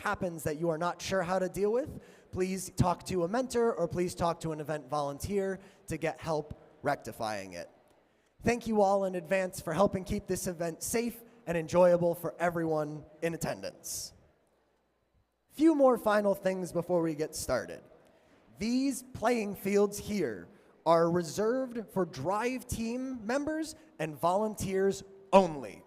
happens that you are not sure how to deal with, please talk to a mentor or please talk to an event volunteer to get help rectifying it. Thank you all in advance for helping keep this event safe and enjoyable for everyone in attendance. Few more final things before we get started. These playing fields here are reserved for drive team members and volunteers only.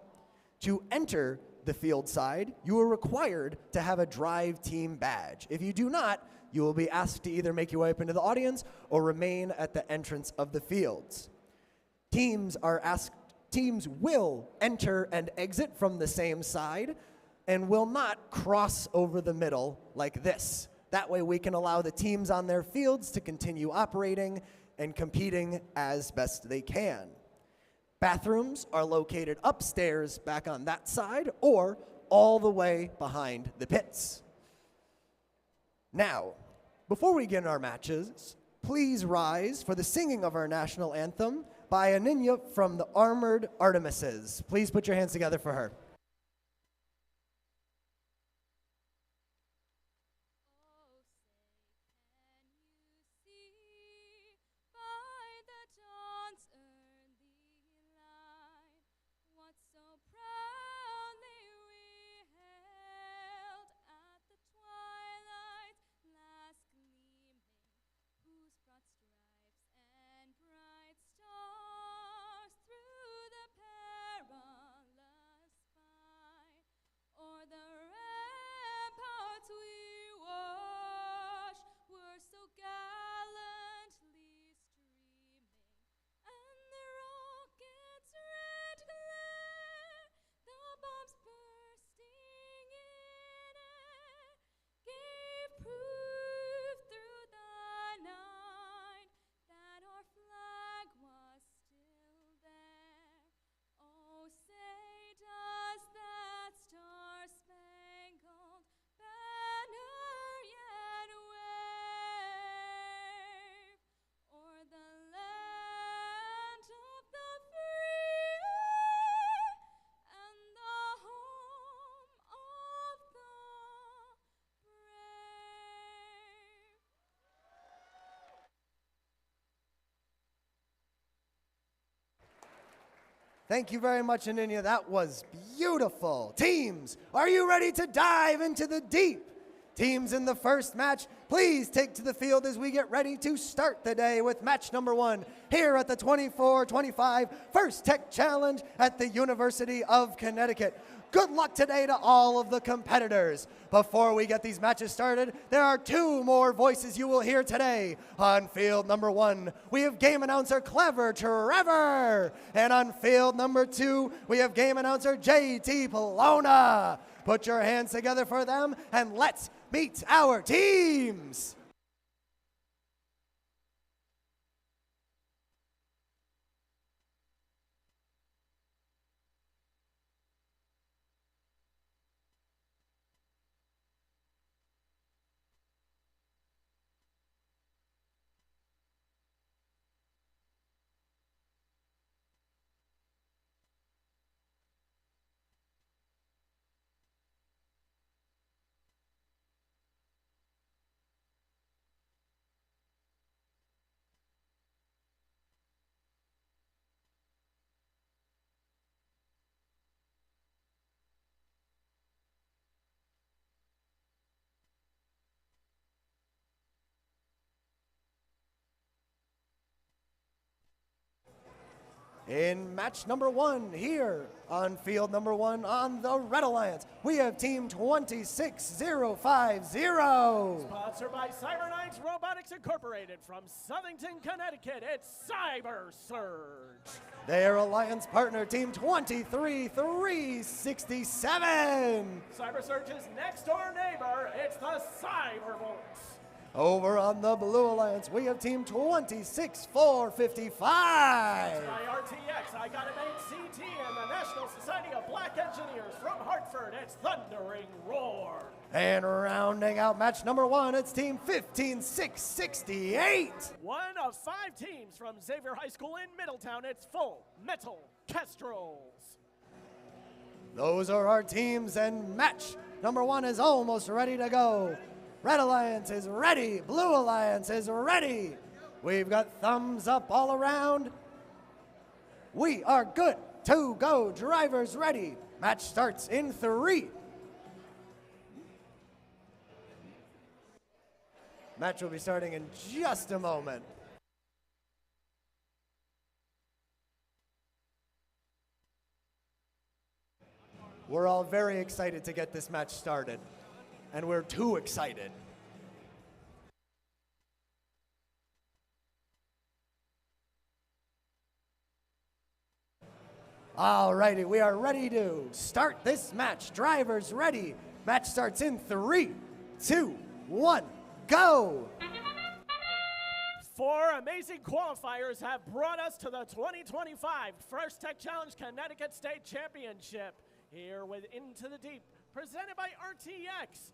To enter the field side, you are required to have a drive team badge. If you do not, you will be asked to either make your way up into the audience or remain at the entrance of the fields. Teams will enter and exit from the same side and will not cross over the middle like this. That way we can allow the teams on their fields to continue operating and competing as best they can. Bathrooms are located upstairs back on that side or all the way behind the pits. Now, before we begin our matches, please rise for the singing of our national anthem by a ninja from the Armored Artemises. Please put your hands together for her. Thank you very much, Aninia. That was beautiful. Teams, are you ready to dive into the deep? Teams in the first match, please take to the field as we get ready to start the day with match number 1 here at the 24-25 First Tech Challenge at the University of Connecticut. Good luck today to all of the competitors. Before we get these matches started, there are 2 more voices you will hear today. On field number 1, we have game announcer Clever Trevor. And on field number 2, we have game announcer JT Polona. Put your hands together for them and let's meet our teams. In match number 1 here on field number 1 on the Red Alliance, we have team 26050. Sponsored by Cyberknights Robotics Incorporated from Southington, Connecticut, it's Cyber Surge. Their alliance partner, team 23367. Cyber Surge's next door neighbor, it's the Cyberbolts. Over on the Blue Alliance, we have team 26455. By RTX, I got an CT and the National Society of Black Engineers from Hartford, it's Thundering Roar. And rounding out match number 1, it's team 15668. One of 5 teams from Xavier High School in Middletown, it's Full Metal Kestrels. Those are our teams, and match number 1 is almost ready to go. Red Alliance is ready. Blue Alliance is ready. We've got thumbs up all around. We are good to go. Drivers ready. Match starts in 3. Match will be starting in just a moment. We're all very excited to get this match started, and we're too excited. Alrighty, we are ready to start this match. Drivers ready. Match starts in 3, 2, 1, go! 4 amazing qualifiers have brought us to the 2025 First Tech Challenge Connecticut State Championship. Here with Into the Deep, presented by RTX.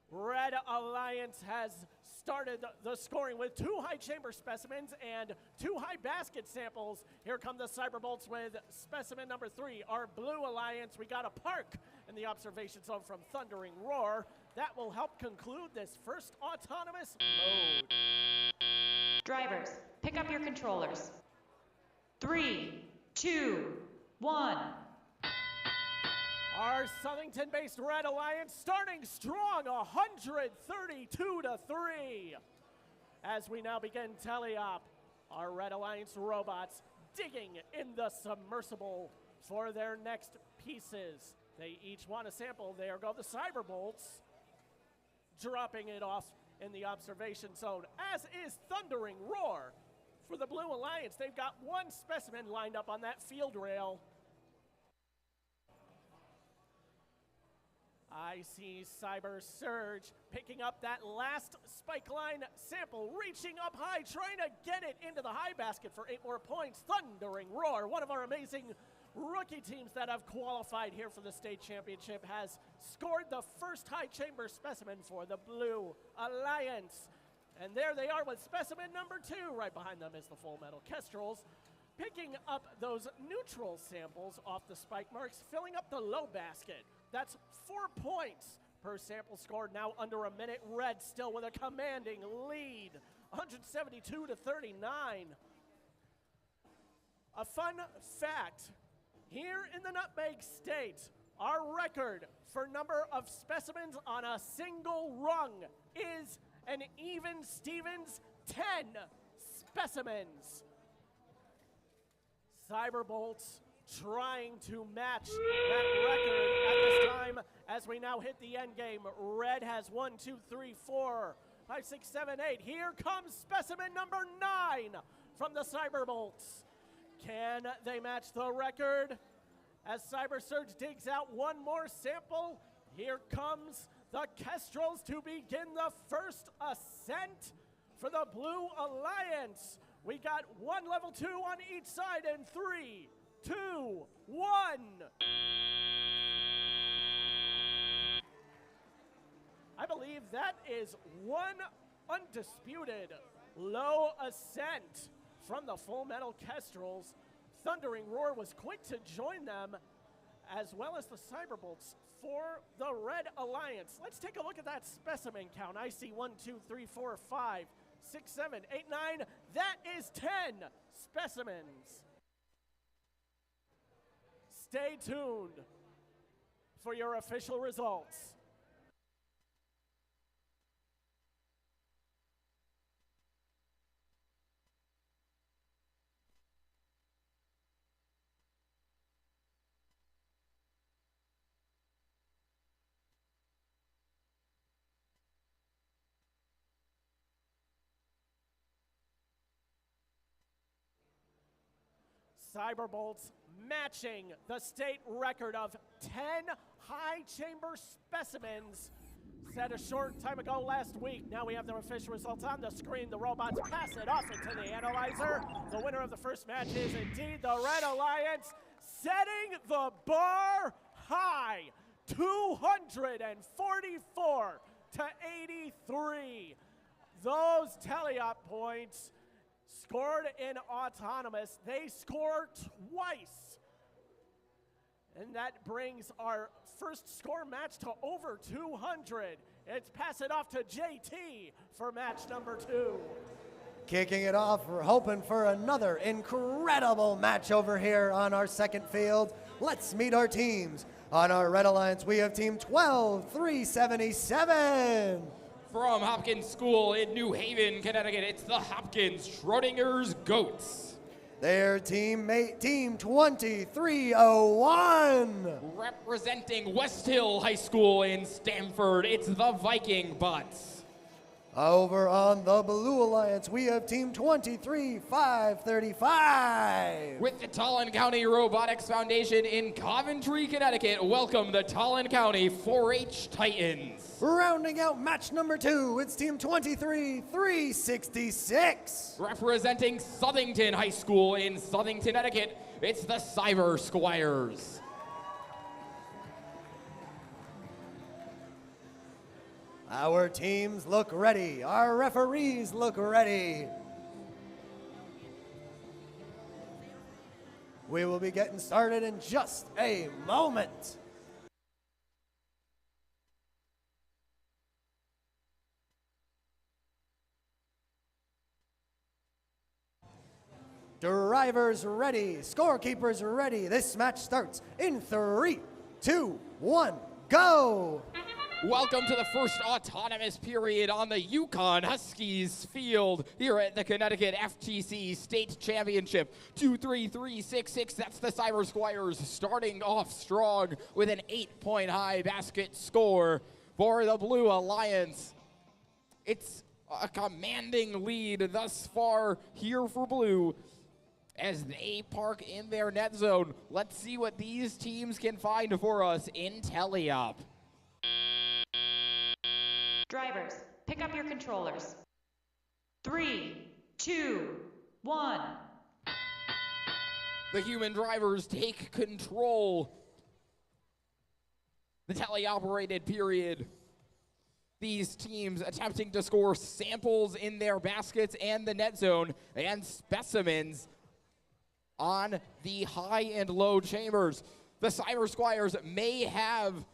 Red Alliance has started the scoring with 2 high chamber specimens and 2 high basket samples. Here come the Cyberbolts with specimen number 3. Our Blue Alliance, we got a park in the observation zone from Thundering Roar. That will help conclude this first autonomous mode. Drivers, pick up your controllers. 3, 2, 1. Our Southington-based Red Alliance starting strong, 132-3. As we now begin teleop, our Red Alliance robots digging in the submersible for their next pieces. They each want a sample. There go the Cyberbolts, dropping it off in the observation zone, as is Thundering Roar. For the Blue Alliance, they've got 1 specimen lined up on that field rail. I see Cyber Surge picking up that last spike line sample, reaching up high, trying to get it into the high basket for 8 more points. Thundering Roar, one of our amazing rookie teams that have qualified here for the state championship, has scored the first high chamber specimen for the Blue Alliance. And there they are with specimen number 2. Right behind them is the Full Metal Kestrels, picking up those neutral samples off the spike marks, filling up the low basket. That's 4 points per sample scored, now under a minute. Red still with a commanding lead, 172-39. A fun fact, here in the Nutmeg State, our record for number of specimens on a single rung is an even Stevens 10 specimens. Cyberbolts trying to match that record at this time as we now hit the end game. Red has 1, 2, 3, 4, 5, 6, 7, 8. Here comes specimen number 9 from the Cyberbolts. Can they match the record? As Cyber Surge digs out 1 more sample, here comes the Kestrels to begin the first ascent for the Blue Alliance. We got 1 level 2 on each side in 3, 2, 1. I believe that is 1 undisputed low ascent from the Full Metal Kestrels. Thundering Roar was quick to join them, as well as the Cyberbolts for the Red Alliance. Let's take a look at that specimen count. I see 1, 2, 3, 4, 5, 6, 7, 8, 9. That is 10 specimens. Stay tuned for your official results. Cyberbolts matching the state record of 10 high chamber specimens set a short time ago last week. Now we have the official results on the screen. The robots pass it off into the analyzer. The winner of the first match is indeed the Red Alliance, setting the bar high, 244 to 83. Those teleop points scored in autonomous, they score twice And that brings our first score match to over 200. Let's pass it off to JT for match number 2. Kicking it off, we're hoping for another incredible match over here on our second field. Let's meet our teams. On our Red Alliance, we have team 12377. From Hopkins School in New Haven, Connecticut, it's the Hopkins Schrodinger's Goats. Their teammate, team 2301. Representing West Hill High School in Stamford, it's the Viking Bots. Over on the Blue Alliance, we have team 23535. With the Tallinn County Robotics Foundation in Coventry, Connecticut, welcome the Tallinn County 4-H Titans. Rounding out match number 2, it's team 23366. Representing Southington High School in Southington, Connecticut, it's the Cyber Squires. Our teams look ready. Our referees look ready. We will be getting started in just a moment. Drivers ready. Scorekeepers ready. This match starts in 3, 2, 1, go! Welcome to the first autonomous period on the Yukon Huskies field here at the Connecticut FTC State Championship. 2-3-3-6-6, that's the Cyber Squires starting off strong with an 8-point high basket score for the Blue Alliance. It's a commanding lead thus far here for Blue as they park in their net zone. Let's see what these teams can find for us in Teleop. Drivers, pick up your controllers. 3, 2, 1. The human drivers take control. The teleoperated period. These teams attempting to score samples in their baskets and the net zone and specimens on the high and low chambers. The Cyber Squires may have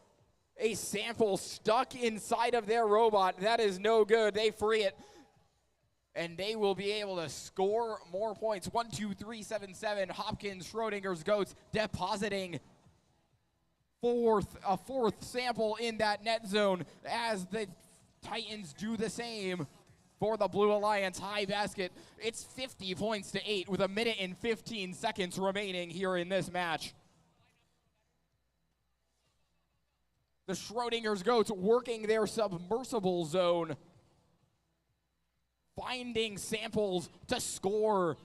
a sample stuck inside of their robot. That is no good. They free it, and they will be able to score more points. 1, 2, 3, 7, 7. Hopkins Schrodinger's Goats depositing a fourth sample in that net zone as the Titans do the same for the Blue Alliance high basket. It's 50 points to 8 with 1 minute and 15 seconds remaining here in this match. The Schrodinger's Goats working their submersible zone, finding samples to score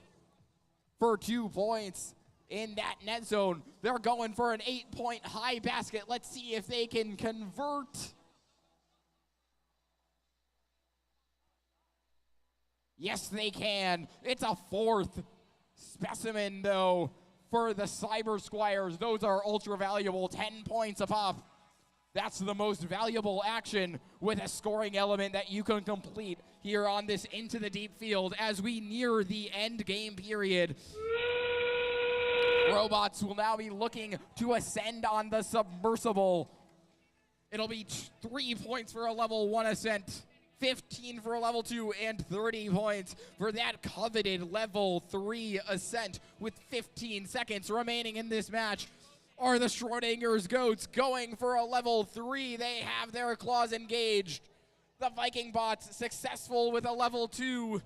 for 2 points in that net zone. They're going for an 8-point high basket. Let's see if they can convert. Yes, they can. It's a 4th specimen, though, for the Cyber Squires. Those are ultra valuable, 10 points a pop. That's the most valuable action with a scoring element that you can complete here on this Into the Deep field as we near the end game period. Robots will now be looking to ascend on the submersible. It'll be 3 points for a level 1 ascent, 15 for a level 2, and 30 points for that coveted level 3 ascent with 15 seconds remaining in this match. Are the Schrodinger's Goats going for a level 3? They have their claws engaged. The Viking Bots successful with a level 2.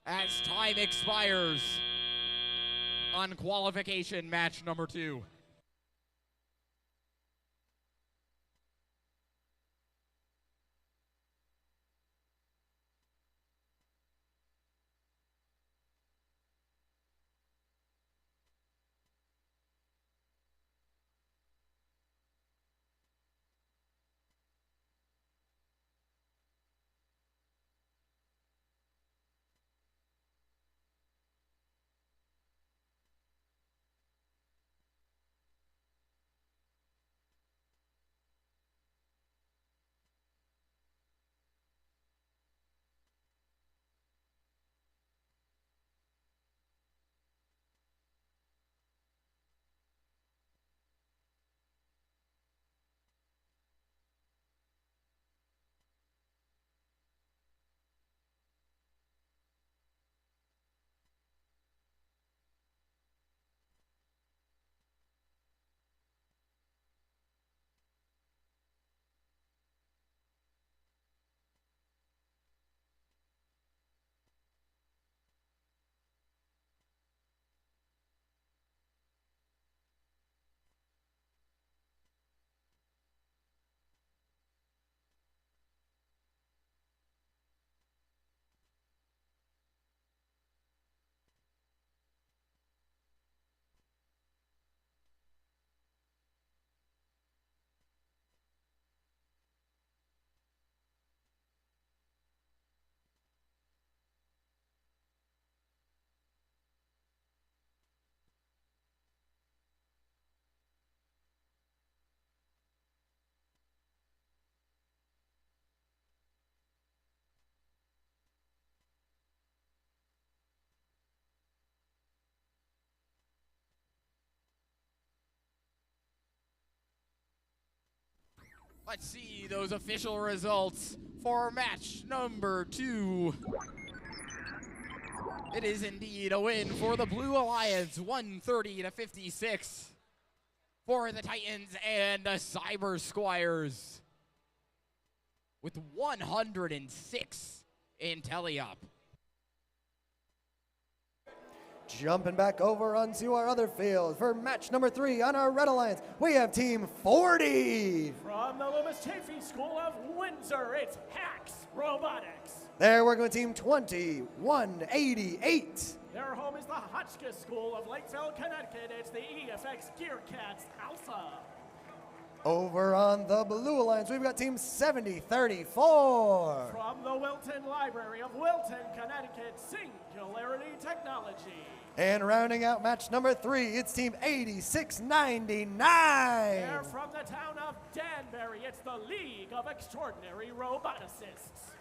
As time expires on qualification match number 2. Let's see those official results for match number 2. It is indeed a win for the Blue Alliance, 130-56 for the Titans and the Cyber Squires with 106 in teleop. Jumping back over onto our other field for match number 3 on our Red Alliance, we have Team 40. From the Loomis Chafee School of Windsor, it's Hacks Robotics. They're working with Team 2188. Their home is the Hotchkiss School of Lakeville, Connecticut. It's the EFX Gearcats Alpha. Over on the Blue Alliance, we've got Team 7034. From the Wilton Library of Wilton, Connecticut, Singularity Technology. And rounding out match number 3, it's Team 8699. They're from the town of Danbury. It's the League of Extraordinary Roboticists.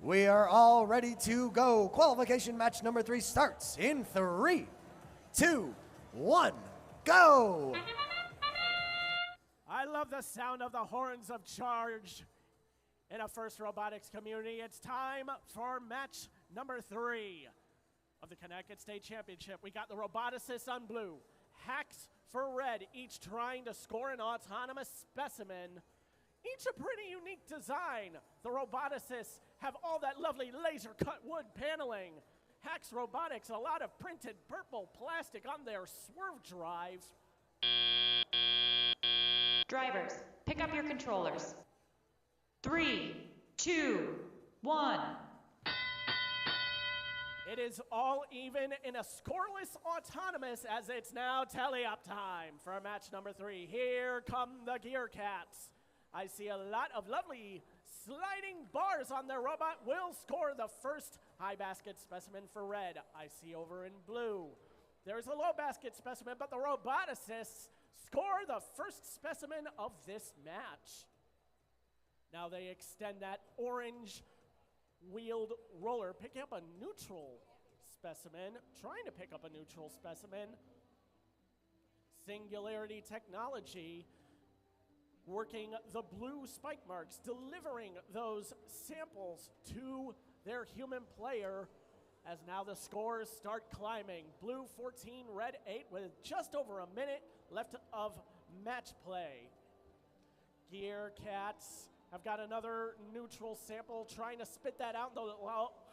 We are all ready to go. Qualification match number 3 starts in 3, 2, 1, go! I love the sound of the horns of charge. In a FIRST Robotics community, it's time for match number 3 of the Connecticut State Championship. We got the Roboticists on blue, Hacks for red, each trying to score an autonomous specimen. Each a pretty unique design. The Roboticists have all that lovely laser-cut wood paneling. Hacks Robotics, a lot of printed purple plastic on their swerve drive. Drivers, pick up your controllers. 3, 2, 1. It is all even in a scoreless autonomous as it's now tally-up time for match number 3. Here come the Gearcats. I see a lot of lovely sliding bars on their robot. Will score the first high basket specimen for red. I see over in blue. There's a low basket specimen, but the Roboticists score the first specimen of this match. Now they extend that orange wheeled roller, picking up a neutral specimen, trying to pick up a neutral specimen. Singularity Technology working the blue spike marks, delivering those samples to their human player as now the scores start climbing. Blue 14, red 8 with just over a minute left of match play. Gearcats have got another neutral sample, trying to spit that out in the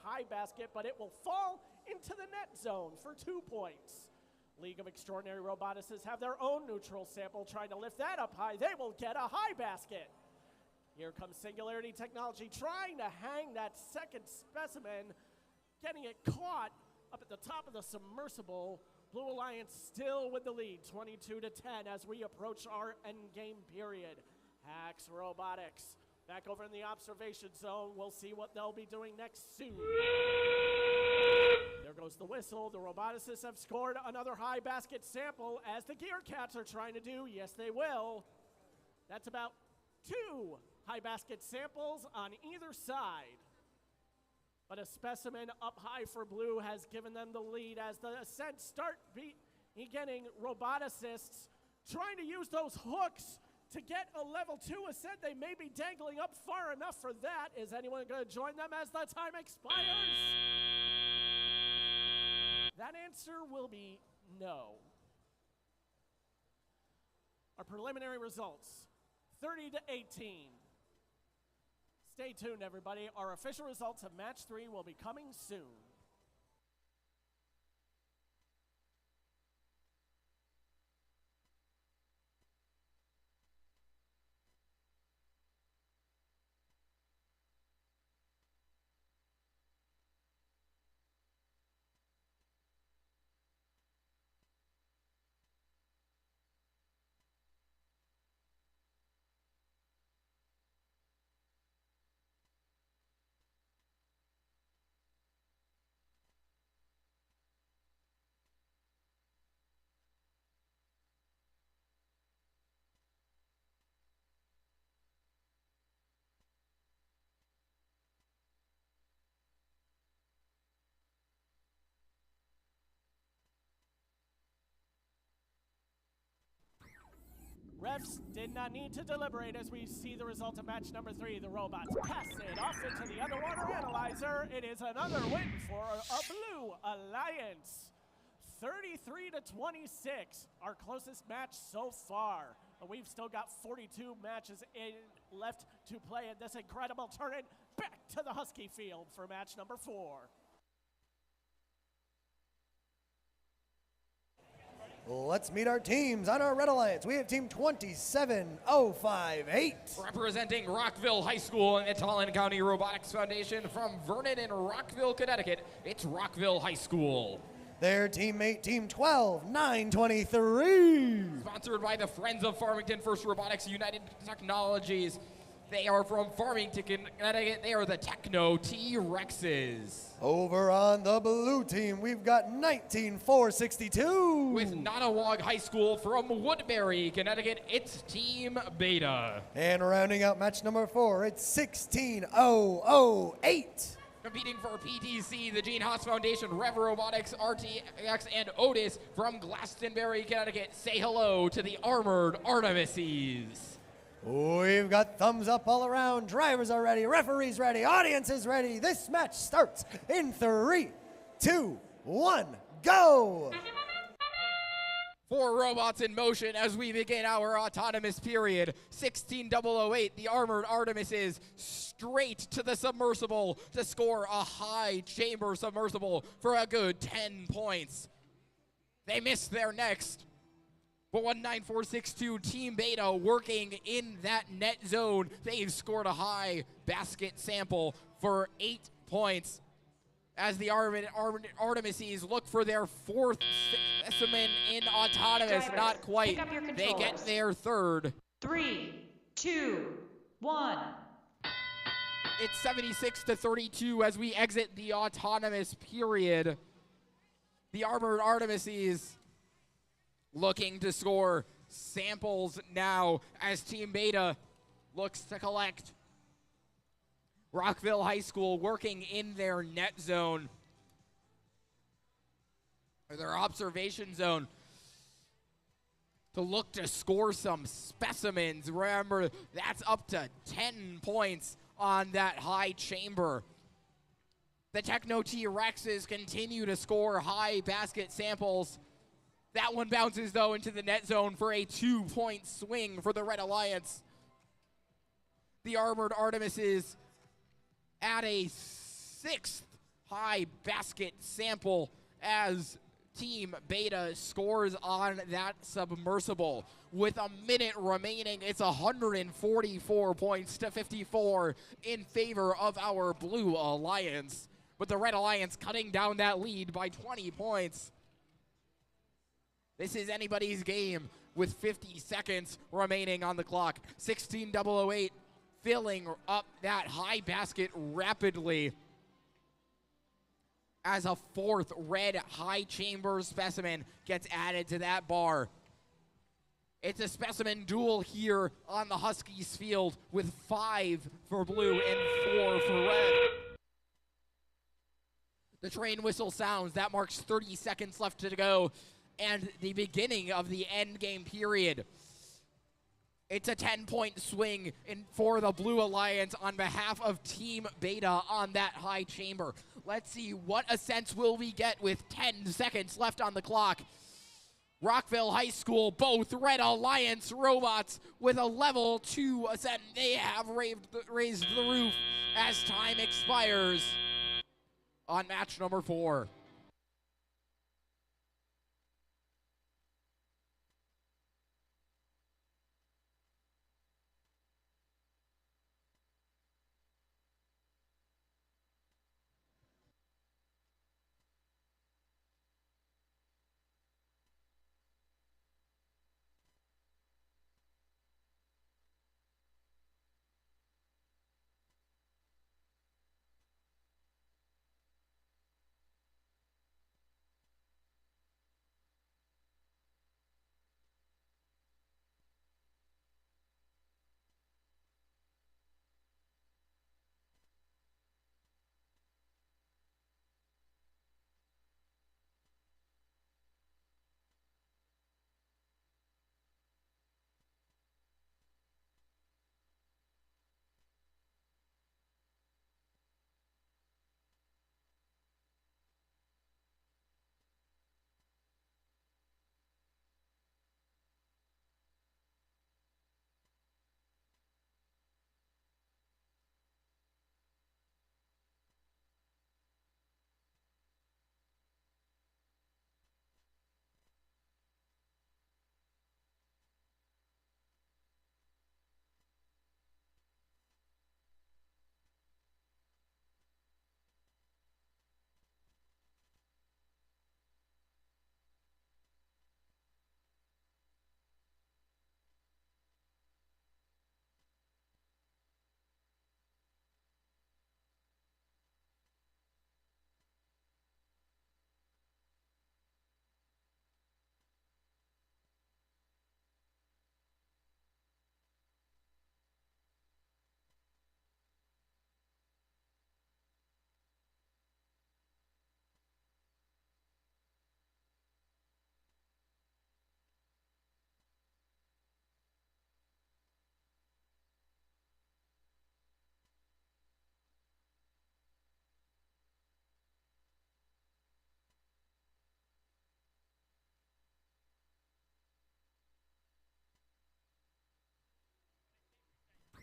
high basket, but it will fall into the net zone for 2 points. League of Extraordinary Roboticists have their own neutral sample, trying to lift that up high. They will get a high basket. Here comes Singularity Technology, trying to hang that second specimen, getting it caught up at the top of the submersible. Blue Alliance still with the lead, 22-10 as we approach our endgame period. Hacks Robotics back over in the observation zone. We'll see what they'll be doing next soon. There goes the whistle. The Roboticists have scored another high basket sample, as the Gearcats are trying to do. Yes, they will. That's about 2 high basket samples on either side. But a specimen up high for blue has given them the lead as the ascent start beginning. Roboticists trying to use those hooks to get a level 2 ascent. They may be dangling up far enough for that. Is anyone going to join them as the time expires? That answer will be no. Our preliminary results, 30-18. Stay tuned, everybody. Our official results of match 3 will be coming soon. refs did not need to deliberate as we see the result of match number 3. The robots pass it off into the underwater analyzer. It is another win for a Blue Alliance. 33 to 26, our closest match so far. We've still got 42 matches left to play in this incredible tournament. Back to the Husky field for match number 4. Let's meet our teams. On our Red Alliance, we have team 27058. Representing Rockville High School and the Talon County Robotics Foundation from Vernon in Rockville, Connecticut, it's Rockville High School. Their teammate, team 12923. Sponsored by the Friends of Farmington First Robotics United Technologies. They are from Farmington, Connecticut. They are the Techno T-Rexes. Over on the blue team, we've got 19462. With Nottawag High School from Woodbury, Connecticut, it's Team Beta. And rounding out match number 4, it's 16008. Competing for PTC, the Gene Haas Foundation, Rev Robotics, RTX, and Otis from Glastonbury, Connecticut. Say hello to the Armored Artemises. We've got thumbs up all around. Drivers are ready. Referees ready. Audience is ready. This match starts in 3, 2, 1, go! 4 robots in motion as we begin our autonomous period. 16008, the Armored Artemises, straight to the submersible to score a high chamber submersible for a good 10 points. They missed their next. But 19462, Team Beta working in that net zone. They've scored a high basket sample for 8 points. As the Artemises look for their 4th specimen in autonomous, Drivers, not quite. pick up your They get controllers. their 3rd. 3, 2, 1. It's 76 to 32 as we exit the autonomous period. The Armored Artemises looking to score samples now as Team Beta looks to collect. Rockville High School working in their net zone, or their observation zone, to look to score some specimens. Remember, that's up to 10 points on that high chamber. The Techno T-Rexes continue to score high basket samples. That one bounces, though, into the net zone for a 2-point swing for the Red Alliance. The Armored Artemises at a 6th high basket sample as Team Beta scores on that submersible. With a minute remaining, it's 144 points to 54 in favor of our Blue Alliance. But the Red Alliance cutting down that lead by 20 points. This is anybody's game with 50 seconds remaining on the clock. 16008 filling up that high basket rapidly as a 4th red high chamber specimen gets added to that bar. It's a specimen duel here on the Huskies field with 5 for blue and 4 for red. The train whistle sounds. That marks 30 seconds left to go and the beginning of the end game period. It's a 10-point swing for the Blue Alliance on behalf of Team Beta on that high chamber. Let's see what ascents will we get with 10 seconds left on the clock. Rockville High School, both Red Alliance robots with a level 2 ascent. They have raised the roof as time expires on match number 4.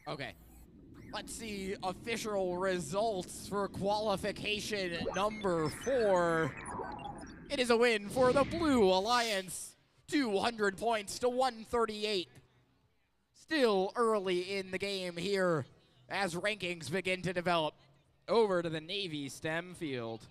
Okay. Let's see official results for qualification number 4. It is a win for the Blue Alliance, 200 points to 138. Still early in the game here as rankings begin to develop. Over to the Navy STEM field.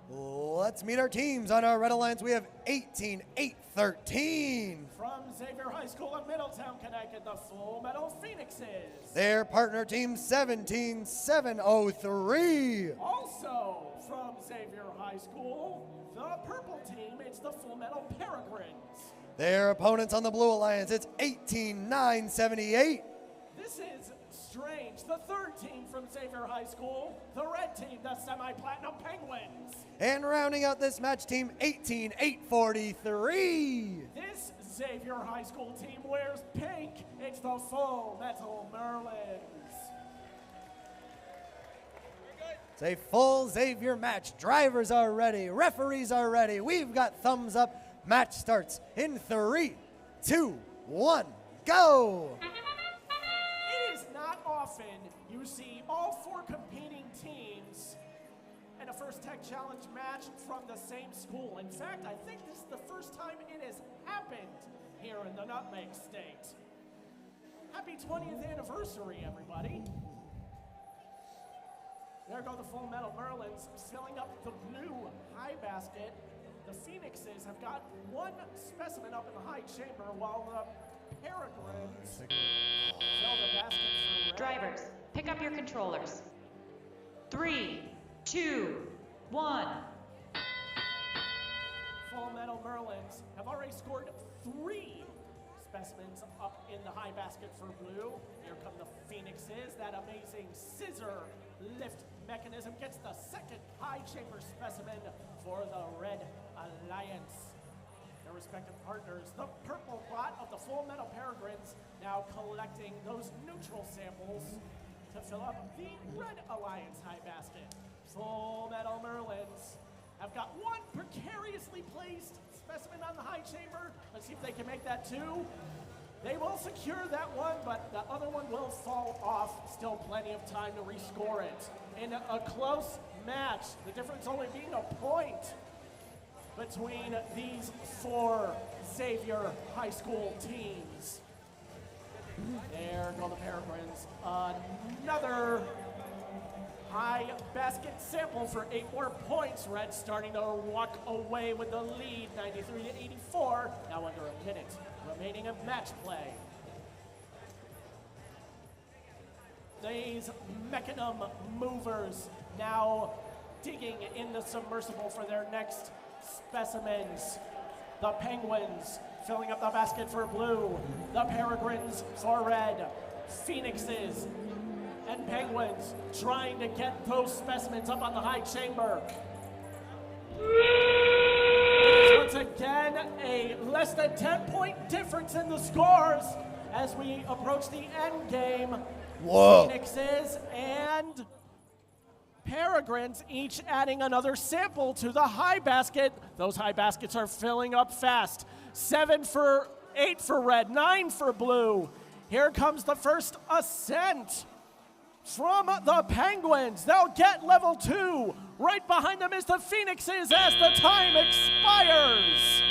Let's meet our teams. On our Red Alliance, we have 18-8-13. From Xavier High School of Middletown, Connecticut, the Full Metal Phoenixes. Their partner team, 17-7-0-3. Also from Xavier High School, the purple team, it's the Full Metal Peregrines. Their opponents on the Blue Alliance, it's 18-9-78. This is strange. The third team from Xavier High School, the red team, the semi-platinum Penguins. And rounding out this match, team 18-8-43. This Xavier High School team wears pink. It's the Full Metal Merlins. It's a full Xavier match. Drivers are ready. Referees are ready. We've got thumbs up. Match starts in 3, 2, 1, go! It is not often you see all 4 competing teams in a First Tech Challenge match from the same school. In fact, I think this is the first time it has happened here in the Nutmeg State. Happy 20th anniversary, everybody. There go the Full Metal Merlins filling up the blue high basket. The Phoenixes have got 1 specimen up in the high chamber while the Peregrines fill the basket for red. Drivers, pick up your controllers. 3, 2, 1. Full Metal Merlins have already scored 3 specimens up in the high basket for blue. Here come the Phoenixes. That amazing scissor lift mechanism gets the second high chamber specimen for the Red Alliance. Their respective partners, the purple bot of the Full Metal Peregrines, now collecting those neutral samples to fill up the Red Alliance high basket. Full Metal Merlins have got 1 precariously placed specimen on the high chamber. Let's see if they can make that 2. They will secure that one, but the other one will fall off. Still plenty of time to rescore it. In a close match, the difference only being a point between these 4 Xavier High School teams. There go the Peregrines. Another high basket sample for 8 more points. Red starting to walk away with the lead, 93-84. Now under a minute remaining of match play. These Mechanism movers now digging in the submersible for their next specimens. The Penguins filling up the basket for blue. The Peregrines for red. Phoenixes and Penguins trying to get those specimens up on the high chamber. Once again, a less than 10-point difference in the scores as we approach the end game. Whoa. Phoenixes and Peregrines each adding another sample to the high basket. Those high baskets are filling up fast. 8 for red, 9 for blue. Here comes the first ascent from the Penguins. They'll get level 2. Right behind them is the Phoenixes as the time expires.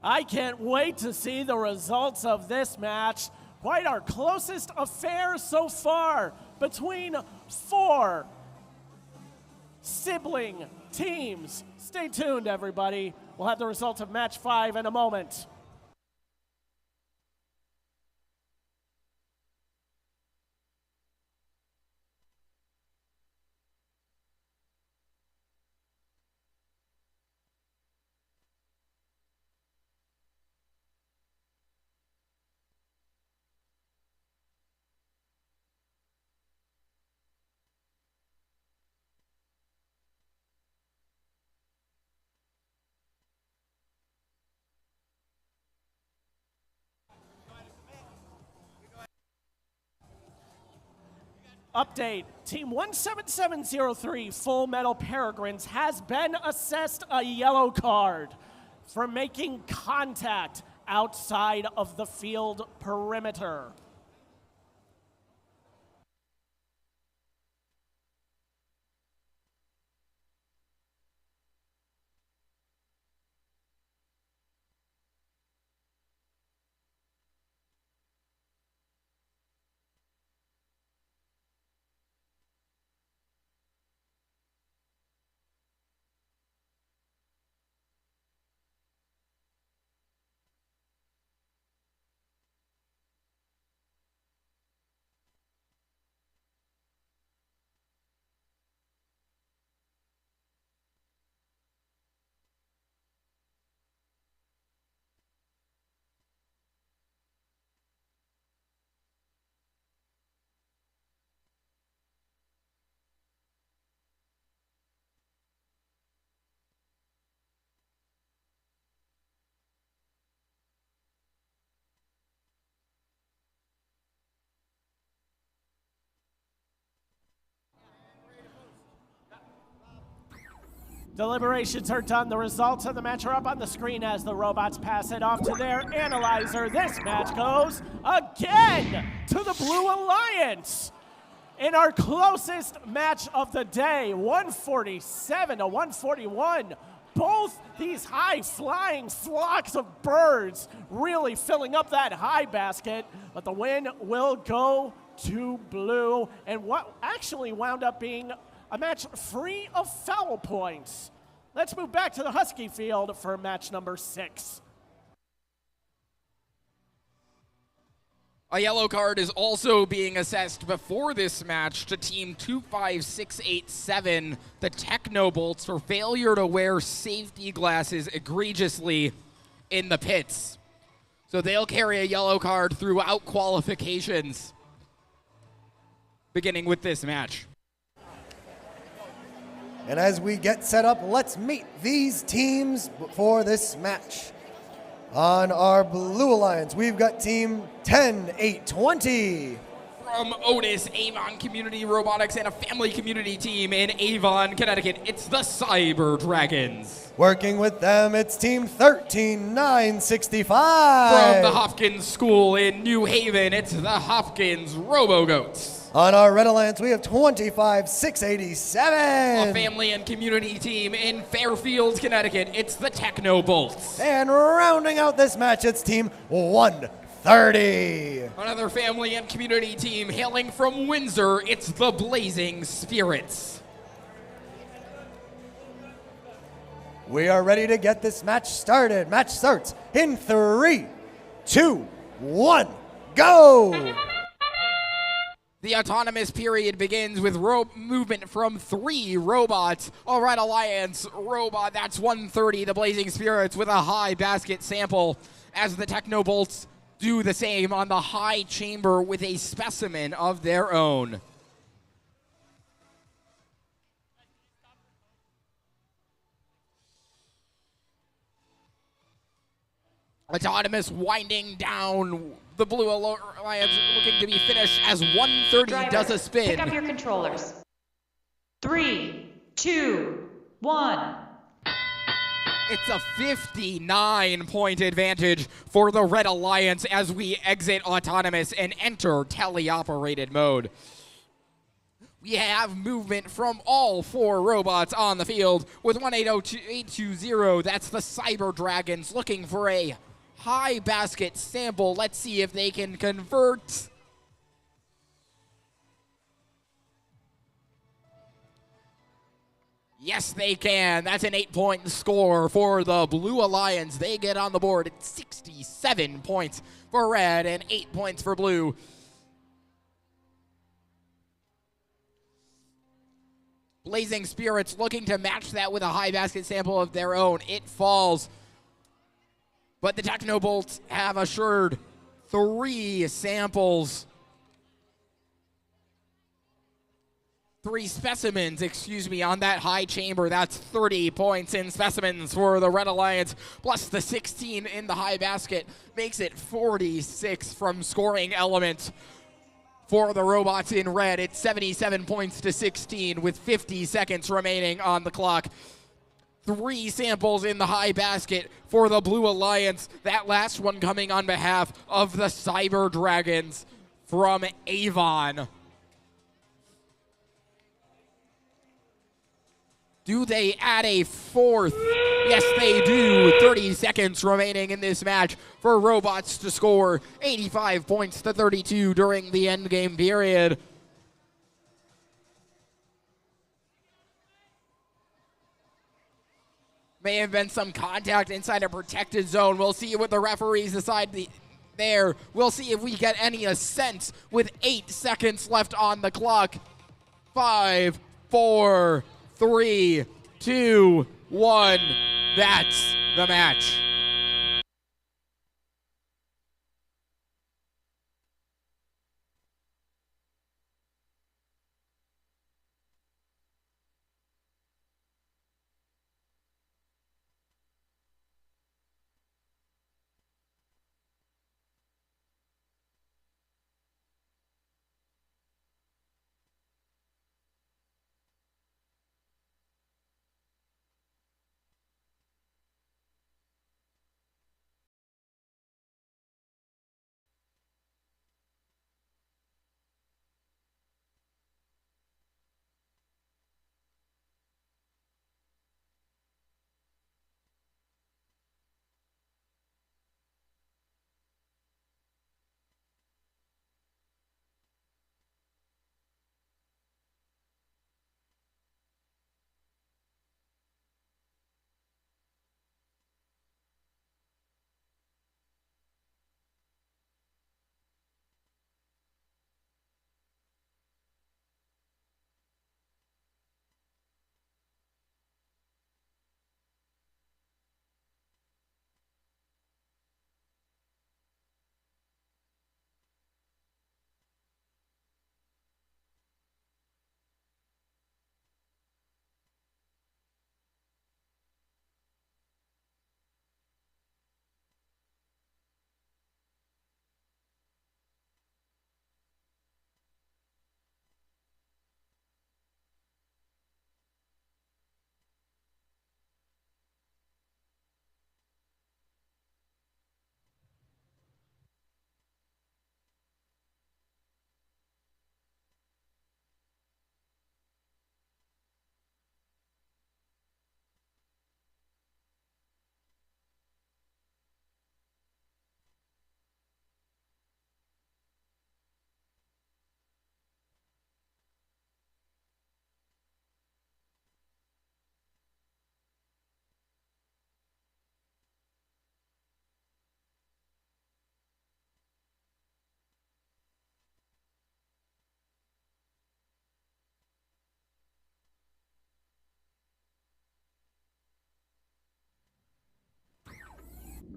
I can't wait to see the results of this match. Quite our closest affair so far between 4 sibling teams. Stay tuned, everybody. We'll have the results of match 5 in a moment. Update, Team 17703 Full Metal Peregrines has been assessed a yellow card for making contact outside of the field perimeter. Deliberations are done. The results of the match are up on the screen as the robots pass it off to their analyzer. This match goes again to the Blue Alliance. In our closest match of the day, 147 to 141. Both these high-flying flocks of birds really filling up that high basket, but the win will go to Blue, and what actually wound up being a match free of foul points. Let's move back to the Husky field for match number 6. A yellow card is also being assessed before this match to Team 25687, the Technobolts, for failure to wear safety glasses egregiously in the pits. So they'll carry a yellow card throughout qualifications, beginning with this match. And as we get set up, let's meet these teams for this match. On our Blue Alliance, we've got Team 10820. From Otis, Avon Community Robotics, and a family community team in Avon, Connecticut, it's the Cyber Dragons. Working with them, it's Team 13965. From the Hopkins School in New Haven, it's the Hopkins Robo-Goats. On our Red Alliance, we have 25687. A family and community team in Fairfield, Connecticut, it's the Technobolts. And rounding out this match, it's Team 130. Another family and community team hailing from Windsor, it's the Blazing Spirits. We are ready to get this match started. Match starts in 3, 2, 1, go! The autonomous period begins with movement from 3 robots. All right, Alliance robot, that's 130. The Blazing Spirits with a high basket sample, as the Technobolts do the same on the high chamber with a specimen of their own. Autonomous winding down. The Blue Alliance looking to be finished as 130 Driver, does a spin. Pick up your controllers. 3, 2, 1. It's a 59-point advantage for the Red Alliance as we exit autonomous and enter teleoperated mode. We have movement from all 4 robots on the field with 180-820. That's the Cyber Dragons looking for a high basket sample. Let's see if they can convert. Yes, they can. That's an 8-point score for the Blue Alliance. They get on the board at 67 points for Red and 8 points for Blue. Blazing Spirits looking to match that with a high basket sample of their own. It falls. But the Technobolts have assured 3 samples. 3 specimens, on that high chamber. That's 30 points in specimens for the Red Alliance, plus the 16 in the high basket. Makes it 46 from scoring elements for the robots in red. It's 77 points to 16 with 50 seconds remaining on the clock. 3 samples in the high basket for the Blue Alliance. That last one coming on behalf of the Cyber Dragons from Avon. Do they add a 4th? Yes, they do. 30 seconds remaining in this match for Robots to score 85 points to 32 during the endgame period. May have been some contact inside a protected zone. We'll see what the referees decide there. We'll see if we get any sense with 8 seconds left on the clock. 5, 4, 3, 2, 1. That's the match.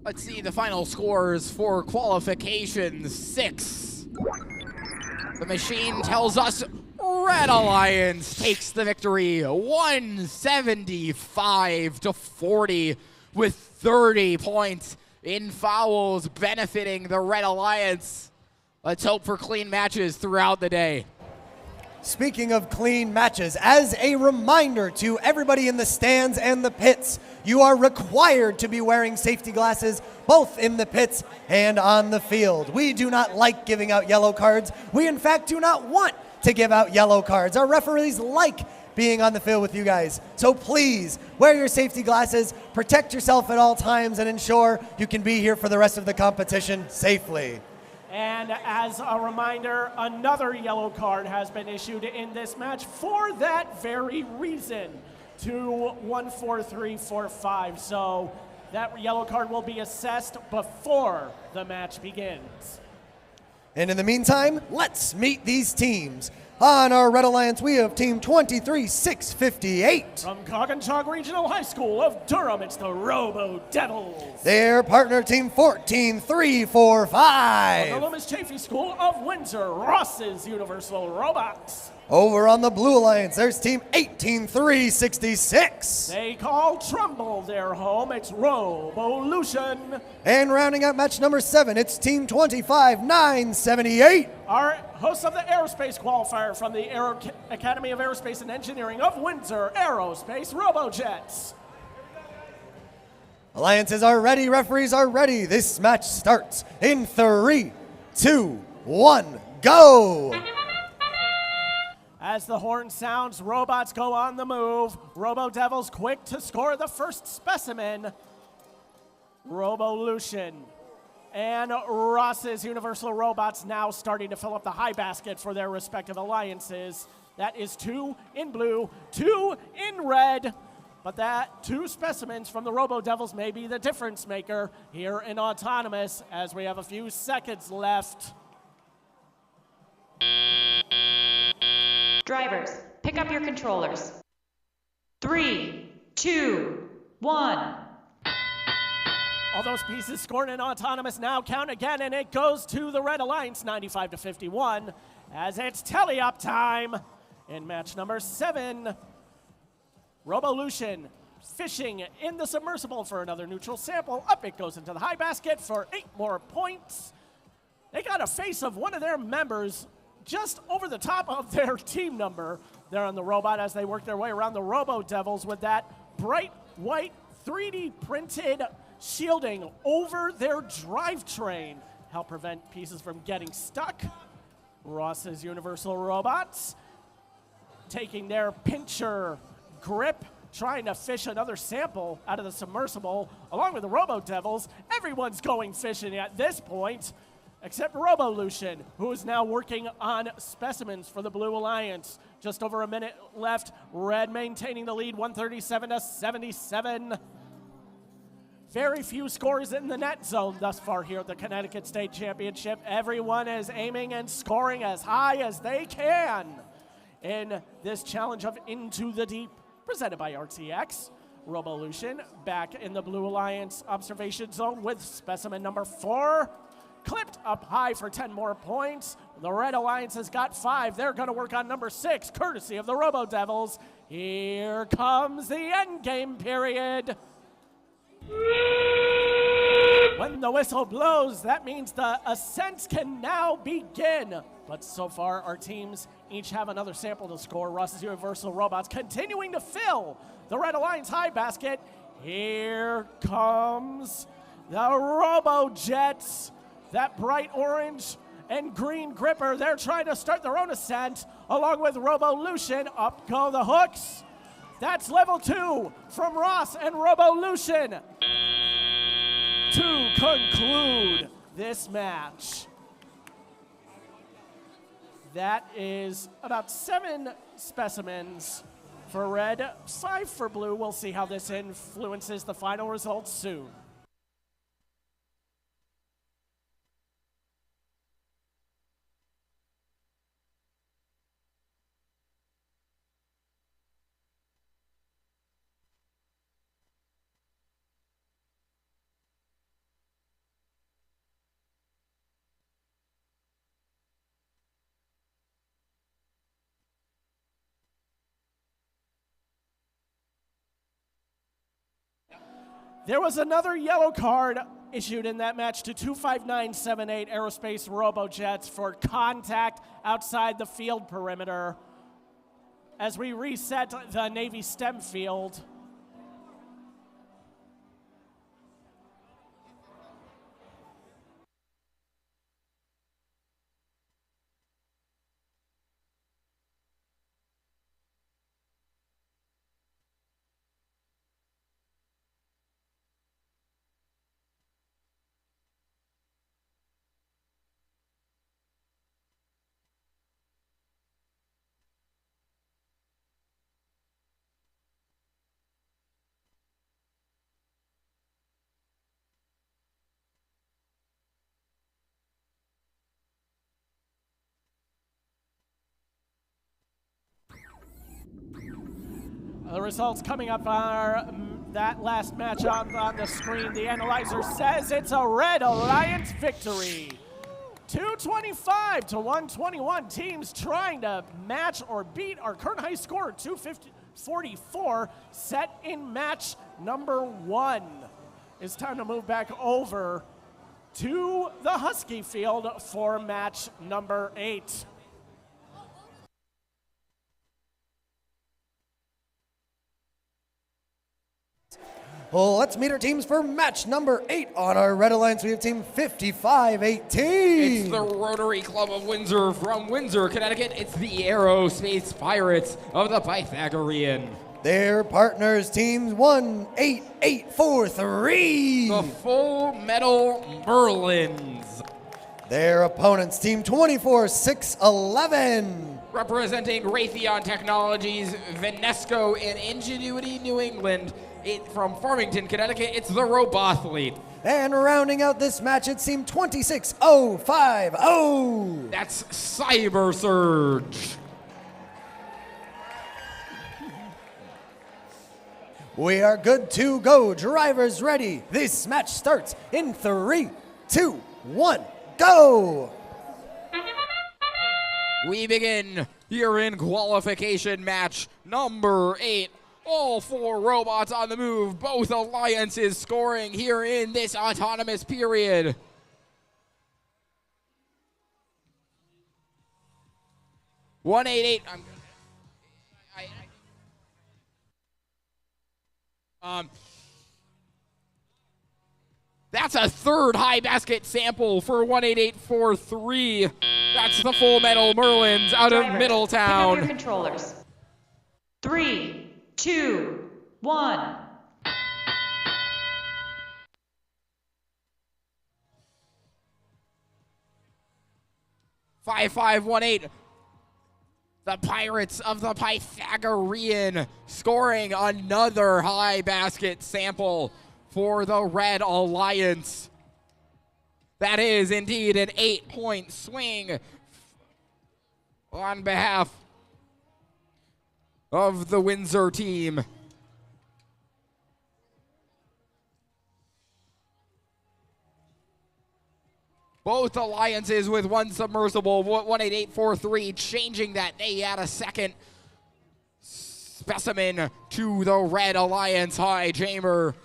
Let's see the final scores for qualification 6. The machine tells us Red Alliance takes the victory 175 to 40 with 30 points in fouls benefiting the Red Alliance. Let's hope for clean matches throughout the day. Speaking of clean matches, as a reminder to everybody in the stands and the pits, you are required to be wearing safety glasses both in the pits and on the field. We do not like giving out yellow cards. We, in fact, do not want to give out yellow cards. Our referees like being on the field with you guys. So please, wear your safety glasses, protect yourself at all times, and ensure you can be here for the rest of the competition safely. And as a reminder, another yellow card has been issued in this match for that very reason to 14345. So that yellow card will be assessed before the match begins. And in the meantime, let's meet these teams. On our Red Alliance, we have Team 23658. From Coggins Regional High School of Durham, it's the Robo Devils. Their partner Team 14345. From the Loomis Chaffee School of Windsor, Ross's Universal Robots. Over on the Blue Alliance, there's Team 18366. They call Trumbull their home, it's Robolution. And rounding out match number 7, it's Team 25978. Our hosts of the Aerospace Qualifier from the Academy of Aerospace and Engineering of Windsor, Aerospace Robojets. Alliances are ready, referees are ready. This match starts in 3, 2, 1, go! As the horn sounds, robots go on the move. Robo Devils quick to score the first specimen. Robolution and Ross's Universal Robots now starting to fill up the high basket for their respective alliances. That is 2 in blue, 2 in red. But that 2 specimens from the Robo Devils may be the difference maker here in Autonomous as we have a few seconds left. Drivers, pick up your controllers. 3, 2, 1. All those pieces scored in Autonomous now count again, and it goes to the Red Alliance, 95-51, as it's tally-up time in match number 7. Robolution fishing in the submersible for another neutral sample. Up it goes into the high basket for 8 more points. They got a face of one of their members just over the top of their team number there on the robot as they work their way around the Robo Devils with that bright white 3D printed shielding over their drivetrain. Help prevent pieces from getting stuck. Ross's Universal Robots taking their pincher grip, trying to fish another sample out of the submersible along with the Robo Devils. Everyone's going fishing at this point, except Robolution, who is now working on specimens for the Blue Alliance. Just over a minute left. Red maintaining the lead, 137-77. Very few scores in the net zone thus far here at the Connecticut State Championship. Everyone is aiming and scoring as high as they can in this challenge of Into the Deep, presented by RTX. Robolution back in the Blue Alliance observation zone with specimen number 4. Clipped up high for 10 more points. The Red Alliance has got 5. They're going to work on number 6, courtesy of the Robo Devils. Here comes the end game period. When the whistle blows, that means the ascent can now begin. But so far, our teams each have another sample to score. Ross's Universal Robots continuing to fill the Red Alliance high basket. Here comes the Robo Jets. That bright orange and green gripper, they're trying to start their own ascent along with Robolution. Up go the hooks. That's level 2 from Ross and Robolution to conclude this match. That is about 7 specimens for red, 5 for blue. We'll see how this influences the final results soon. There was another yellow card issued in that match to 25978 Aerospace Robojets for contact outside the field perimeter as we reset the Navy STEM field. The results coming up are that last match on the screen. The analyzer says it's a Red Alliance victory. 225-121. Teams trying to match or beat our current high score, 244, set in match number 1. It's time to move back over to the Husky field for match number 8. Let's meet our teams for match number 8. On our red alliance, we have team 5518. It's the Rotary Club of Windsor from Windsor, Connecticut. It's the Aerospace Pirates of the Pythagorean. Their partners, teams 18843. The Full Metal Merlins. Their opponents, team 24611. Representing Raytheon Technologies, Venesco, and Ingenuity New England. From Farmington, Connecticut, it's the Robothlete. And rounding out this match, it's team 26050. That's Cyber Surge. We are good to go. Drivers ready. This match starts in 3, 2, 1, go! We begin here in qualification match number 8. All 4 robots on the move, both alliances scoring here in this autonomous period. .188. That's a third high basket sample for 18843. That's the Full Metal Merlins out of Middletown. Pick up your controllers. 3, 2, 1. .5518. The Pirates of the Pythagorean scoring another high basket sample for the Red Alliance. That is indeed an 8-point swing on behalf of the Windsor team. Both alliances with one submersible, 18843, changing that. They add a second specimen to the Red Alliance high chamber.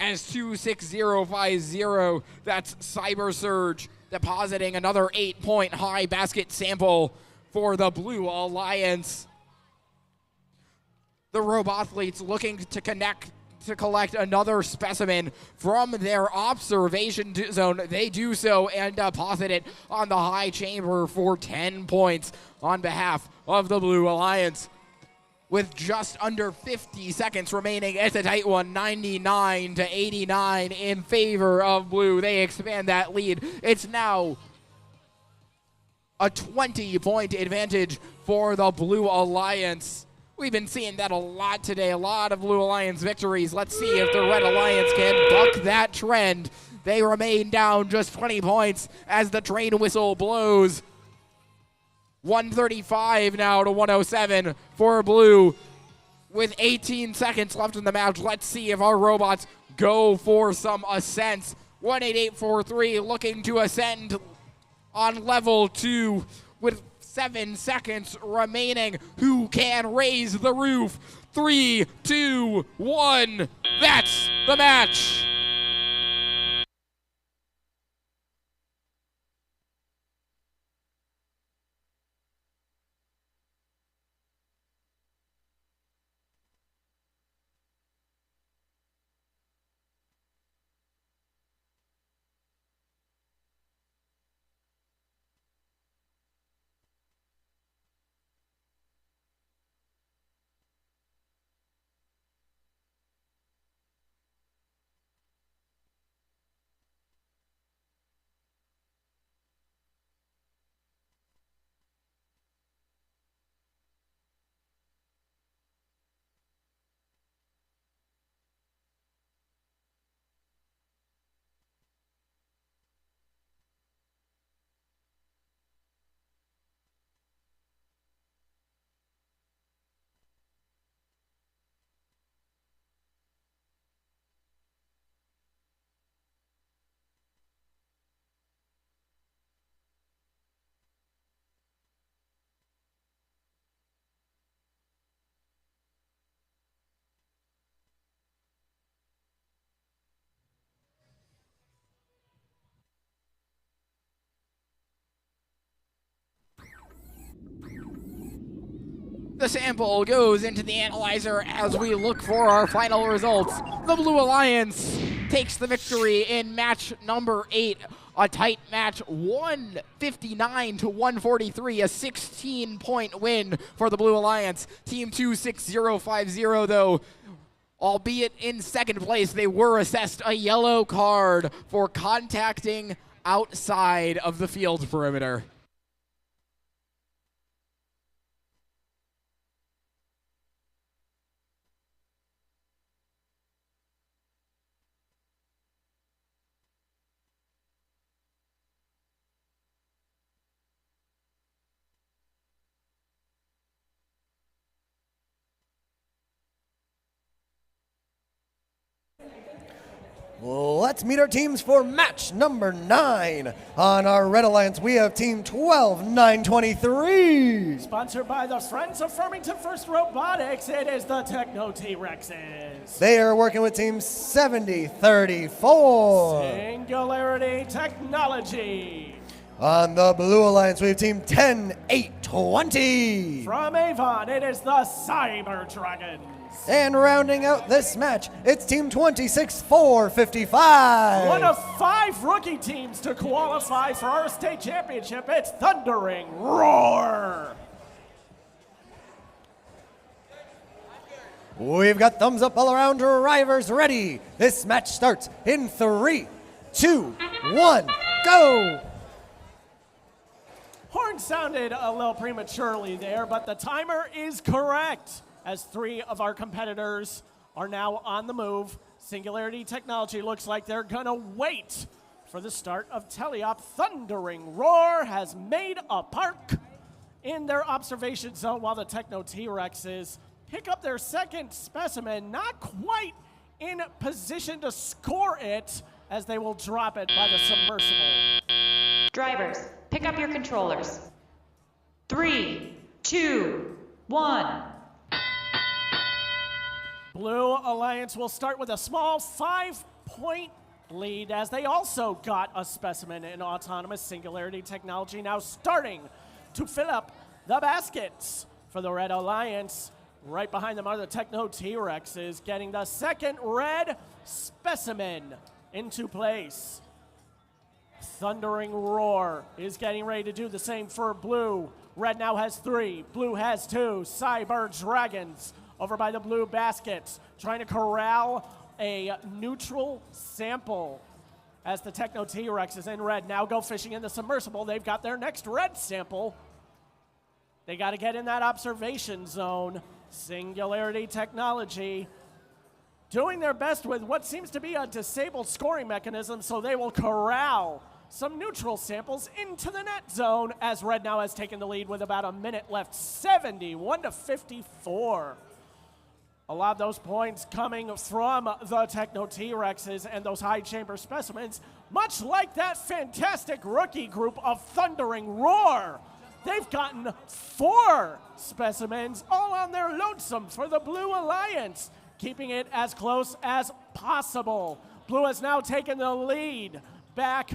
As 26050, that's Cyber Surge, depositing another 8-point high basket sample for the Blue Alliance. The Robothletes looking to collect another specimen from their observation zone. They do so and deposit it on the high chamber for 10 points on behalf of the Blue Alliance. With just under 50 seconds remaining, it's a tight one, 99-89 in favor of Blue. They expand that lead. It's now a 20-point advantage for the Blue Alliance. We've been seeing that a lot today, a lot of Blue Alliance victories. Let's see if the Red Alliance can buck that trend. They remain down just 20 points as the train whistle blows. 135 now to 107 for Blue. With 18 seconds left in the match, let's see if our robots go for some ascents. 18843 looking to ascend on level 2 with 7 seconds remaining. Who can raise the roof? 3, 2, 1. That's the match. The sample goes into the analyzer as we look for our final results. The Blue Alliance takes the victory in match number 8. A tight match, 159 to 143, a 16-point win for the Blue Alliance. Team 26050, though, albeit in second place, they were assessed a yellow card for contacting outside of the field perimeter. Let's meet our teams for match number 9. On our Red Alliance, we have Team 12923. Sponsored by the Friends of Farmington First Robotics, it is the Techno T-Rexes. They are working with Team 7034. Singularity Technology. On the Blue Alliance, we have Team 10820. From Avon, it is the Cyber Dragons. And rounding out this match, it's Team 26455. One of 5 rookie teams to qualify for our state championship. It's Thundering Roar. We've got thumbs up all around, drivers ready. This match starts in 3, 2, 1, go! Horn sounded a little prematurely there, but the timer is correct, as 3 of our competitors are now on the move. Singularity Technology looks like they're gonna wait for the start of teleop. Thundering Roar has made a park in their observation zone while the Techno T-Rexes pick up their second specimen, not quite in position to score it, as they will drop it by the submersible. Drivers, pick up your controllers. 3, 2, 1. Blue Alliance will start with a small 5-point lead, as they also got a specimen in autonomous Singularity Technology, now starting to fill up the baskets for the Red Alliance. Right behind them are the Techno T-Rexes, getting the second red specimen into place. Thundering Roar is getting ready to do the same for Blue. Red now has 3, Blue has 2. Cyber Dragons over by the blue baskets, trying to corral a neutral sample, as the Techno T-Rexes in red now go fishing in the submersible. They've got their next red sample. They got to get in that observation zone. Singularity Technology doing their best with what seems to be a disabled scoring mechanism, so they will corral some neutral samples into the net zone, as Red now has taken the lead with about a minute left. 71 to 54. A lot of those points coming from the Techno T-Rexes and those high chamber specimens, much like that fantastic rookie group of Thundering Roar. They've gotten 4 specimens all on their lonesome for the Blue Alliance, keeping it as close as possible. Blue has now taken the lead back.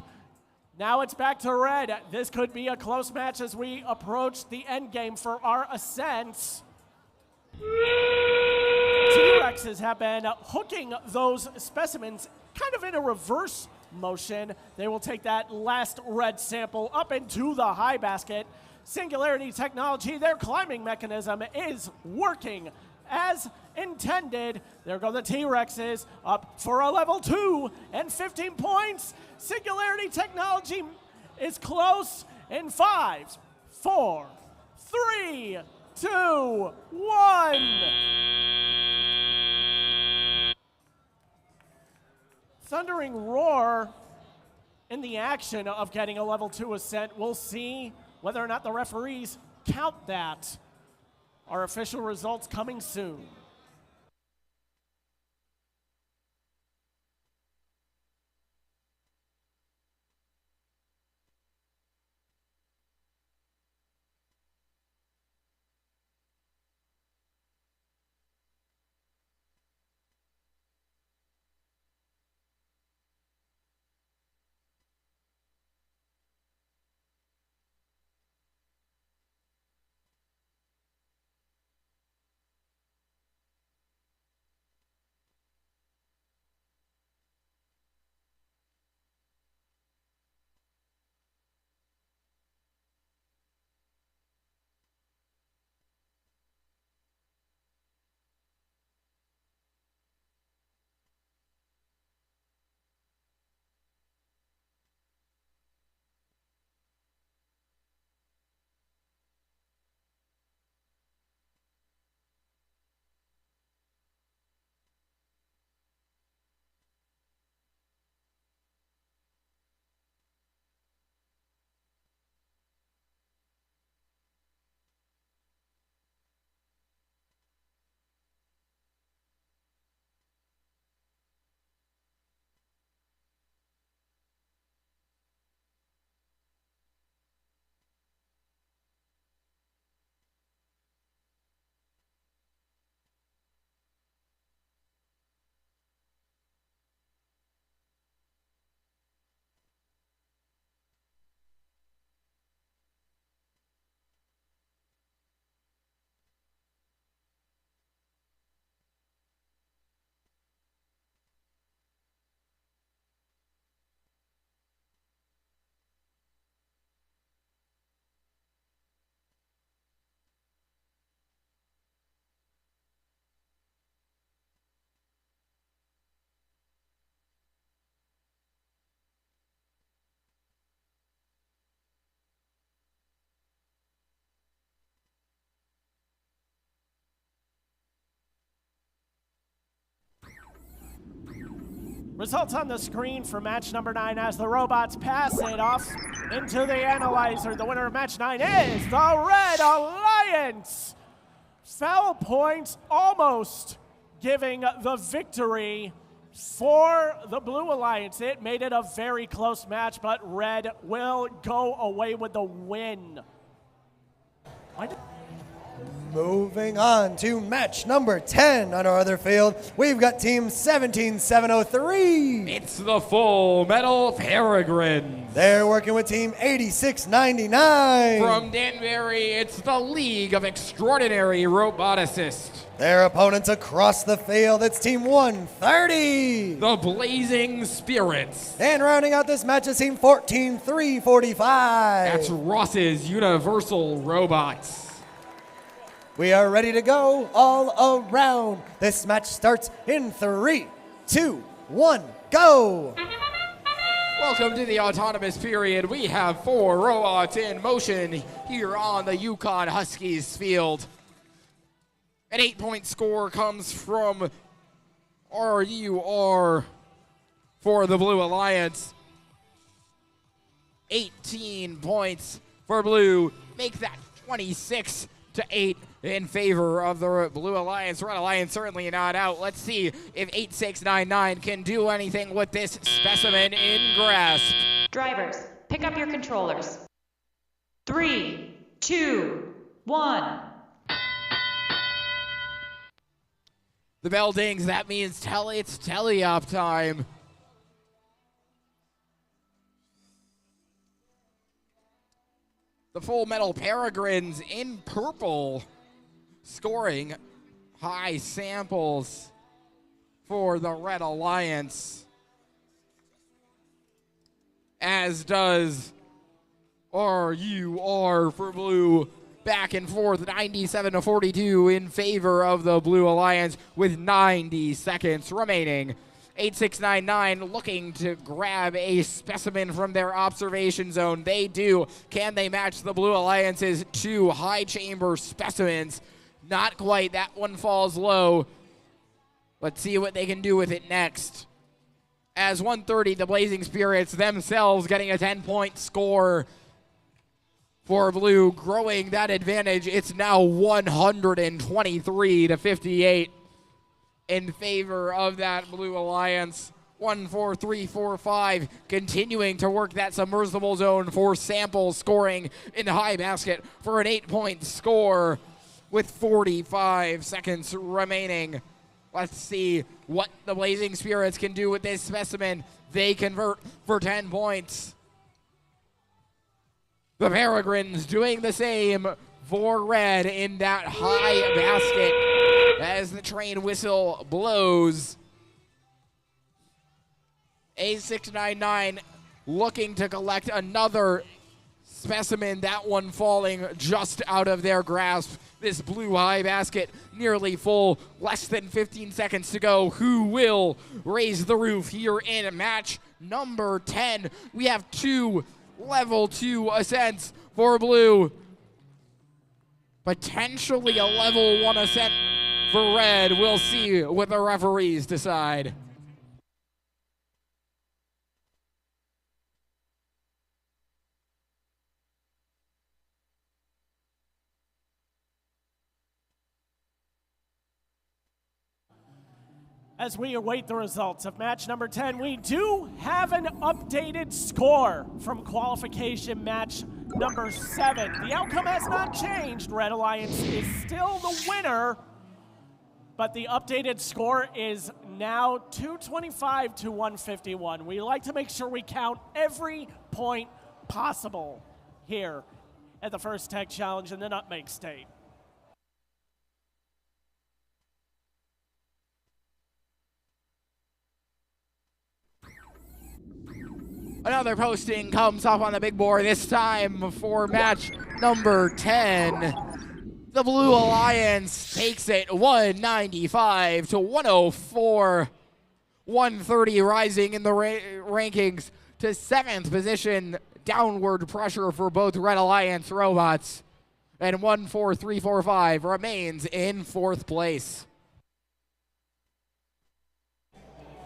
Now it's back to Red. This could be a close match as we approach the end game for our ascent. T-Rexes have been hooking those specimens kind of in a reverse motion. They will take that last red sample up into the high basket. Singularity Technology, their climbing mechanism is working as intended. There go the T-Rexes up for a level 2 and 15 points. Singularity Technology is close in 5, 4, 3, 2, 1. Thundering Roar in the action of getting a level 2 ascent. We'll see whether or not the referees count that. Our official results coming soon. Results on the screen for match number 9 as the robots pass it off into the analyzer. The winner of match 9 is the Red Alliance. Foul points almost giving the victory for the Blue Alliance. It made it a very close match, but Red will go away with the win. Moving on to match number 10 on our other field, we've got team 17703. It's the Full Metal Peregrines. They're working with team 8699. From Danbury, it's the League of Extraordinary Roboticists. Their opponents across the field, it's team 130. The Blazing Spirits. And rounding out this match is team 14345. That's Ross's Universal Robots. We are ready to go all around. This match starts in 3, 2, 1, go! Welcome to the autonomous period. We have 4 robots in motion here on the Yukon Huskies field. An 8-point score comes from RUR for the Blue Alliance. 18 points for Blue. Make that 26-8 in favor of the Blue Alliance. Red Alliance certainly not out. Let's see if 8699 can do anything with this specimen in grasp. Drivers, pick up your controllers. 3, 2, 1. The bell dings. That means it's tele-op time. The Full Metal Peregrines in purple, scoring high samples for the Red Alliance, as does RUR for Blue. Back and forth, 97-42 in favor of the Blue Alliance with 90 seconds remaining. 8699 looking to grab a specimen from their observation zone. They do. Can they match the Blue Alliance's 2 high chamber specimens? Not quite. That one falls low. Let's see what they can do with it next. As 130, the Blazing Spirits themselves getting a 10-point score for Blue, growing that advantage. It's now 123-58. in favor of that Blue Alliance. 1, 4, 3, 4, 5, continuing to work that submersible zone for Sample, scoring in the high basket for an 8-point score with 45 seconds remaining. Let's see what the Blazing Spirits can do with this specimen. They convert for 10 points. The Peregrines doing the same for Red in that high basket as the train whistle blows. A699 looking to collect another specimen, that one falling just out of their grasp. This blue high basket nearly full, less than 15 seconds to go. Who will raise the roof here in match number 10? We have 2 level 2 ascents for Blue. Potentially a level 1 ascent for Red. We'll see what the referees decide. As we await the results of match number 10, we do have an updated score from qualification match number 7. The outcome has not changed. Red Alliance is still the winner, but the updated score is now 225 to 151. We like to make sure we count every point possible here at the First Tech Challenge in the Nutmeg State. Another posting comes up on the big board, this time for match number 10. The Blue Alliance takes it 195 to 104. 130 rising in the rankings to 7th position. Downward pressure for both Red Alliance robots. And 14345 remains in 4th place.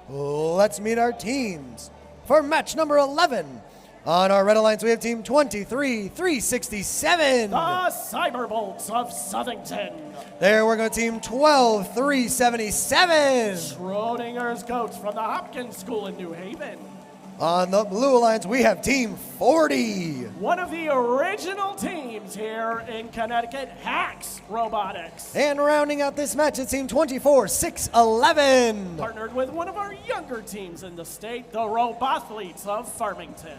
Let's meet our teams. For match number 11, on our Red Alliance, we have team 23-367. The Cyberbolts of Southington. There we're going to team 12-377. Schrodinger's Goats from the Hopkins School in New Haven. On the Blue Alliance, we have team 40. One of the original teams here in Connecticut, Hacks Robotics. And rounding out this match, it's team 24-611. Partnered with one of our younger teams in the state, the Robothletes of Farmington.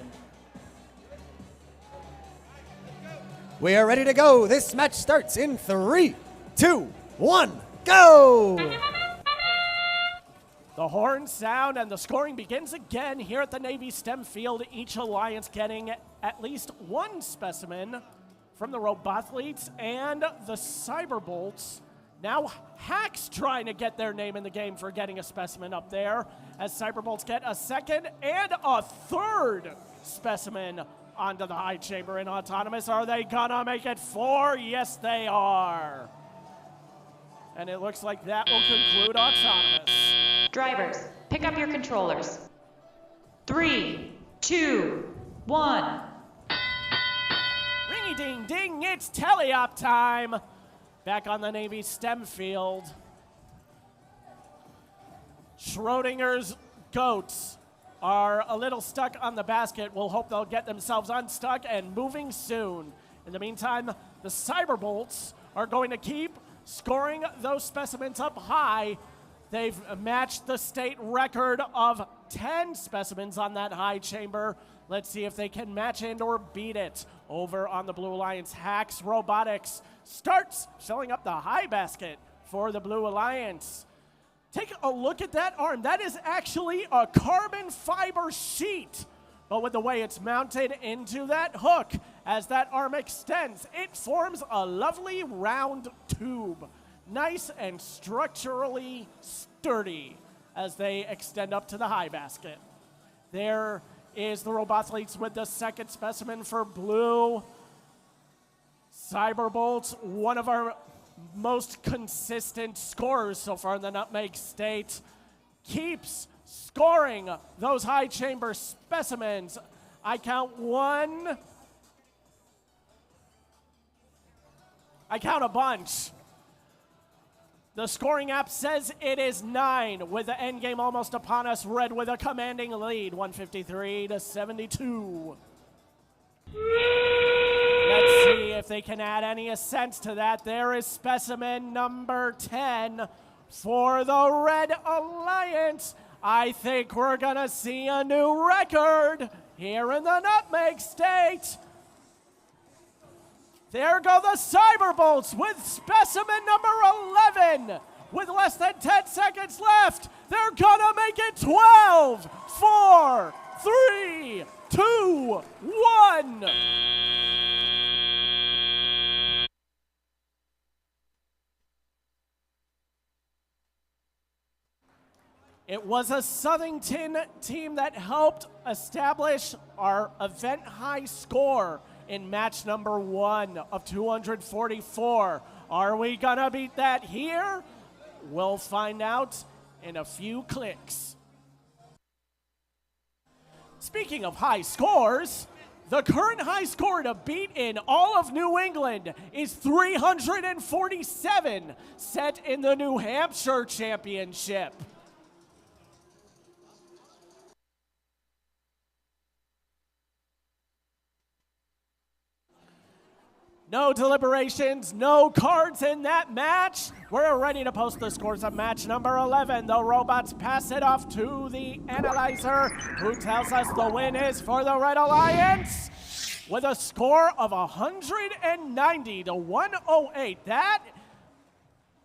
We are ready to go. This match starts in 3, 2, 1, go! The horns sound and the scoring begins again here at the Navy STEM field. Each alliance getting at least one specimen from the Robothletes and the Cyberbolts. Now Hacks trying to get their name in the game for getting a specimen up there, as Cyberbolts get a second and a third specimen onto the high chamber in Autonomous. Are they gonna make it 4? Yes, they are. And it looks like that will conclude Autonomous. Drivers, pick up your controllers. 3, 2, 1. Ringy ding ding, it's teleop time. Back on the Navy STEM field. Schrodinger's Goats are a little stuck on the basket. We'll hope they'll get themselves unstuck and moving soon. In the meantime, the Cyberbolts are going to keep scoring those specimens up high. They've matched the state record of 10 specimens on that high chamber. Let's see if they can match and or beat it. Over on the Blue Alliance, Hacks Robotics starts filling up the high basket for the Blue Alliance. Take a look at that arm. That is actually a carbon fiber sheet. But with the way it's mounted into that hook, as that arm extends, it forms a lovely round tube. Nice and structurally sturdy as they extend up to the high basket. There is the Robothletes with the second specimen for Blue. Cyberbolts, one of our most consistent scorers so far in the Nutmeg State, keeps scoring those high chamber specimens. I count 1. I count a bunch. The scoring app says it is 9, with the end game almost upon us. Red with a commanding lead, 153-72. Let's see if they can add any ascent to that. There is specimen number 10 for the Red Alliance. I think we're gonna see a new record here in the Nutmeg State. There go the Cyberbolts with specimen number 11. With less than 10 seconds left, they're gonna make it 12, 4, 3, 2, 1. It was a Southington team that helped establish our event high score in match number 1 of 244. Are we gonna beat that here? We'll find out in a few clicks. Speaking of high scores, the current high score to beat in all of New England is 347, set in the New Hampshire Championship. No deliberations, no cards in that match. We're ready to post the scores of match number 11. The robots pass it off to the analyzer, who tells us the win is for the Red Alliance with a score of 190-108. That,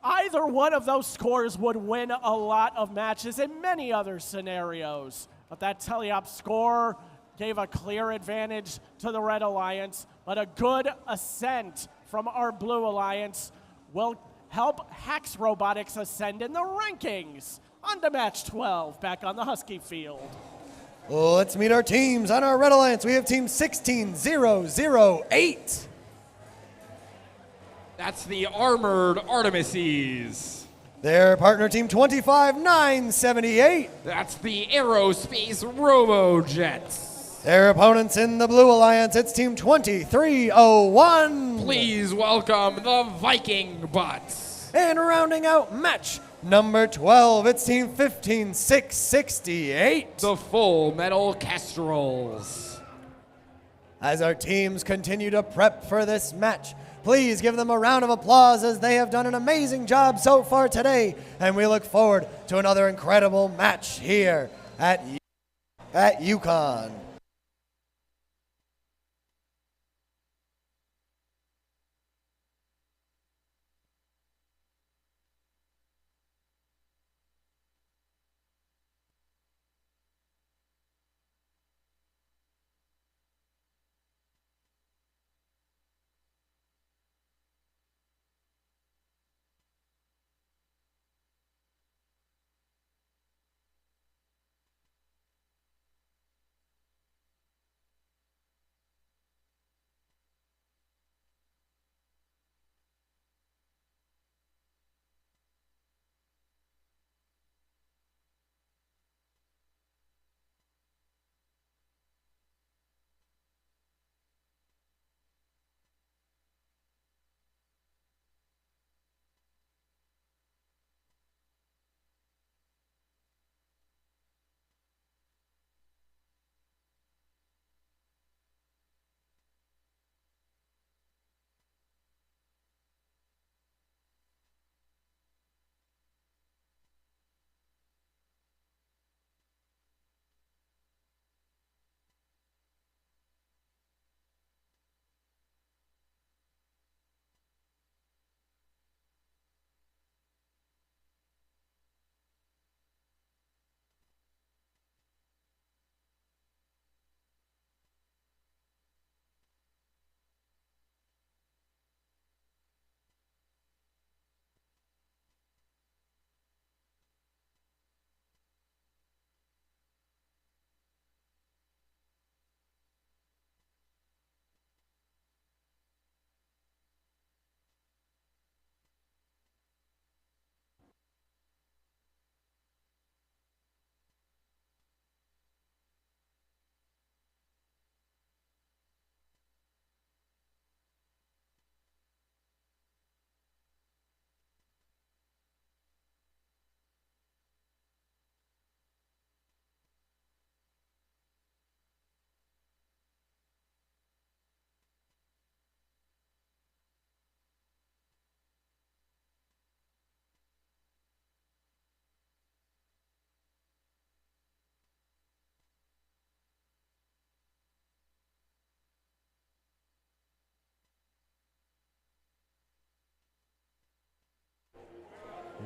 either one of those scores would win a lot of matches in many other scenarios. But that teleop score gave a clear advantage to the Red Alliance, but a good ascent from our Blue Alliance will help Hacks Robotics ascend in the rankings. On to match 12, back on the Husky field. Let's meet our teams. On our Red Alliance, we have team 16008. That's the Armored Artemises. Their partner team 25-978. That's the Aerospace Robojets. Their opponents in the Blue Alliance, it's team 2301. Please welcome the Viking Butts. And rounding out match number 12, it's team 15668. The Full Metal Kestrels. As our teams continue to prep for this match, please give them a round of applause as they have done an amazing job so far today. And we look forward to another incredible match here at UConn.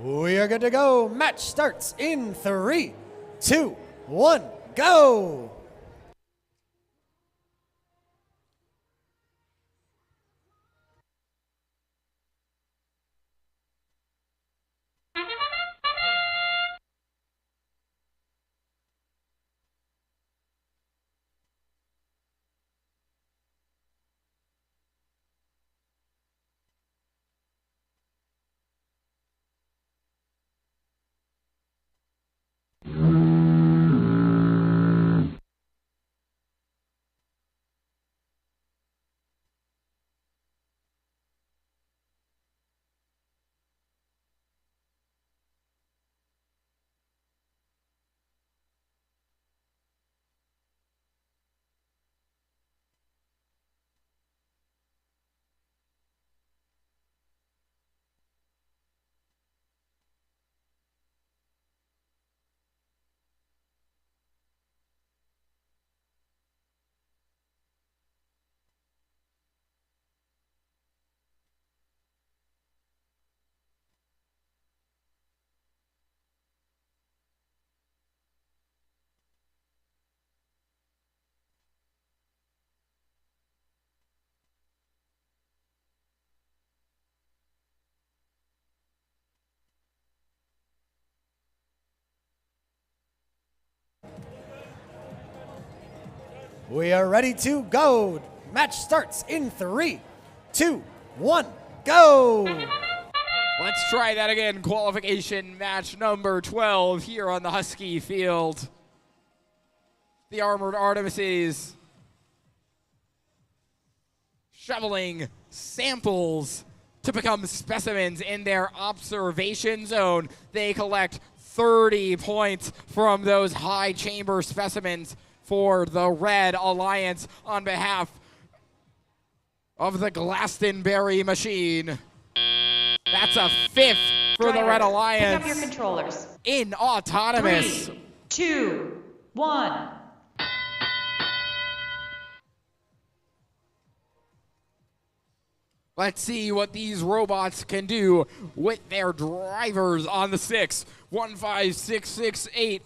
We are good to go. Match starts in 3, 2, 1, go! We are ready to go. Match starts in 3, 2, 1, go! Let's try that again. Qualification match number 12 here on the Husky field. The Armored Artemises shoveling samples to become specimens in their observation zone. They collect 30 points from those high chamber specimens for the Red Alliance on behalf of the Glastonbury machine. That's a 5th for the Red Alliance. Pick up your controllers. In autonomous. 3, 2, 1. Let's see what these robots can do with their drivers on the 6. 1, 5, 6, 6, 8.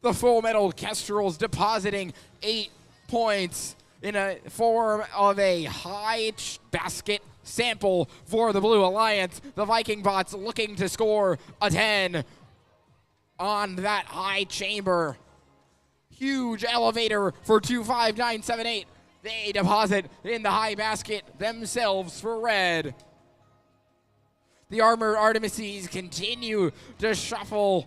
The Full Metal Kestrels depositing 8 points in a form of a high basket sample for the Blue Alliance. The Viking bots looking to score a 10 on that high chamber. Huge elevator for 25978. They deposit in the high basket themselves for red. The Armored Artemises continue to shuffle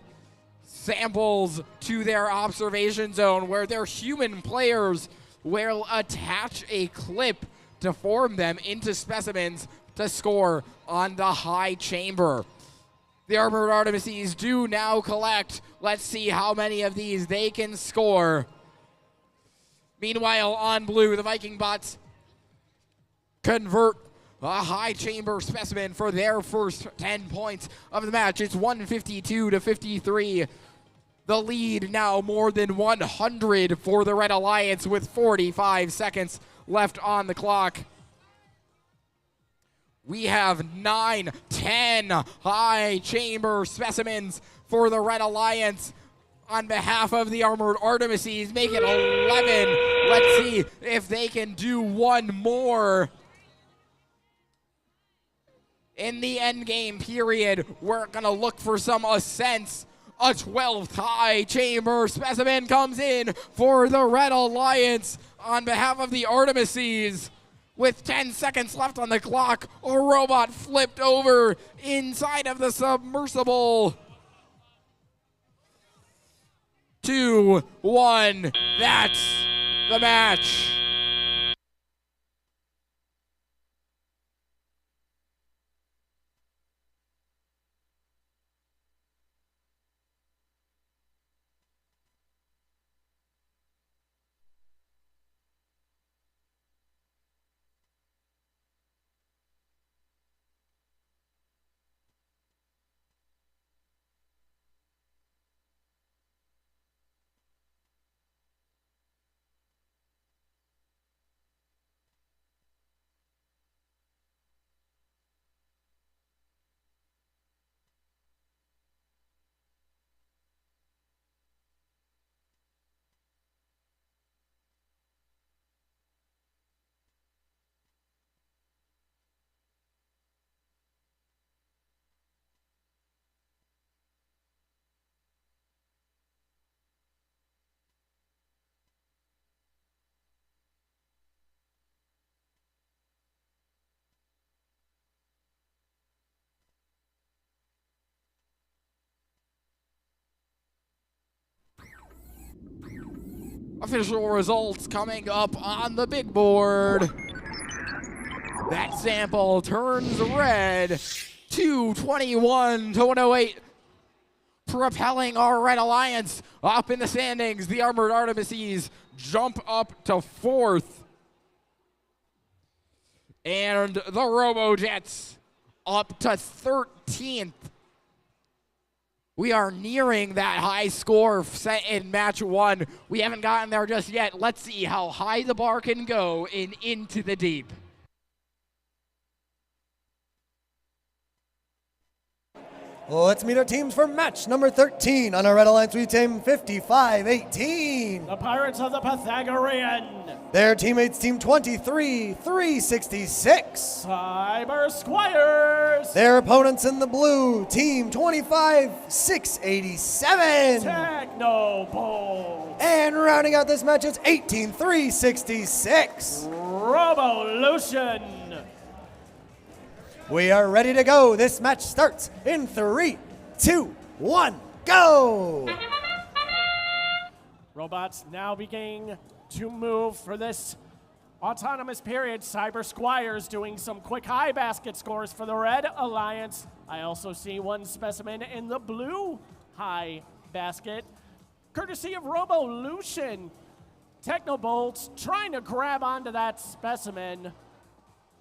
samples to their observation zone where their human players will attach a clip to form them into specimens to score on the high chamber. The Armored Artemises do now collect. Let's see how many of these they can score. Meanwhile, on blue, the Viking bots convert a high chamber specimen for their first 10 points of the match. It's 152 to 53. The lead now more than 100 for the Red Alliance with 45 seconds left on the clock. We have 9, 10 high chamber specimens for the Red Alliance. On behalf of the Armored Artemises, make it 11. Let's see if they can do one more. In the endgame period, we're gonna look for some ascents. A 12th high chamber specimen comes in for the Red Alliance on behalf of the Artemises. With 10 seconds left on the clock, a robot flipped over inside of the submersible. 2, 1, that's the match. Official results coming up on the big board. That sample turns red. 221 to 108. Propelling our Red Alliance up in the standings. The Armored Artemises jump up to 4th. And the Robojets up to 13th. We are nearing that high score set in match 1. We haven't gotten there just yet. Let's see how high the bar can go in Into the Deep. Let's meet our teams for match number 13. On our Red Alliance, we team 55-18. The Pirates of the Pythagorean. Their teammates team 23-366. Cyber Squires. Their opponents in the blue, team 25-687. Techno Bowl. And rounding out this match, it's 18-366. Robolution. We are ready to go. This match starts in 3, 2, 1, go! Robots now beginning to move for this autonomous period. Cyber Squires doing some quick high basket scores for the Red Alliance. I also see one specimen in the blue high basket, courtesy of Robolution. Technobolts trying to grab onto that specimen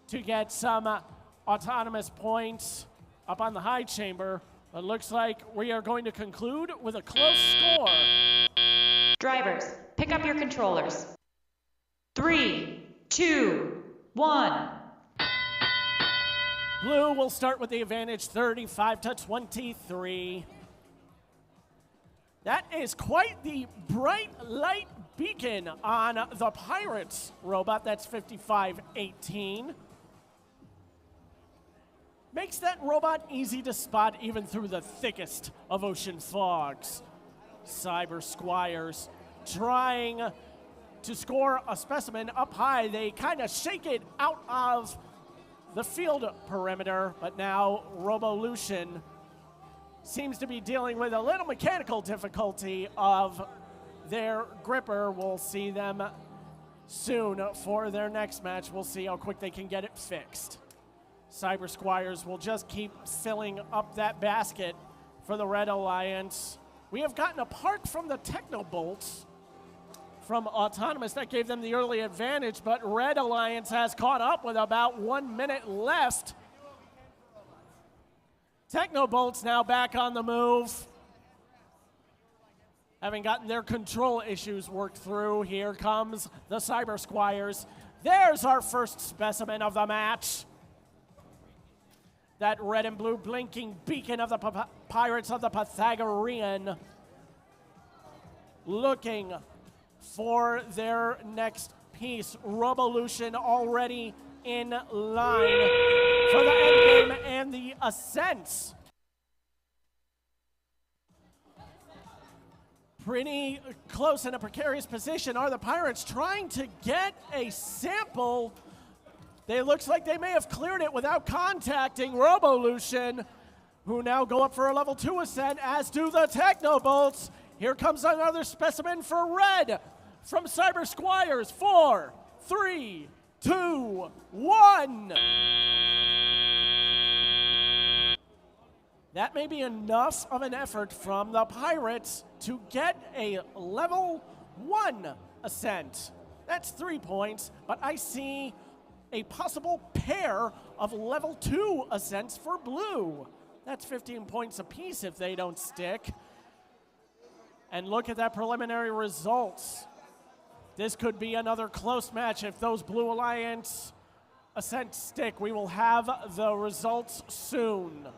to get some autonomous points up on the high chamber. It looks like we are going to conclude with a close score. Drivers, pick up your controllers. 3, 2, 1. Blue will start with the advantage, 35-23. That is quite the bright light beacon on the Pirates robot. That's 55-18. Makes that robot easy to spot even through the thickest of ocean fogs. Cyber Squires trying to score a specimen up high. They kind of shake it out of the field perimeter, but now Robolution seems to be dealing with a little mechanical difficulty of their gripper. We'll see them soon for their next match. We'll see how quick they can get it fixed. Cyber Squires will just keep filling up that basket for the Red Alliance. We have gotten apart from the Technobolts from Autonomous. That gave them the early advantage, but Red Alliance has caught up with about 1 minute left. Technobolts now back on the move, having gotten their control issues worked through. Here comes the Cyber Squires. There's our first specimen of the match. That red and blue blinking beacon of the Pirates of the Pythagorean, looking for their next piece. Robolution already in line for the endgame and the ascents. Pretty close in a precarious position are the Pirates, trying to get a sample. It looks like they may have cleared it without contacting Robolution, who now go up for a level 2 ascent, as do the Technobolts. Here comes another specimen for Red from Cyber Squires. 4, 3, 2, 1. That may be enough of an effort from the Pirates to get a level 1 ascent. That's 3 points, but I see a possible pair of level 2 ascents for Blue. That's 15 points apiece if they don't stick. And look at that preliminary results. This could be another close match if those Blue Alliance ascents stick. We will have the results soon.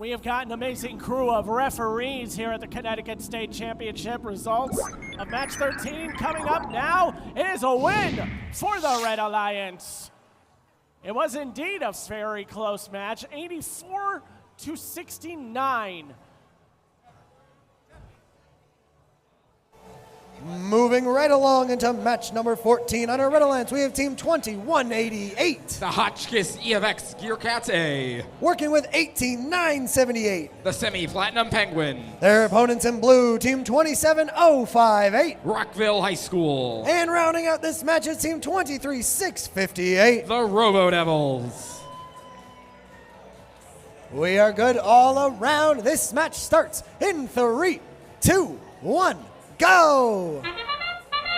We have got an amazing crew of referees here at the Connecticut State Championship. Results of match 13 coming up now. It is a win for the Red Alliance. It was indeed a very close match, 84-69. Moving right along into match number 14 on our Red Alliance, we have team 2188. The Hotchkiss EFX Gearcats A. Working with 18978. The Semi-Platinum Penguin. Their opponents in blue, team 27058. Rockville High School. And rounding out this match is team 23658. The Robo Devils. We are good all around. This match starts in 3, 2, 1. Go!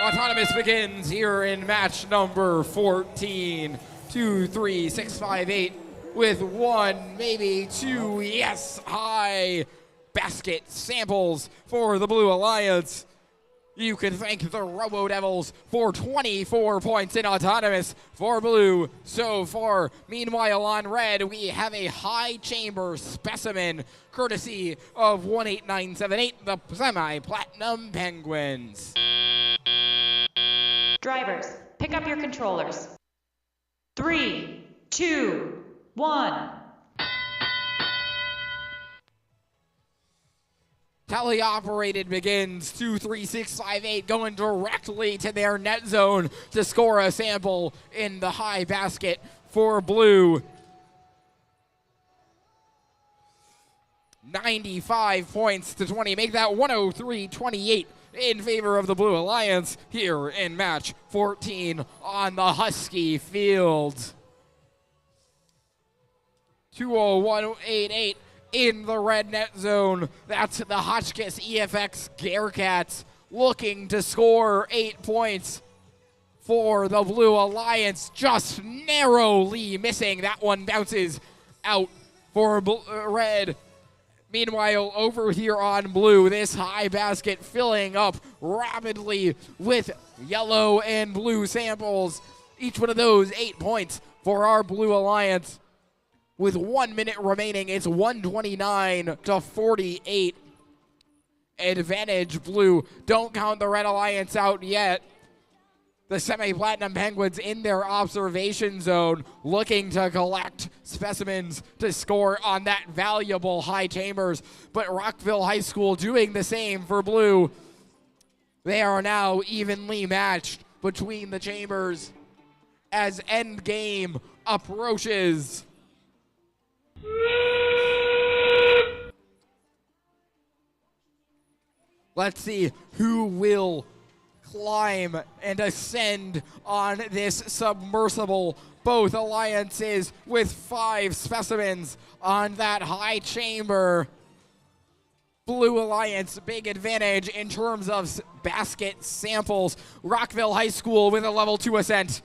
Autonomous begins here in match number 14. 2, 3, 6, 5, 8 with 1, maybe 2, yes, high basket samples for the Blue Alliance. You can thank the Robo Devils for 24 points in Autonomous for Blue so far. Meanwhile, on Red, we have a high chamber specimen courtesy of 18978, the Semi-Platinum Penguins. Drivers, pick up your controllers. 3, 2, 1. Teleoperated begins. 2, 3, 6, 5, 8 going directly to their net zone to score a sample in the high basket for Blue. 95 points to 20. Make that 103-28 in favor of the Blue Alliance here in match 14 on the Husky field. 201.88 in the red net zone. That's the Hotchkiss EFX Gearcats looking to score 8 points for the Blue Alliance, just narrowly missing. That one bounces out for red. Meanwhile, over here on blue, this high basket filling up rapidly with yellow and blue samples. Each one of those 8 points for our Blue Alliance. With 1 minute remaining, it's 129-48. Advantage Blue. Don't count the Red Alliance out yet. The Semi-Platinum Penguins in their observation zone looking to collect specimens to score on that valuable high chambers. But Rockville High School doing the same for Blue. They are now evenly matched between the chambers as endgame approaches. Let's see who will climb and ascend on this submersible. Both alliances with 5 specimens on that high chamber. Blue Alliance, big advantage in terms of basket samples. Rockville High School with a level 2 ascent.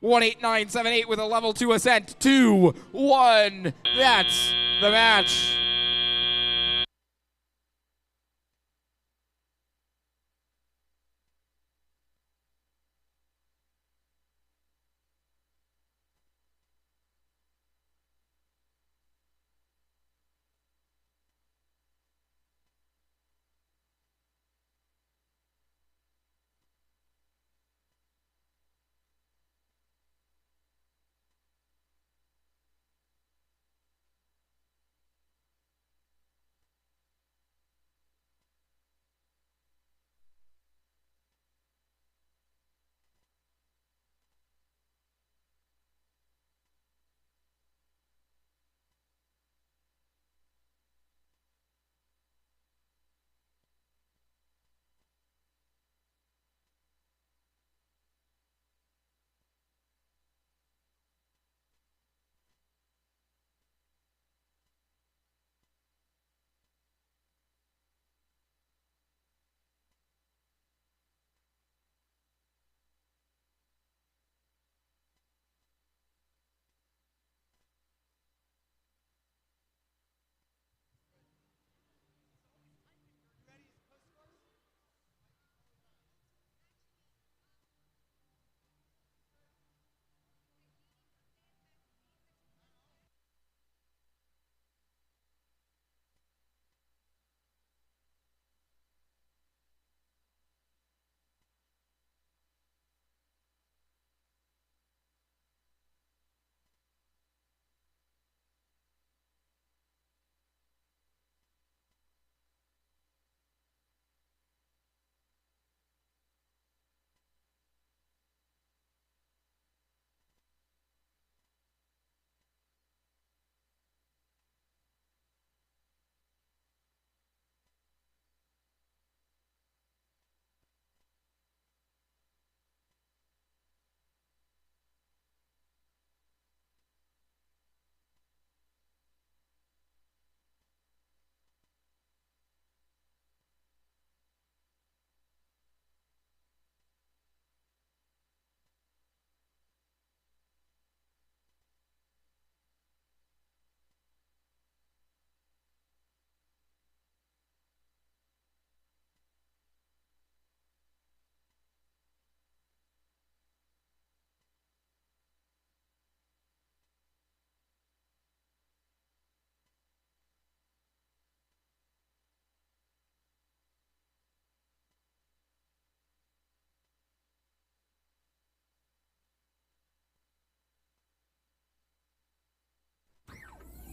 18978 with a level 2 ascent. 2-1. That's the match.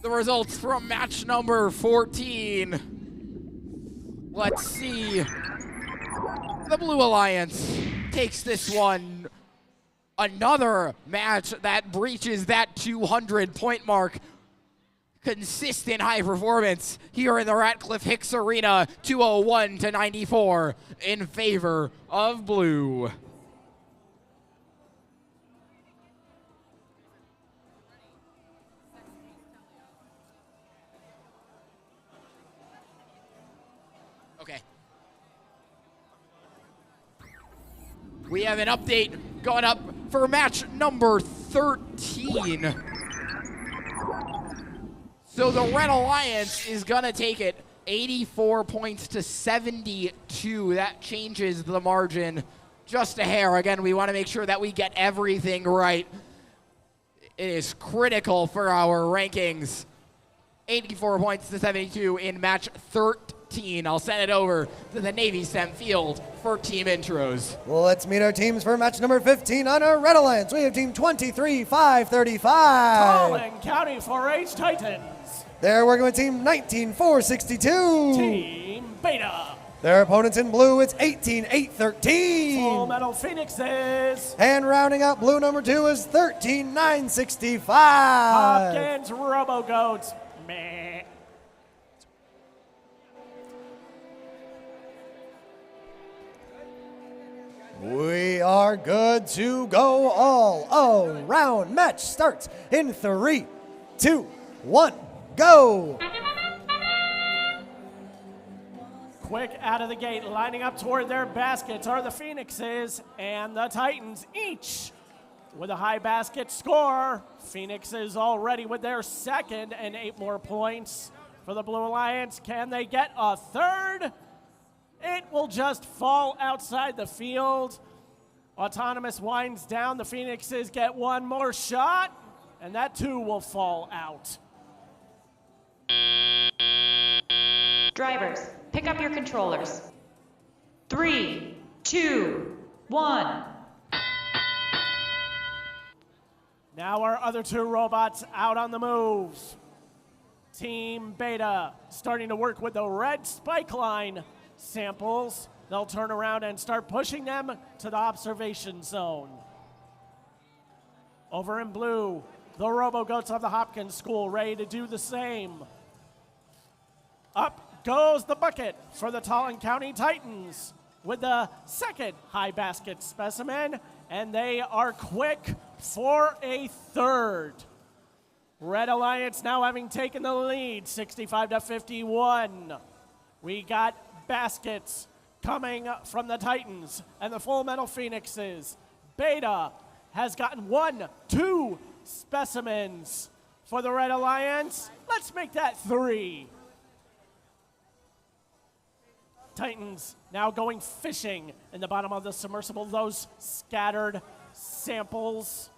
the results from match number 14. Let's see. The Blue Alliance takes this one. Another match that breaches that 200-point mark. Consistent high performance here in the Ratcliffe Hicks Arena, 201-94 in favor of Blue. Okay. We have an update going up for match number 13. So the Red Alliance is gonna take it 84 points to 72. That changes the margin just a hair. Again, we wanna make sure that we get everything right. It is critical for our rankings. 84 points to 72 in match 13. I'll send it over to the Navy STEM field for team intros. Well, let's meet our teams for match number 15 on our Red Alliance. We have team 23-535. Collin County 4-H Titans. They're working with team 19-462. Team Beta. Their opponents in blue, it's 18-813. Full Metal Phoenixes. And rounding out blue number 2 is 13-965. Hopkins Robo Goats. Meh. We are good to go. All around match starts in 3, 2, 1, go. Quick out of the gate, lining up toward their baskets are the Phoenixes and the Titans, each with a high basket score. Phoenixes already with their second and 8 more points. For the Blue Alliance, can they get a third? It will just fall outside the field. Autonomous winds down. The Phoenixes get one more shot, and that too will fall out. Drivers, pick up your controllers. 3, 2, 1. Now our other 2 robots out on the moves. Team Beta starting to work with the red spike line samples. They'll turn around and start pushing them to the observation zone. Over in blue, the Robo-Goats of the Hopkins School ready to do the same. Up goes the bucket for the Collin County Titans with the second high basket specimen, and they are quick for a third. Red Alliance now having taken the lead, 65-51. We got baskets coming from the Titans and the Full Metal Phoenixes. Beta has gotten 1, 2 specimens for the Red Alliance. Let's make that 3. Titans now going fishing in the bottom of the submersible, those scattered samples.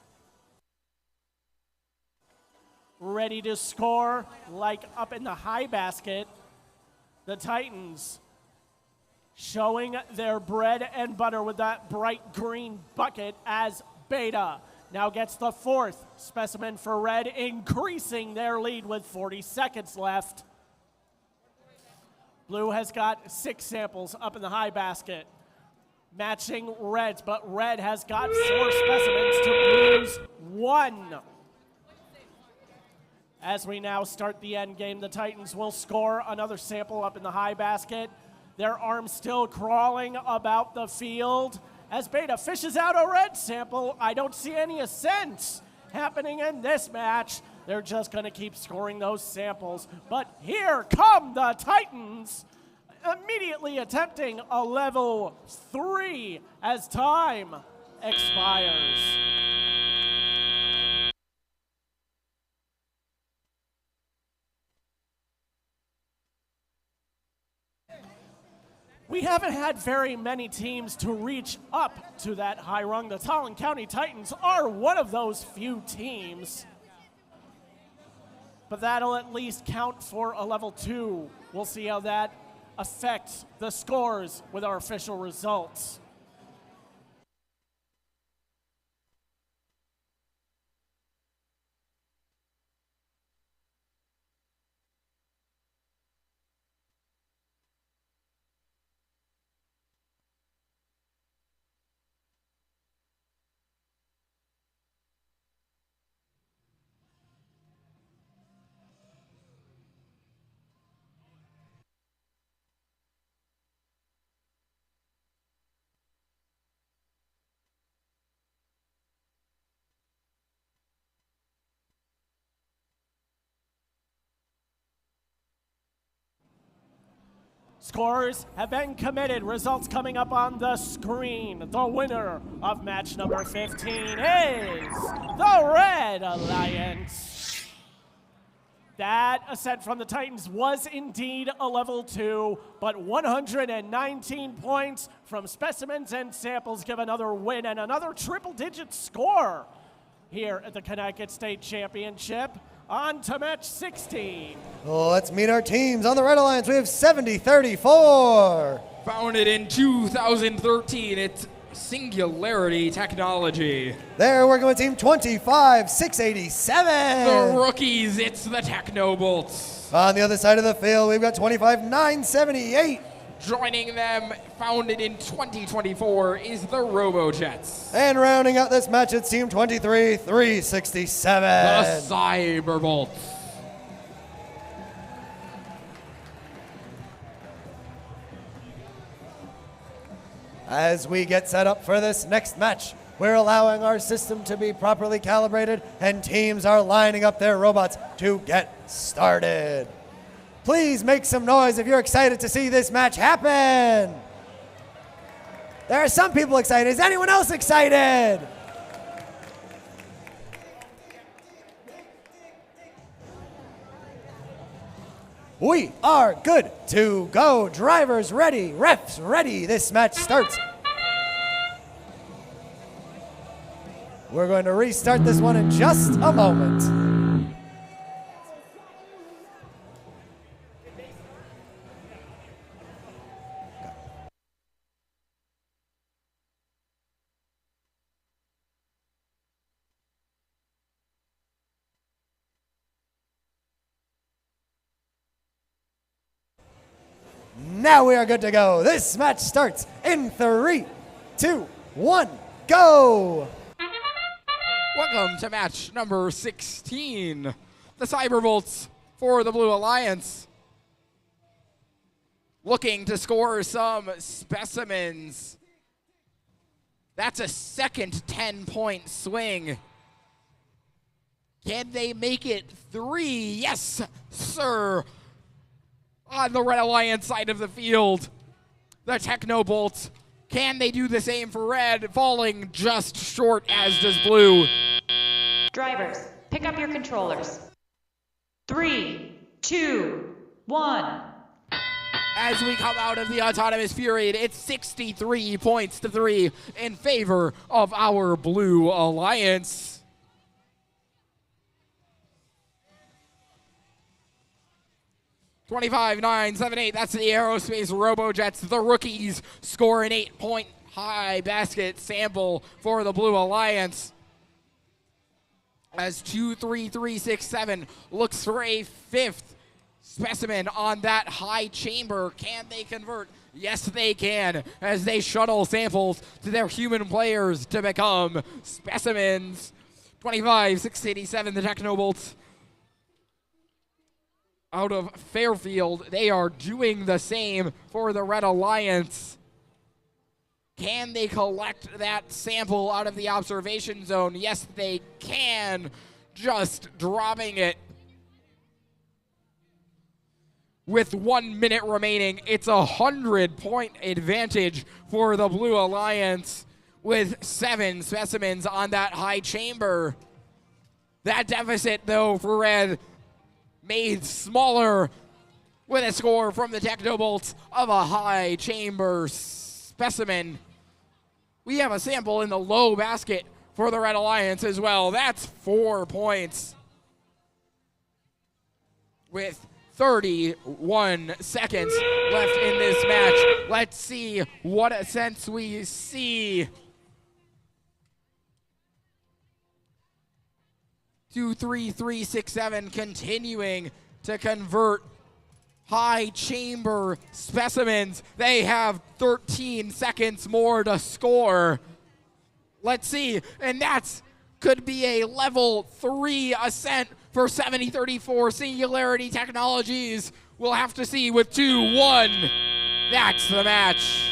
Ready to score, like up in the high basket. The Titans showing their bread and butter with that bright green bucket as Beta now gets the 4th specimen for Red, increasing their lead with 40 seconds left. Blue has got 6 samples up in the high basket, matching Red's, but Red has got 4 specimens to Blue's 1. As we now start the end game, the Titans will score another sample up in the high basket. Their arms still crawling about the field. As Beta fishes out a red sample, I don't see any ascents happening in this match. They're just going to keep scoring those samples. But here come the Titans, immediately attempting a level 3 as time expires. We haven't had very many teams to reach up to that high rung. The Collin County Titans are one of those few teams. But that'll at least count for a level 2. We'll see how that affects the scores with our official results. Scores have been committed. Results coming up on the screen. The winner of match number 15 is the Red Alliance. That ascent from the Titans was indeed a level 2, but 119 points from specimens and samples give another win and another triple-digit score here at the Connecticut State Championship. On to match 16. Let's meet our teams. On the Red Alliance, we have 7034. Founded in 2013, it's Singularity Technology. They're working with team 25687. The rookies, it's the Technobolts. On the other side of the field, we've got 25978. Joining them, founded in 2024, is the Robojets. And rounding out this match, it's team 23367. The Cyberbolts. As we get set up for this next match, we're allowing our system to be properly calibrated, and teams are lining up their robots to get started. Please make some noise if you're excited to see this match happen. There are some people excited. Is anyone else excited? We are good to go. Drivers ready, refs ready. This match starts. We're going to restart this one in just a moment. Now we are good to go. This match starts in 3, 2, 1, go! Welcome to match number 16. The Cyberbolts for the Blue Alliance. Looking to score some specimens. That's a second 10-point swing. Can they make it 3? Yes, sir. On the Red Alliance side of the field, the Technobolts. Can they do the same for Red? Falling just short, as does Blue. Drivers, pick up your controllers. 3, 2, 1. As we come out of the autonomous period, it's 63 points to 3 in favor of our Blue Alliance. 25-9-7-8, that's the Aerospace Robojets. The rookies score an 8-point high basket sample for the Blue Alliance. As 2-3-3-6-7 looks for a 5th specimen on that high chamber. Can they convert? Yes, they can, as they shuttle samples to their human players to become specimens. 25-687, the Technobolts out of Fairfield. They are doing the same for the Red Alliance. Can they collect that sample out of the observation zone? Yes, they can. Just dropping it. With 1 minute remaining, it's a 100-point advantage for the Blue Alliance with 7 specimens on that high chamber. That deficit, though, for Red made smaller with a score from the Technobolts of a high chamber specimen. We have a sample in the low basket for the Red Alliance as well. That's 4 points. With 31 seconds left in this match. Let's see what ascents we see. 2-3-3-6-7 continuing to convert high chamber specimens. They have 13 seconds more to score. Let's see, and that's could be a level 3 ascent for 7034 Singularity Technologies. We'll have to see with 2-1. That's the match.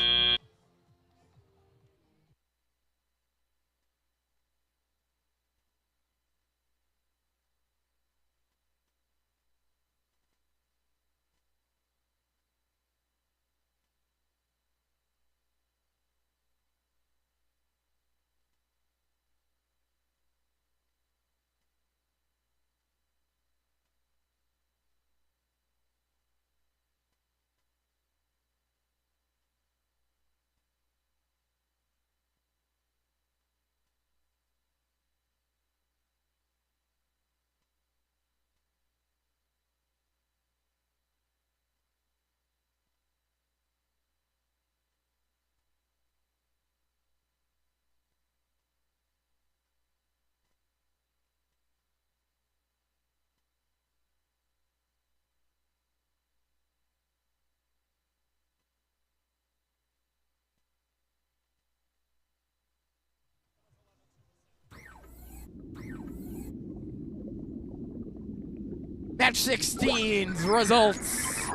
Match 16's results.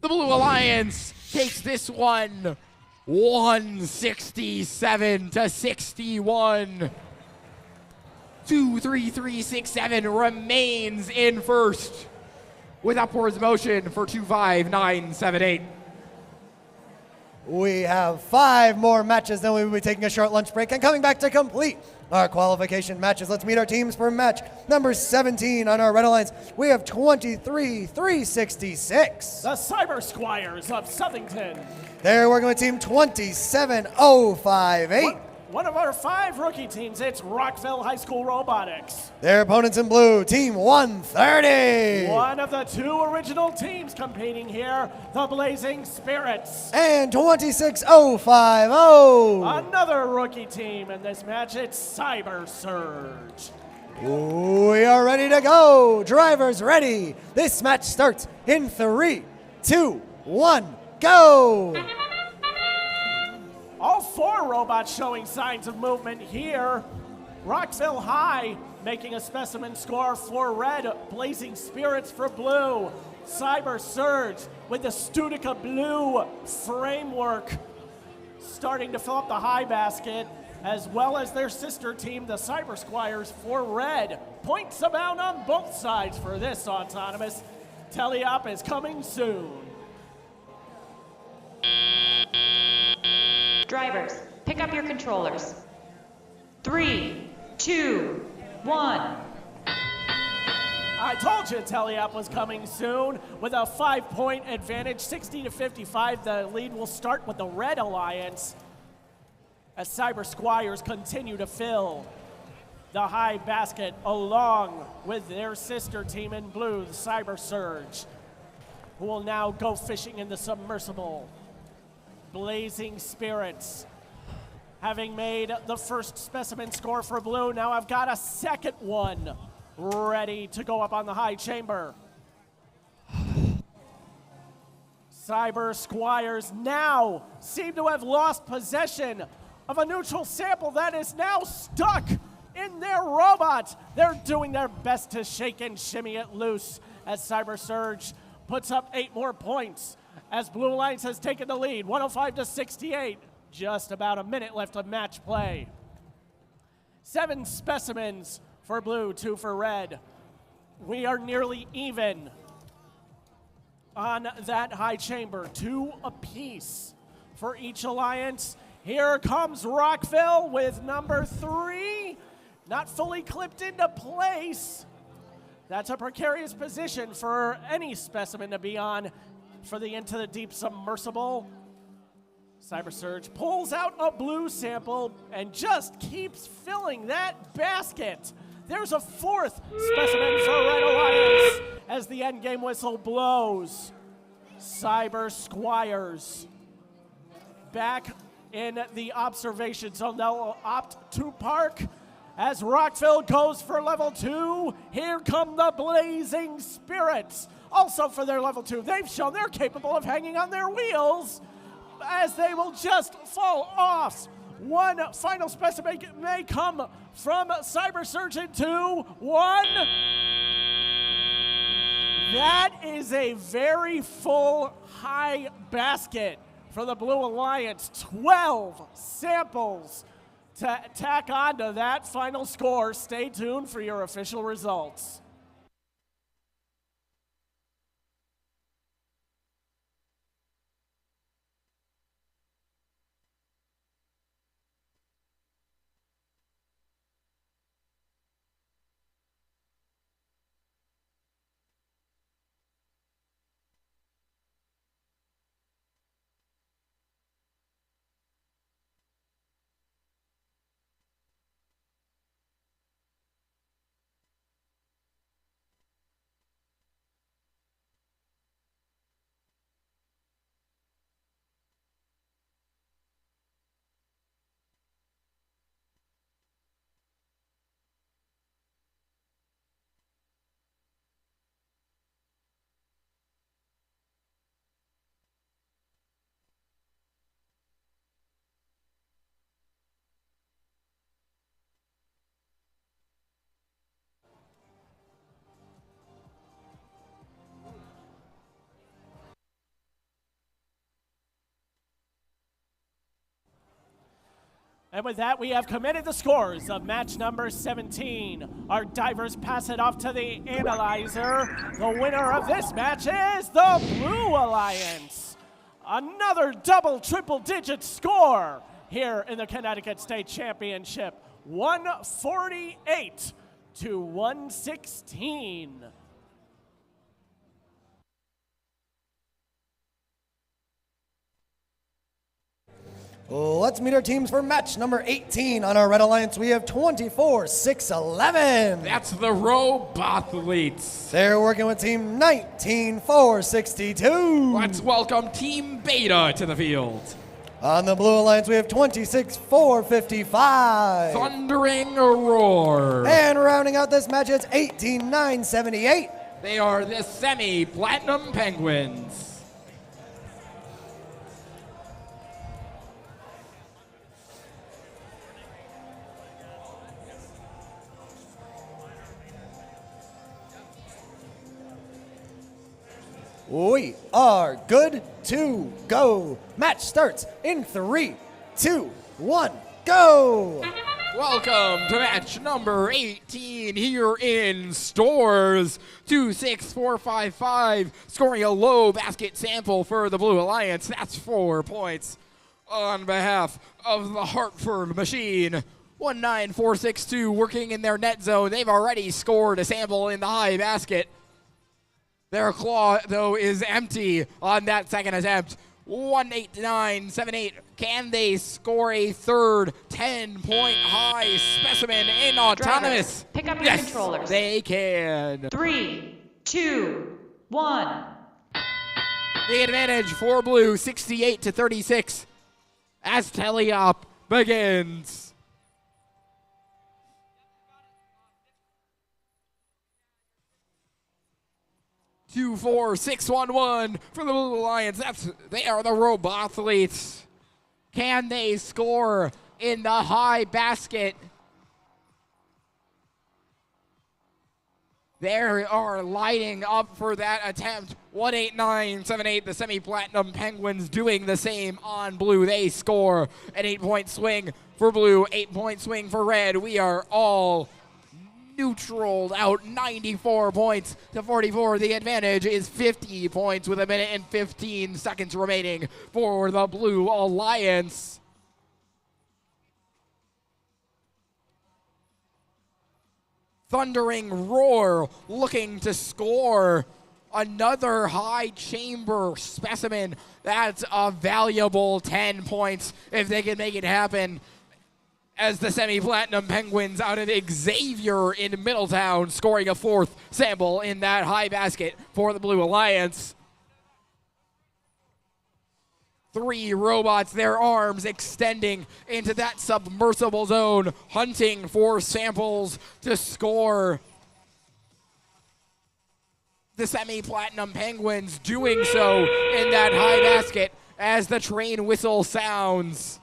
The Blue Alliance takes this one 167 to 61. 23367 remains in first with upwards motion for 25978. We have 5 more matches, then we will be taking a short lunch break and coming back to complete our qualification matches. Let's meet our teams for match number 17 on our Red Alliance. We have 23-366. The Cyber Squires of Southington. They're working with team 27058. One of our 5 rookie teams, it's Rockville High School Robotics. Their opponents in blue, team 130. One of the 2 original teams competing here, the Blazing Spirits. And 26050. Another rookie team in this match, it's Cyber Surge. We are ready to go. Drivers ready. This match starts in 3, 2, 1, go. All 4 robots showing signs of movement here. Rockville High making a specimen score for red, Blazing Spirits for blue. Cyber Surge with the Studica blue framework starting to fill up the high basket, as well as their sister team, the Cyber Squires for red. Points abound on both sides for this autonomous. Teleop is coming soon. Drivers, pick up your controllers. 3, 2, 1. I told you Teleop was coming soon. With a 5-point advantage, 60 to 55, the lead will start with the Red Alliance as Cyber Squires continue to fill the high basket along with their sister team in blue, the Cyber Surge, who will now go fishing in the submersible. Blazing Spirits, having made the first specimen score for blue, now I've got a second one ready to go up on the high chamber. Cyber Squires now seem to have lost possession of a neutral sample that is now stuck in their robot. They're doing their best to shake and shimmy it loose as Cyber Surge puts up 8 more points. As Blue Alliance has taken the lead, 105 to 68. Just about a minute left of match play. 7 specimens for blue, 2 for red. We are nearly even on that high chamber, 2 apiece for each alliance. Here comes Rockville with number 3, not fully clipped into place. That's a precarious position for any specimen to be on for the Into the Deep submersible. Cyber Surge pulls out a blue sample and just keeps filling that basket. There's a 4th specimen for Red Alliance as the endgame whistle blows. Cyber Squires back in the observation zone. They'll opt to park as Rockville goes for level 2. Here come the Blazing Spirits. Also for their level 2, they've shown they're capable of hanging on their wheels as they will just fall off. One final specimen may come from Cyber Surgeon 2. 1. That is a very full high basket for the Blue Alliance. 12 samples to tack onto that final score. Stay tuned for your official results. And with that, we have committed the scores of match number 17. Our divers pass it off to the analyzer. The winner of this match is the Blue Alliance. Another double, triple-digit score here in the Connecticut State Championship. 148 to 116. Let's meet our teams for match number 18. On our Red Alliance, we have 24-6-11. That's the Robothletes. They're working with team 19-4-62. Let's welcome Team Beta to the field. On the Blue Alliance, we have 26-4-55. Thundering Roar. And rounding out this match, it's 18-9-78. They are the Semi-Platinum Penguins. We are good to go. Match starts in 3, 2, 1, go! Welcome to match number 18 here in Stores. 2-6-4-5-5, scoring a low basket sample for the Blue Alliance. That's 4 points on behalf of the Hartford Machine. 1-9-4-6-2 working in their net zone. They've already scored a sample in the high basket. Their claw, though, is empty on that second attempt. 1-8-9-7-8. Can they score a third 10-point high specimen in autonomous? Drivers, pick up your Yes, controllers. they can. 3, 2, 1. The advantage for Blue, 68-36, as teleop begins. 2-4-6-1-1 for the Blue Alliance. They are the Robothletes. Can they score in the high basket? They are lighting up for that attempt. 1-8-9-7-8. The Semi-Platinum Penguins doing the same on Blue. They score an 8-point swing for Blue, 8-point swing for Red. We are all neutraled out 94 points to 44. The advantage is 50 points with 1 minute and 15 seconds remaining for the Blue Alliance. Thundering Roar looking to score another high chamber specimen. That's a valuable 10 points if they can make it happen, as the Semi-Platinum Penguins out of Xavier in Middletown scoring a 4th sample in that high basket for the Blue Alliance. 3 robots, their arms extending into that submersible zone, hunting for samples to score. The Semi-Platinum Penguins doing so in that high basket as the train whistle sounds.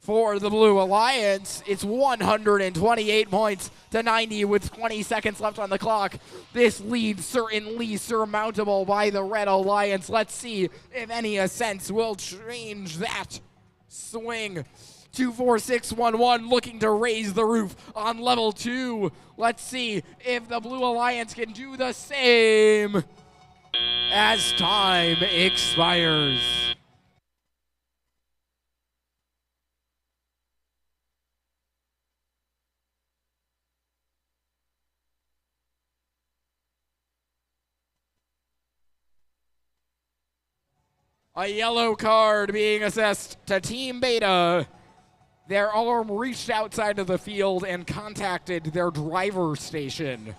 For the Blue Alliance, it's 128 points to 90 with 20 seconds left on the clock. This lead certainly surmountable by the Red Alliance. Let's see if any ascents will change that swing. 2-4-6-1-1 looking to raise the roof on level 2. Let's see if the Blue Alliance can do the same as time expires. A yellow card being assessed to Team Beta. Their arm reached outside of the field and contacted their driver station.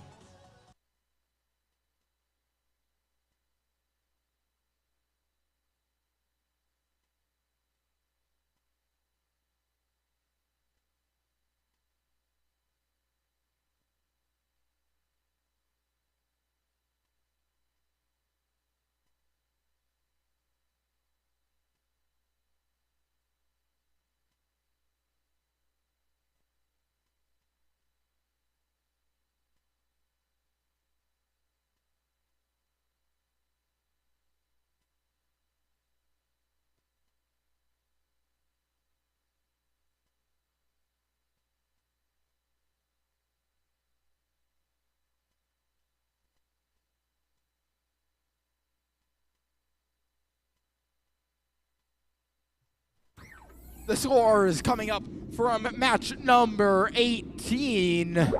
The scores coming up from match number 18. The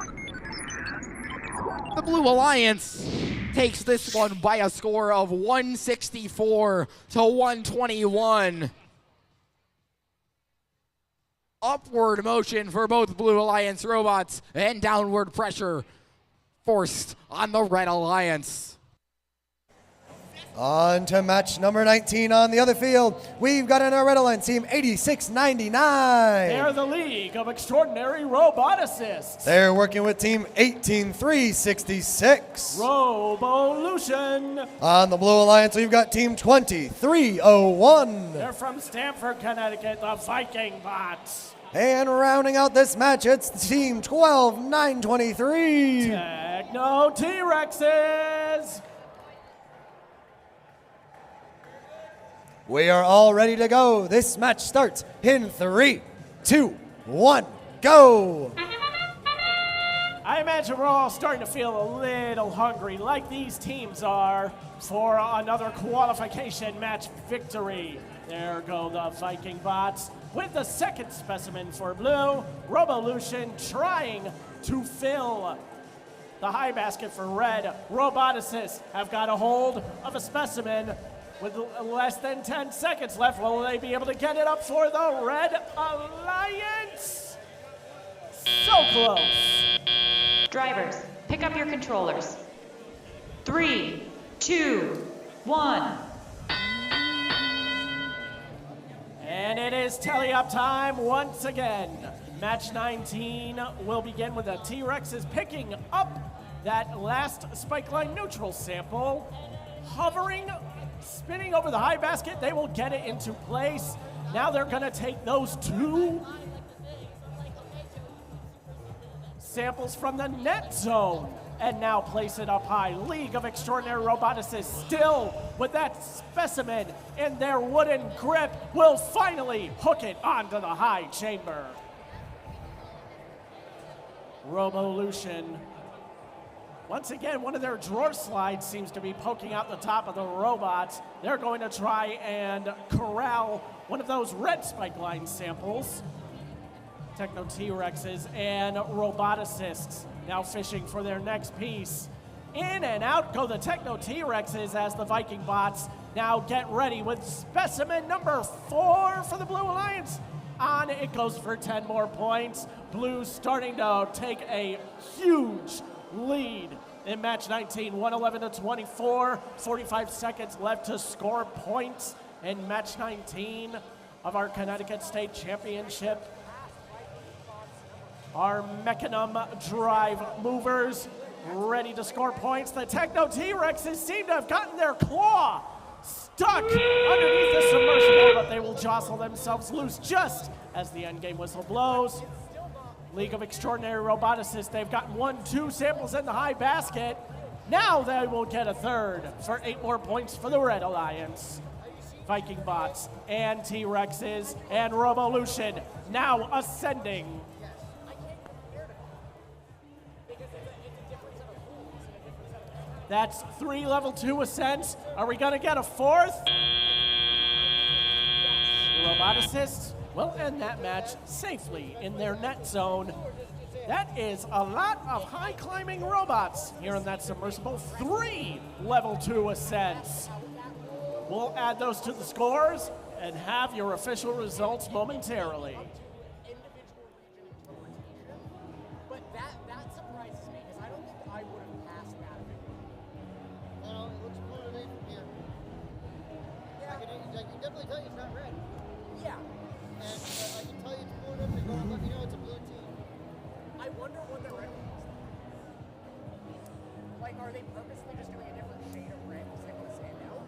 Blue Alliance takes this one by a score of 164 to 121. Upward motion for both Blue Alliance robots and downward pressure forced on the Red Alliance. On to match number 19 on the other field. We've got in our Red Alliance team 8699. They're the League of Extraordinary Roboticists. They're working with team 18366. Robolution. On the Blue Alliance, we've got team 20301. They're from Stamford, Connecticut, the Viking Bots. And rounding out this match, it's team 12923. Techno T-Rexes. We are all ready to go. This match starts in 3, 2, 1, go. I imagine we're all starting to feel a little hungry, like these teams are, for another qualification match victory. There go the Viking Bots with the second specimen for Blue. Robolution trying to fill the high basket for Red. Roboticists have got a hold of a specimen with less than 10 seconds left. Will they be able to get it up for the Red Alliance? So close. Drivers, pick up your controllers. 3, 2, 1. And it is tally-up time once again. Match 19 will begin with the T-Rexes picking up that last spike line neutral sample, hovering, spinning over the high basket. They will get it into place. Now they're going to take those two samples from the net zone and now place it up high. League of Extraordinary Roboticists still with that specimen in their wooden grip will finally hook it onto the high chamber. Robolution. Once again, one of their drawer slides seems to be poking out the top of the robots. They're going to try and corral one of those red spike line samples. Techno T-Rexes and Roboticists now fishing for their next piece. In and out go the Techno T-Rexes as the Viking Bots now get ready with specimen number 4 for the Blue Alliance. On it goes for 10 more points. Blue starting to take a huge lead in match 19, 111 to 24, 45 seconds left to score points in match 19 of our Connecticut State Championship. Our Mechanim Drive movers ready to score points. The Techno T-Rexes seem to have gotten their claw stuck underneath the submersible, but they will jostle themselves loose just as the end game whistle blows. League of Extraordinary Roboticists, they've gotten 2 samples in the high basket. Now they will get a third for 8 more points for the Red Alliance. Viking Bots and T-Rexes and Robolution now ascending. That's 3 level 2 ascents. Are we gonna get a 4th? The Roboticists will end that match safely in their net zone. That is a lot of high climbing robots here in that submersible. 3 level 2 ascents. We'll add those to the scores and have your official results momentarily. But that surprises me because I don't think I would have passed that. No, it looks blue to me from here. Yeah. I can definitely tell you it's not red. Yeah. And I can tell you it's blue enough to go and let me know it's a blue team. I wonder what the red ones are. Like, are they purposely just doing a different shade of red because they want to stand out?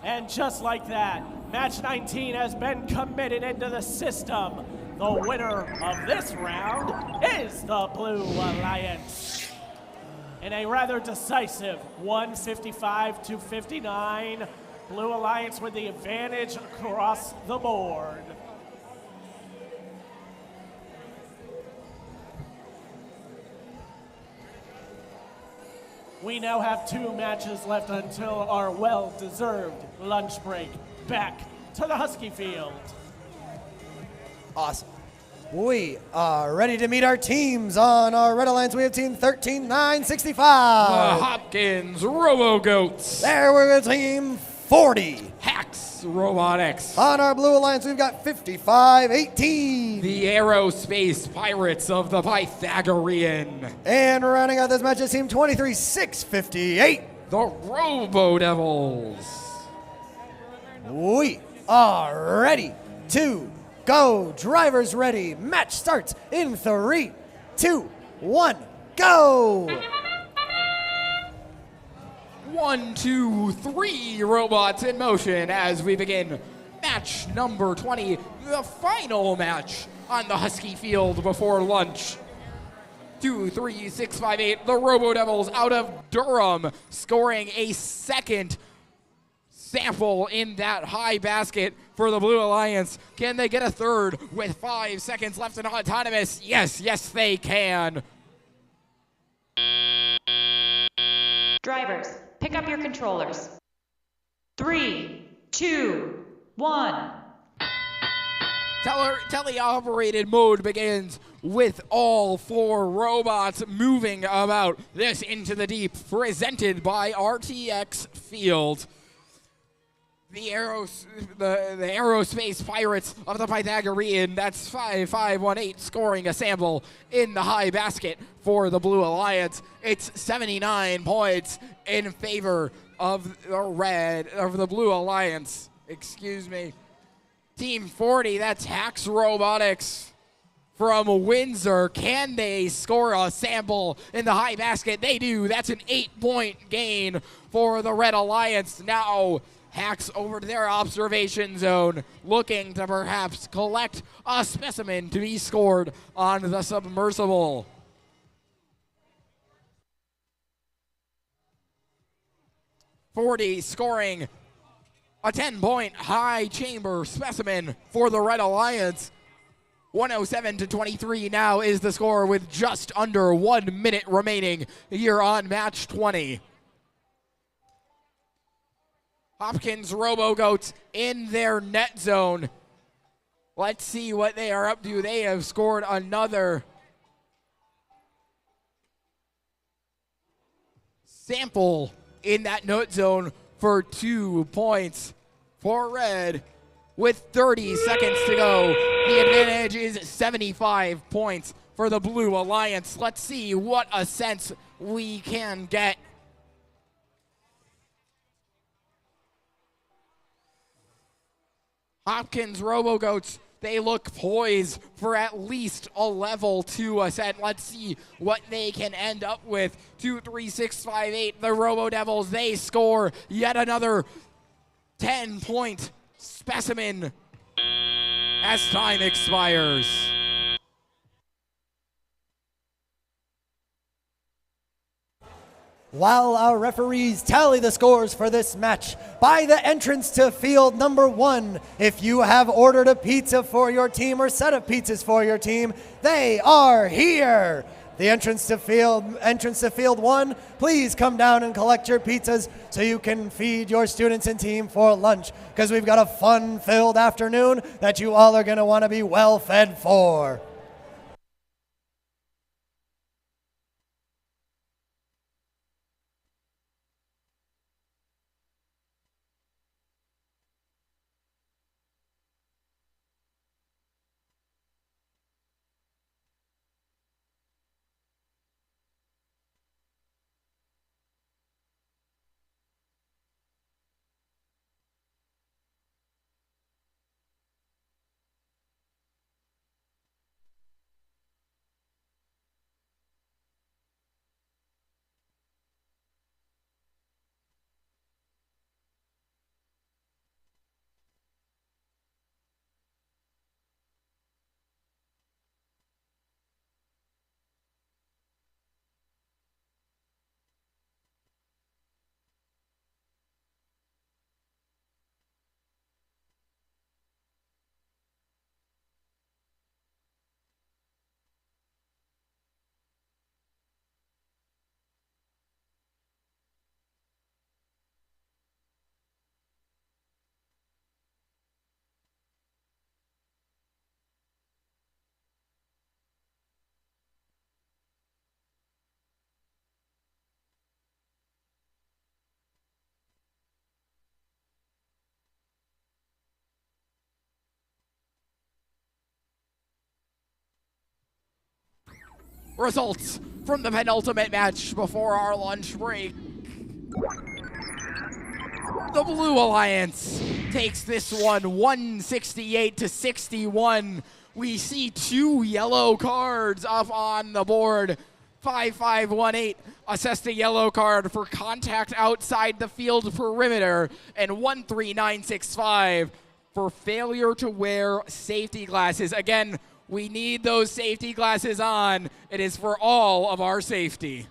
And just like that, match 19 has been committed into the system. The winner of this round is the Blue Alliance. In a rather decisive 155 to 59, Blue Alliance with the advantage across the board. We now have 2 matches left until our well-deserved lunch break. Back to the Husky Field. Awesome. We are ready to meet our teams. On our Red Alliance, we have team 13965. The Hopkins Robo-Goats. There we're team 40. Hacks Robotics. On our Blue Alliance, we've got 5518. The Aerospace Pirates of the Pythagorean. And rounding out this match is team 23658. The Robo Devils. We are ready to go. Drivers ready. Match starts in 3, 2, 1, go. 1, 2, 3 robots in motion as we begin match number 20, the final match on the Husky Field before lunch. 2, 3, 6, 5, 8, the Robo Devils out of Durham, scoring a second sample in that high basket for the Blue Alliance. Can they get a third with 5 seconds left in autonomous? Yes, yes, they can. Drivers, pick up your controllers. 3, 2, 1. Teleoperated mode begins with all 4 robots moving about this into the deep, presented by RTX Field. The Aerospace Pirates of the Pythagorean, that's 5518, scoring a sample in the high basket for the Blue Alliance. It's 79 points in favor of the Blue Alliance. Excuse me. Team 40, that's Hacks Robotics from Windsor. Can they score a sample in the high basket? They do. That's an 8-point gain for the Red Alliance. Now Hacks over to their observation zone, looking to perhaps collect a specimen to be scored on the submersible. .40 scoring a 10-point high chamber specimen for the Red Alliance. 107-23 now is the score with just under 1 minute remaining here on match 20. Hopkins Robo-Goats in their net zone. Let's see what they are up to. They have scored another sample in that net zone for 2 points for Red. With 30 seconds to go, the advantage is 75 points for the Blue Alliance. Let's see what a sense we can get. Hopkins Robo-Goats, they look poised for at least a level 2 ascent. Let's see what they can end up with. 2, 3, 6, 5, 8. The Robo Devils, they score yet another 10-point specimen as time expires. While our referees tally the scores for this match, by the entrance to field number 1, if you have ordered a pizza for your team or set of pizzas for your team, they are here. The entrance to field 1, please come down and collect your pizzas so you can feed your students and team for lunch, because we've got a fun-filled afternoon that you all are going to want to be well fed for. results from the penultimate match before our lunch break. The Blue Alliance takes this one 168-61. We see 2 yellow cards up on the board. 5518 assessed a yellow card for contact outside the field perimeter, and 13965 for failure to wear safety glasses. Again, we need those safety glasses on. It is for all of our safety.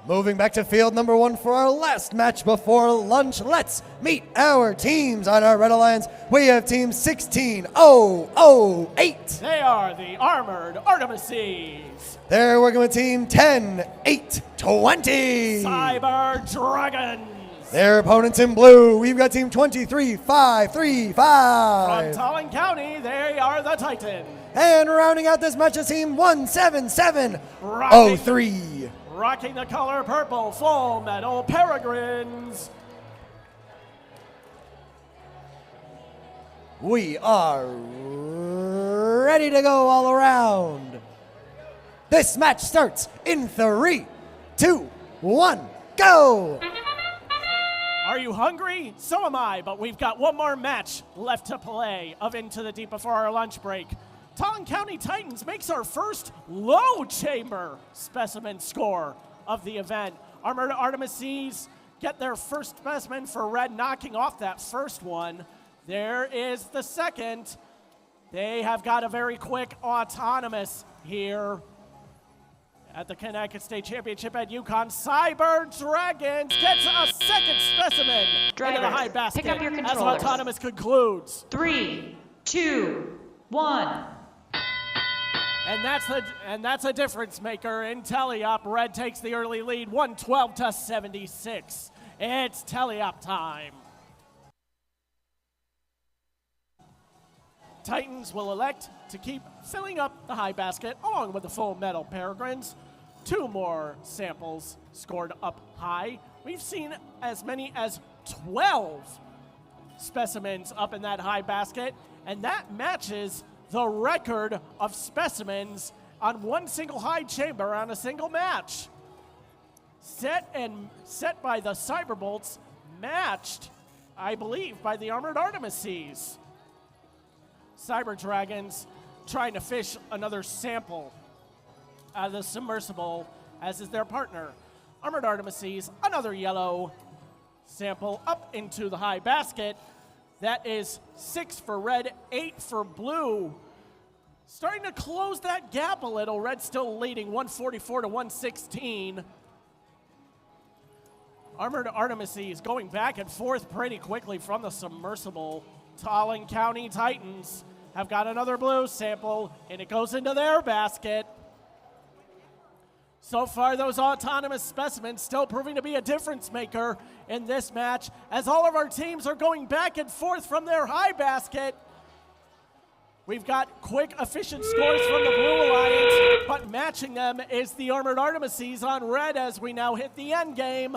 Moving back to field number 1 for our last match before lunch. Let's meet our teams on our Red Alliance. We have team 16008. They are the Armored Artemises. They're working with team 10820. Cyber Dragons. Their opponents in blue, we've got team 23535. From Tallinn County, they are the Titans. And rounding out this match is team 17703. Rocking the color purple, Full Metal Peregrines. We are ready to go all around. This match starts in 3, 2, 1, go! Are you hungry? So am I, but we've got one more match left to play of Into the Deep before our lunch break. Tallinn County Titans makes our first low chamber specimen score of the event. Armored Artemises get their first specimen for red, knocking off that first one. There is the second. They have got a very quick autonomous here at the Connecticut State Championship at UConn. Cyber Dragons gets a second specimen into the high basket pick up your as controllers. autonomous concludes. 3, 2, 1. And that's a difference maker in Teleop. Red takes the early lead, 112-76. It's Teleop time. Titans will elect to keep filling up the high basket along with the Full Metal Peregrines. 2 more samples scored up high. We've seen as many as 12 specimens up in that high basket, and that matches the record of specimens on one single high chamber on a single match. Set by the Cyberbolts, matched, I believe, by the Armored Artemises. Cyber Dragons trying to fish another sample out of the submersible, as is their partner. Armored Artemises, another yellow sample up into the high basket. That is 6 for red, 8 for blue. Starting to close that gap a little. Red still leading 144-116. Armored Artemises going back and forth pretty quickly from the submersible. Tallinn County Titans have got another blue sample, and it goes into their basket. So far, those autonomous specimens still proving to be a difference maker in this match, as all of our teams are going back and forth from their high basket. We've got quick, efficient scores from the Blue Alliance, but matching them is the Armored Artemises on red as we now hit the end game.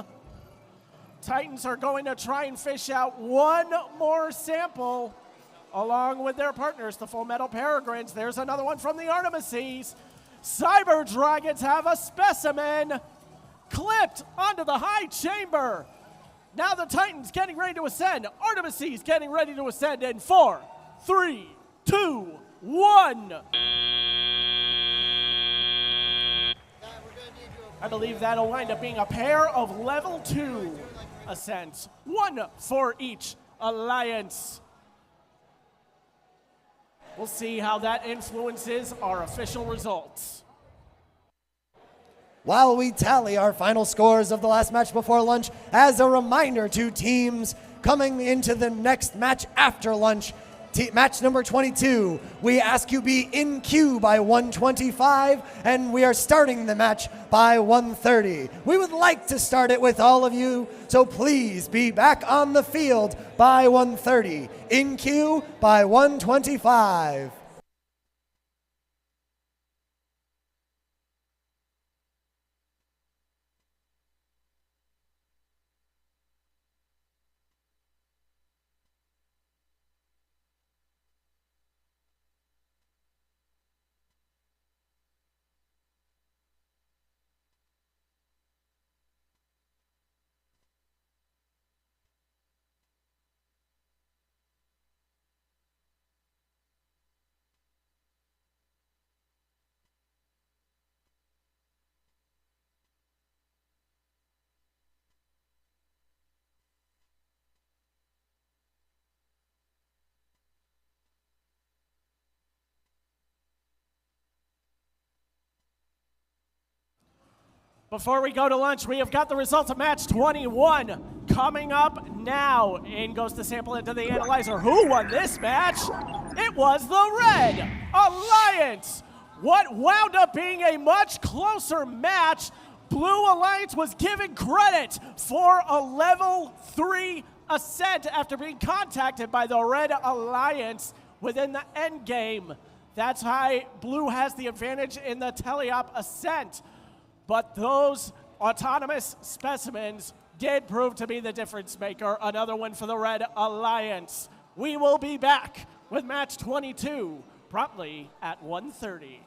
Titans are going to try and fish out one more sample along with their partners, the Full Metal Peregrines. There's another one from the Artemises. Cyber Dragons have a specimen clipped onto the high chamber. Now the Titans getting ready to ascend. Artemises getting ready to ascend in 4, 3, 2, 1. I believe that'll wind up being a pair of level 2 ascents. 1 for each alliance. We'll see how that influences our official results. While we tally our final scores of the last match before lunch, as a reminder to teams coming into the next match after lunch, match number 22, we ask you be in queue by 1:25, and we are starting the match by 1:30. We would like to start it with all of you, so please be back on the field by 1:30. In queue by 1:25. Before we go to lunch, we have got the results of match 21 coming up now. In goes the sample into the analyzer. Who won this match? It was the Red Alliance. What wound up being a much closer match, Blue Alliance was given credit for a level 3 ascent after being contacted by the Red Alliance within the end game. That's why Blue has the advantage in the teleop ascent. But those autonomous specimens did prove to be the difference maker. Another one for the Red Alliance. We will be back with match 22 promptly at 1:30.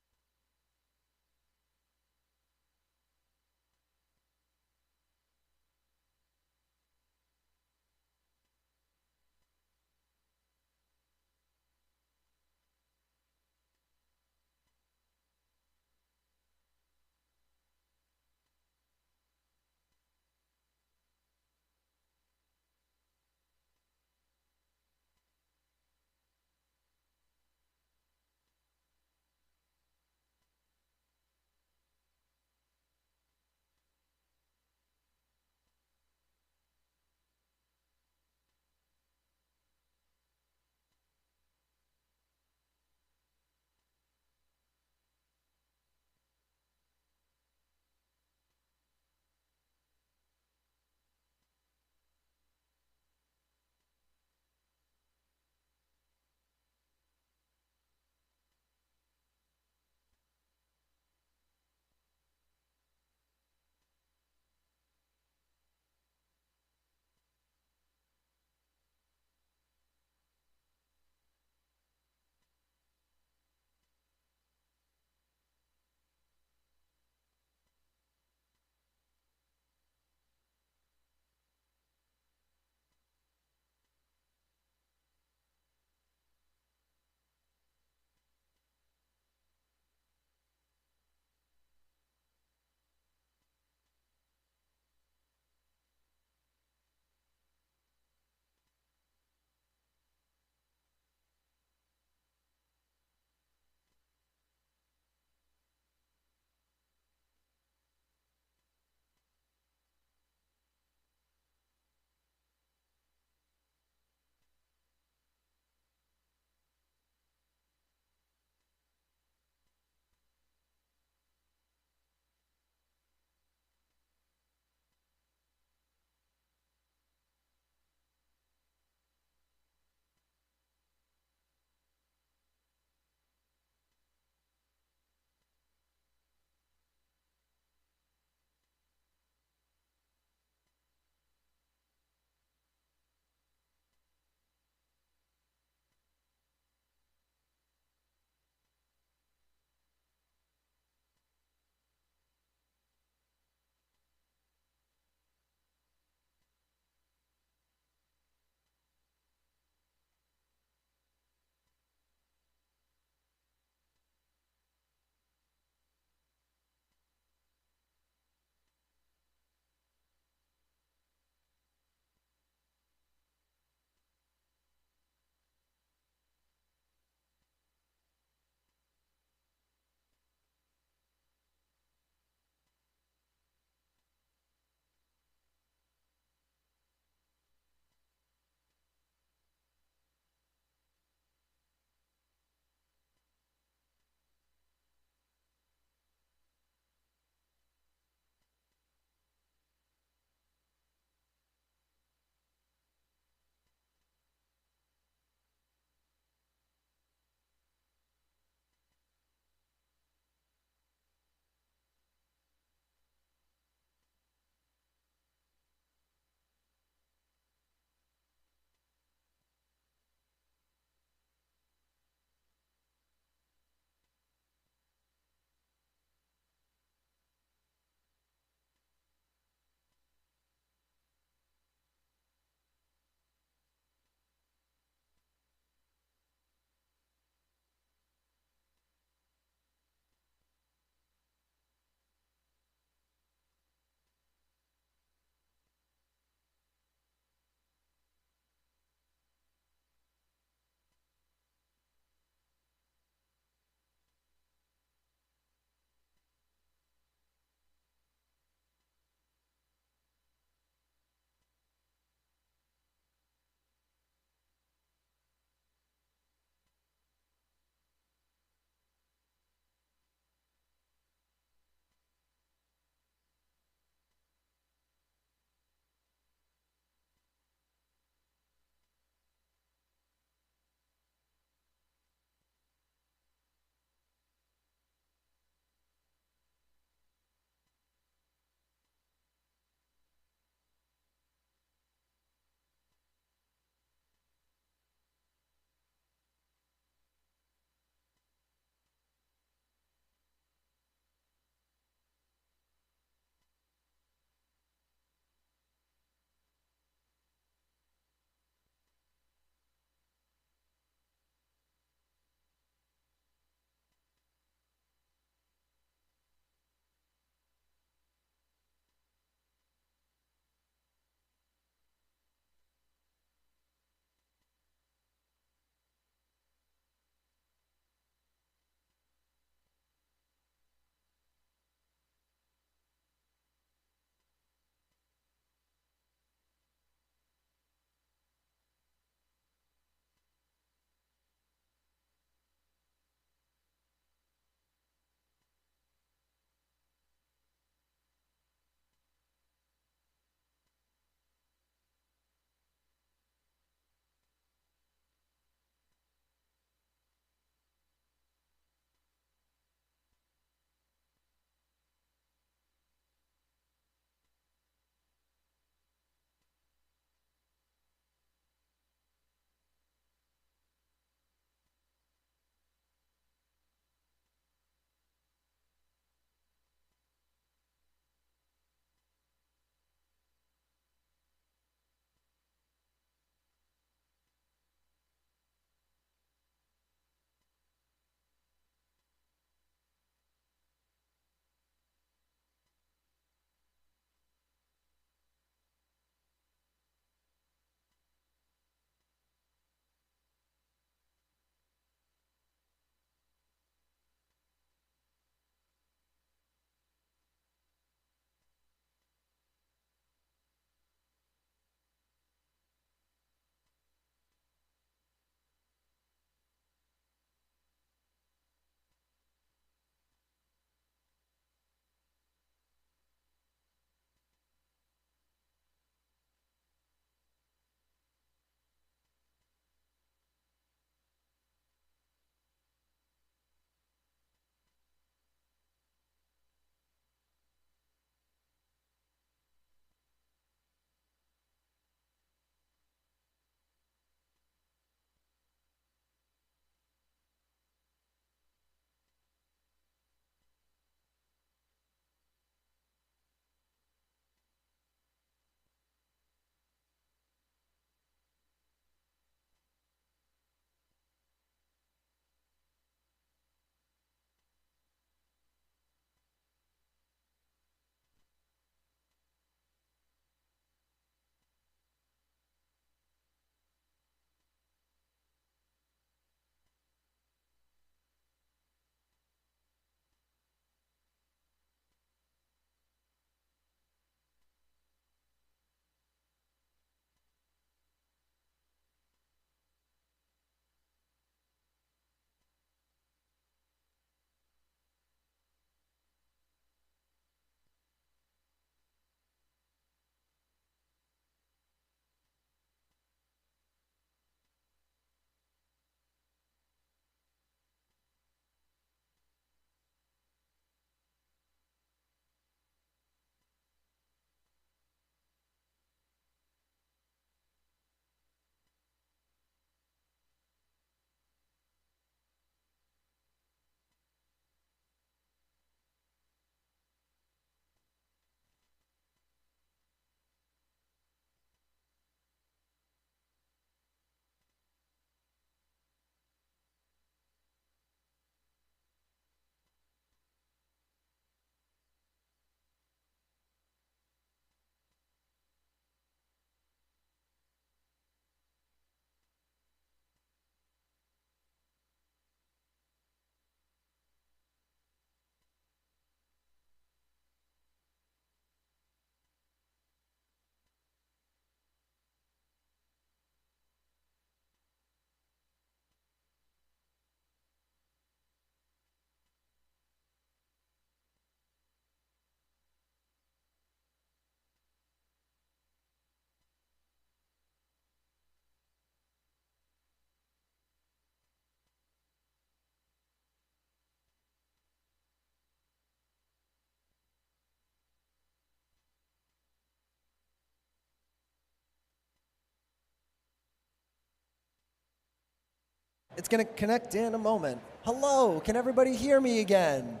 It's going to connect in a moment. Hello, can everybody hear me again?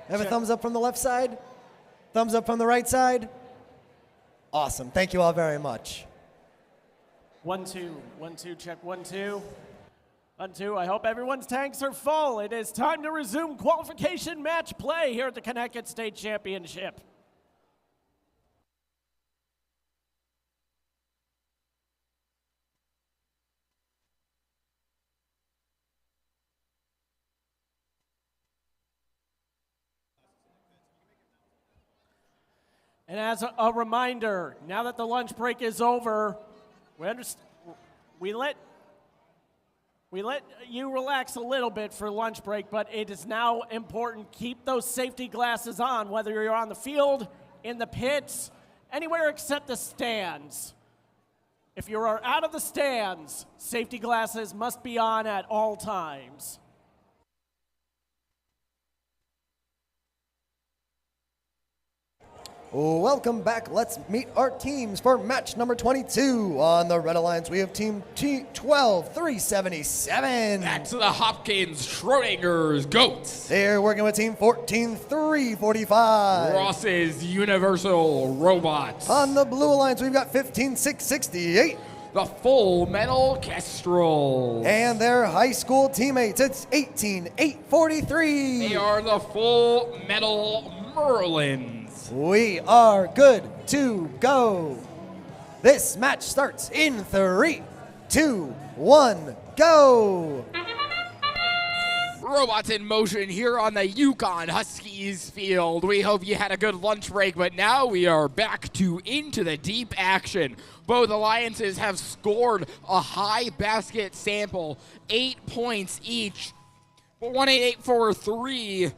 Have a thumbs up from the left side? Thumbs up from the right side? Awesome. Thank you all very much. 1, 2, 1, 2, check 1, 2. 1, 2. I hope everyone's tanks are full. It is time to resume qualification match play here at the Connecticut State Championship. And as a reminder, now that the lunch break is over, we let you relax a little bit for lunch break, but it is now important. Keep those safety glasses on, whether you're on the field, in the pits, anywhere except the stands. If you are out of the stands, safety glasses must be on at all times. Welcome back. Let's meet our teams for match number 22. On the Red Alliance, we have team T12-377. That's the Hopkins Schrodinger's Goats. They're working with team 14-345. Ross's Universal Robots. On the Blue Alliance, we've got 15-668. The Full Metal Kestrel. And their high school teammates, it's 18-843. They are the Full Metal Merlins. We are good to go. This match starts in 3, 2, 1, go. Robots in motion here on the Yukon Huskies field. We hope you had a good lunch break, but now we are back to into the deep action. Both alliances have scored a high basket sample, 8 points each. 18843.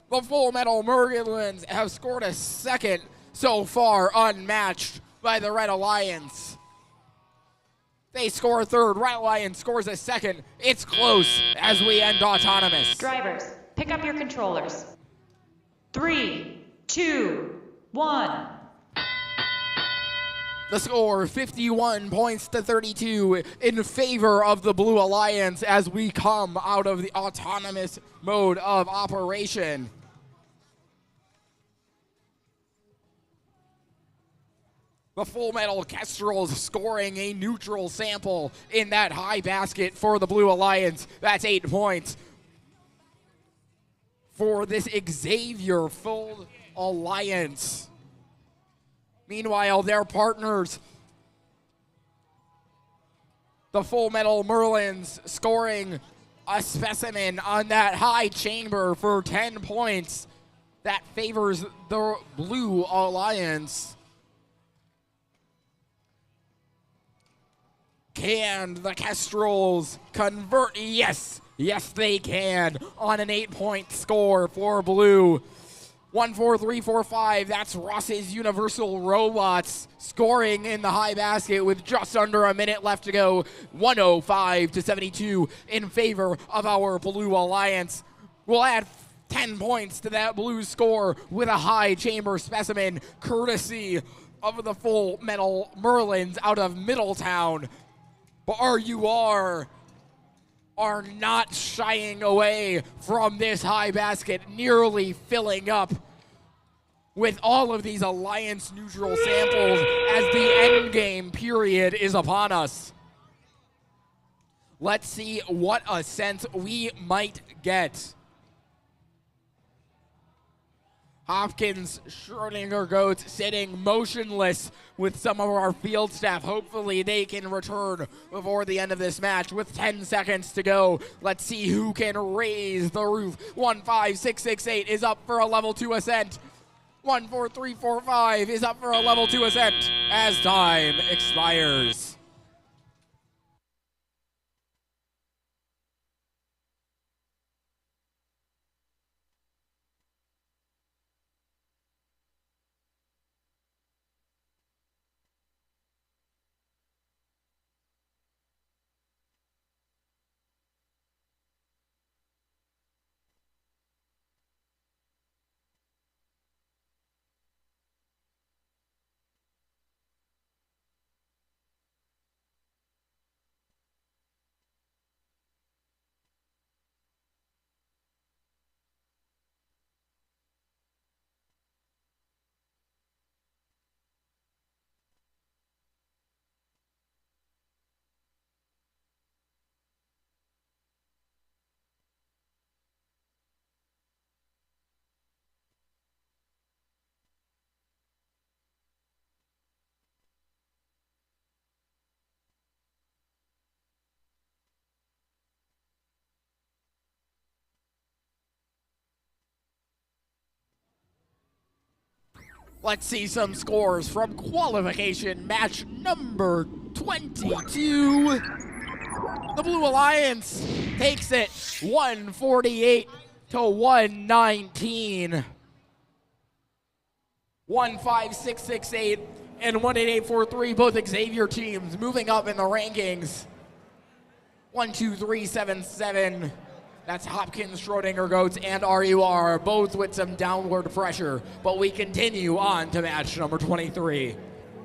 The Full Metal Merlins have scored a second so far, unmatched by the Red Alliance. They score a third. Red Alliance scores a second. It's close as we end autonomous. Drivers, pick up your controllers. 3, 2, 1. The score, 51 points to 32 in favor of the Blue Alliance as we come out of the autonomous mode of operation. The Full Metal Kestrels scoring a neutral sample in that high basket for the Blue Alliance. That's 8 points. For this Xavier Full Alliance. Meanwhile, their partners, the Full Metal Merlins, scoring a specimen on that high chamber for 10 points. That favors the Blue Alliance. Can the Kestrels convert? Yes, yes they can on an 8-point score for Blue. 14345, that's Ross's Universal Robots scoring in the high basket with just under a minute left to go. 105 to 72 in favor of our Blue Alliance. We'll add 10 points to that Blue score with a high chamber specimen courtesy of the Full Metal Merlins out of Middletown. But RUR are not shying away from this high basket, nearly filling up with all of these alliance neutral samples as the end game period is upon us. Let's see what ascent we might get. Hopkins Schrodinger Goats sitting motionless with some of our field staff. Hopefully they can return before the end of this match with 10 seconds to go. Let's see who can raise the roof. 15668 is up for a level 2 ascent. 14345 is up for a level 2 ascent as time expires. Let's see some scores from qualification match number 22. The Blue Alliance takes it 148 to 119. 15668 and 18843, both Xavier teams moving up in the rankings. 12377. That's Hopkins, Schrodinger Goats, and RUR, both with some downward pressure. But we continue on to match number 23.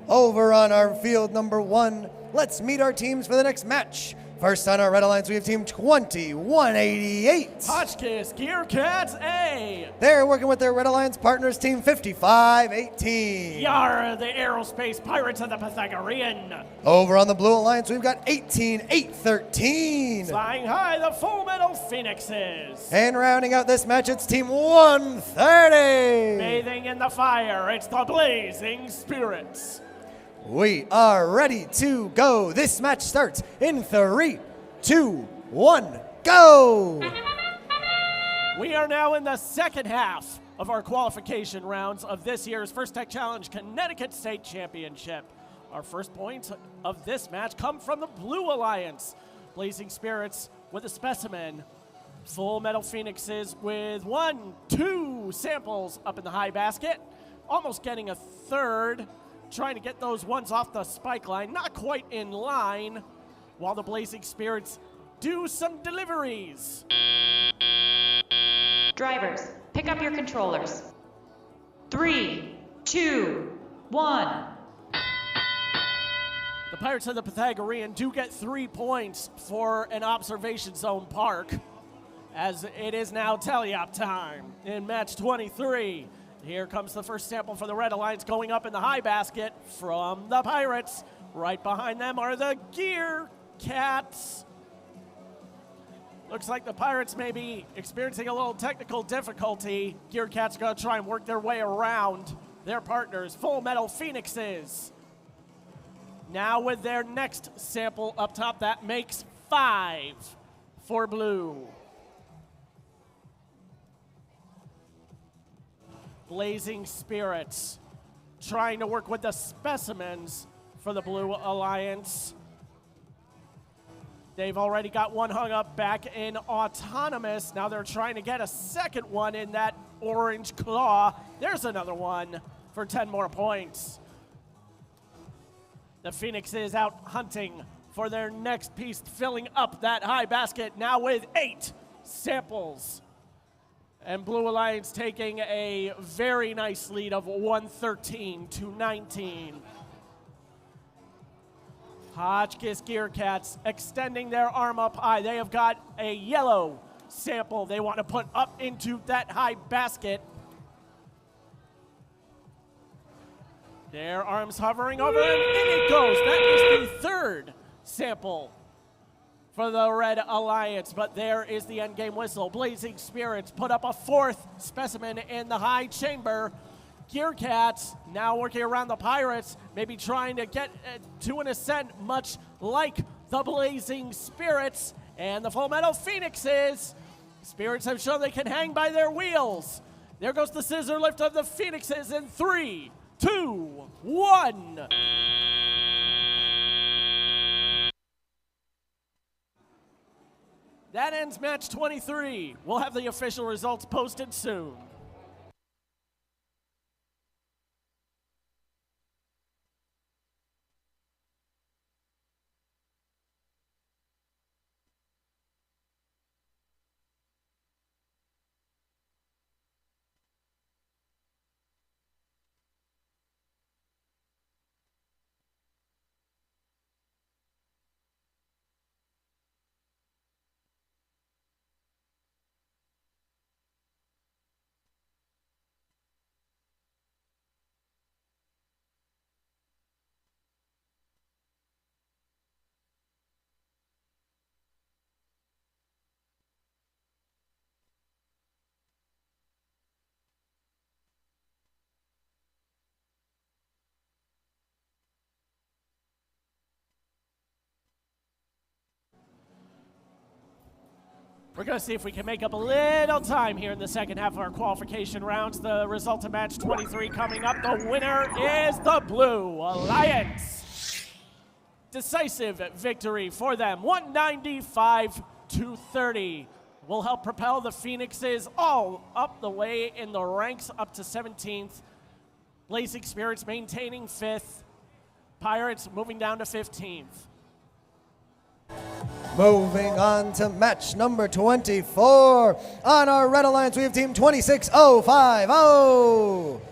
Over on our field number 1, let's meet our teams for the next match. First on our Red Alliance, we have team 2188. Hotchkiss Gear Cats A. They're working with their Red Alliance partners, team 5518. Yar, the Aerospace Pirates of the Pythagorean. Over on the Blue Alliance, we've got 18813. Flying high, the Full Metal Phoenixes. And rounding out this match, it's team 130. Bathing in the fire, it's the Blazing Spirits. We are ready to go. This match starts in 3, 2, 1, go! We are now in the second half of our qualification rounds of this year's First Tech Challenge Connecticut State Championship. Our first points of this match come from the Blue Alliance. Blazing Spirits with a specimen. Full Metal Phoenixes with 1, 2 samples up in the high basket. Almost getting a third. Trying to get those ones off the spike line, not quite in line, while the Blazing Spirits do some deliveries. Drivers, pick up your controllers. 3, 2, 1. The Pirates of the Pythagorean do get 3 points for an observation zone park, as it is now tally-up time in match 23. Here comes the first sample for the Red Alliance going up in the high basket from the Pirates. Right behind them are the Gear Cats. Looks like the Pirates may be experiencing a little technical difficulty. Gear Cats are going to try and work their way around their partners, Full Metal Phoenixes. Now with their next sample up top, that makes 5 for Blue. Blazing Spirits trying to work with the specimens for the Blue Alliance. They've already got one hung up back in Autonomous. Now they're trying to get a second one in that Orange Claw. There's another one for 10 more points. The Phoenix is out hunting for their next piece, filling up that high basket now with 8 samples. And Blue Alliance taking a very nice lead of 113 to 19. Hotchkiss Gear Cats extending their arm up high. They have got a yellow sample they want to put up into that high basket. Their arms hovering over, and in it goes. That is the third sample for the Red Alliance, but there is the endgame whistle. Blazing Spirits put up a 4th specimen in the high chamber. Gear Cats now working around the Pirates, maybe trying to get to an ascent, much like the Blazing Spirits and the Full Metal Phoenixes. Spirits have shown they can hang by their wheels. There goes the scissor lift of the Phoenixes in 3, 2, 1. That ends match 23. We'll have the official results posted soon. We're going to see if we can make up a little time here in the second half of our qualification rounds. The result of match 23 coming up. The winner is the Blue Alliance. Decisive victory for them, 195-30. Will help propel the Phoenixes all up the way in the ranks up to 17th. Blazing Spirits maintaining 5th. Pirates moving down to 15th. Moving on to match number 24. On our Red Alliance, we have team 26050.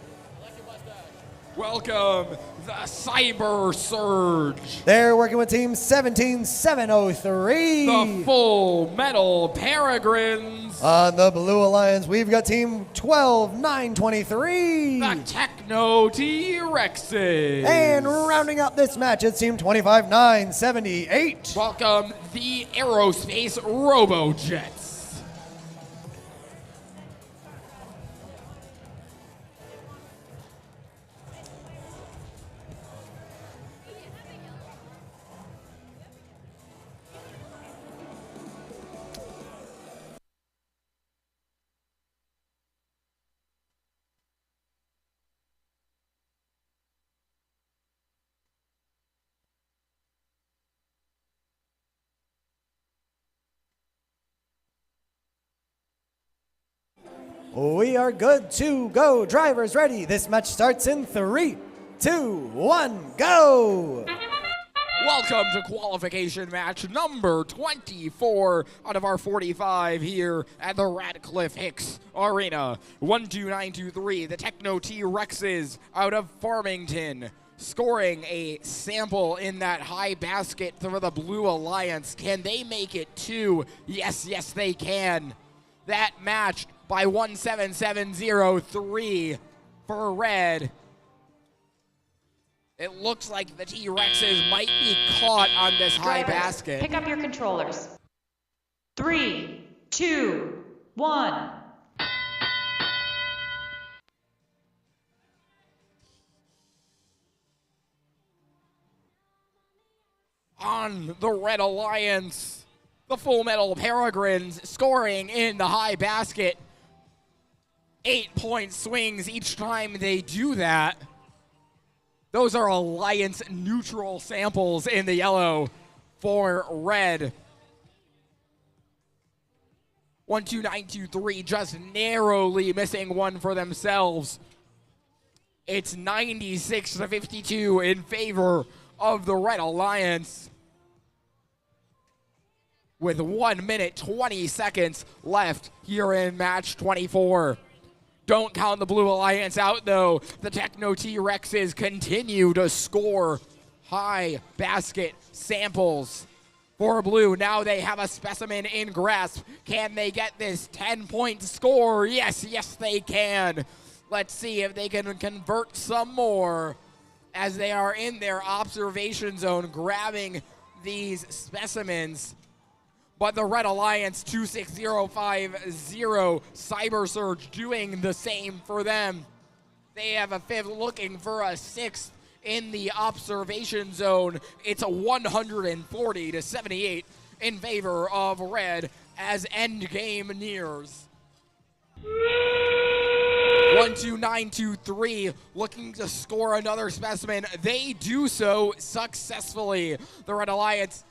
Welcome, the Cyber Surge. They're working with team 17703. The Full Metal Peregrines. On the Blue Alliance, we've got team 12923. The Techno T-Rexes. And rounding out this match, it's team 25978. Welcome, the Aerospace Robojets. We are good to go. Drivers ready. This match starts in 3, 2, 1, go. Welcome to qualification match number 24 out of our 45 here at the Radcliffe Hicks Arena. 12923, the Techno T-Rexes out of Farmington, scoring a sample in that high basket for the Blue Alliance. Can they make it 2? Yes, yes, they can. That matched by 17703 for red. It looks like the T-Rexes might be caught on this high Drivers, basket. pick up your controllers. 3, 2, 1. On the Red Alliance, the Full Metal Peregrines scoring in the high basket. 8-point swings each time they do that. Those are Alliance neutral samples in the yellow for red. 12923 just narrowly missing one for themselves. It's 96-52 in favor of the Red Alliance, with 1 minute 20 seconds left here in match 24. Don't count the Blue Alliance out, though. The Techno T-Rexes continue to score high basket samples for blue. Now they have a specimen in grasp. Can they get this 10-point score? Yes, yes, they can. Let's see if they can convert some more as they are in their observation zone grabbing these specimens. But the Red Alliance 26050 Cyber Surge doing the same for them. They have a 5th looking for a 6th in the observation zone. It's a 140-78 in favor of red as endgame nears. 12923 looking to score another specimen. They do so successfully. The Red Alliance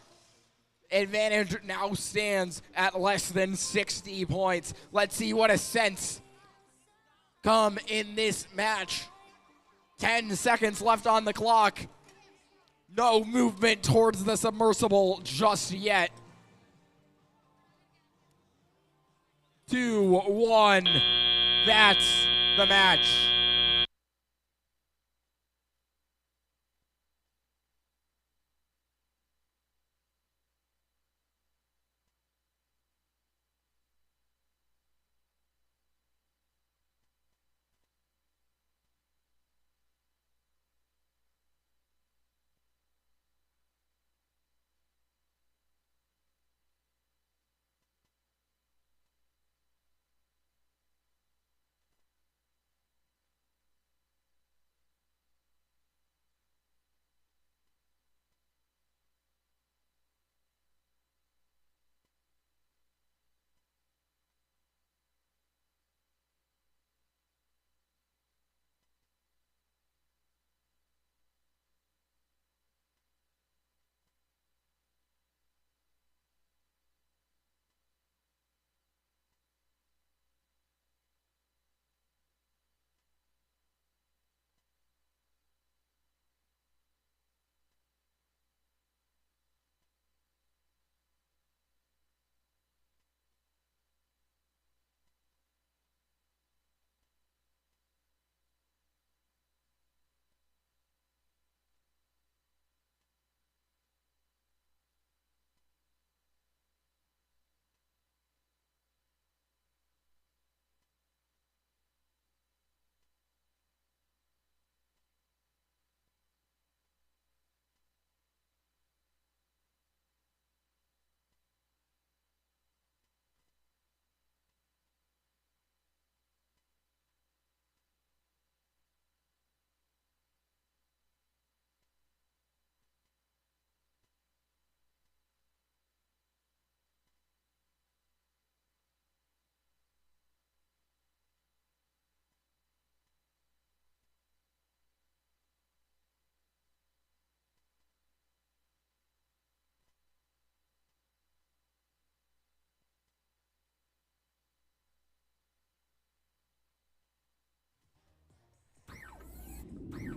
advantage now stands at less than 60 points. Let's see what ascents come in this match. 10 seconds left on the clock. No movement towards the submersible just yet. 2, 1. That's the match.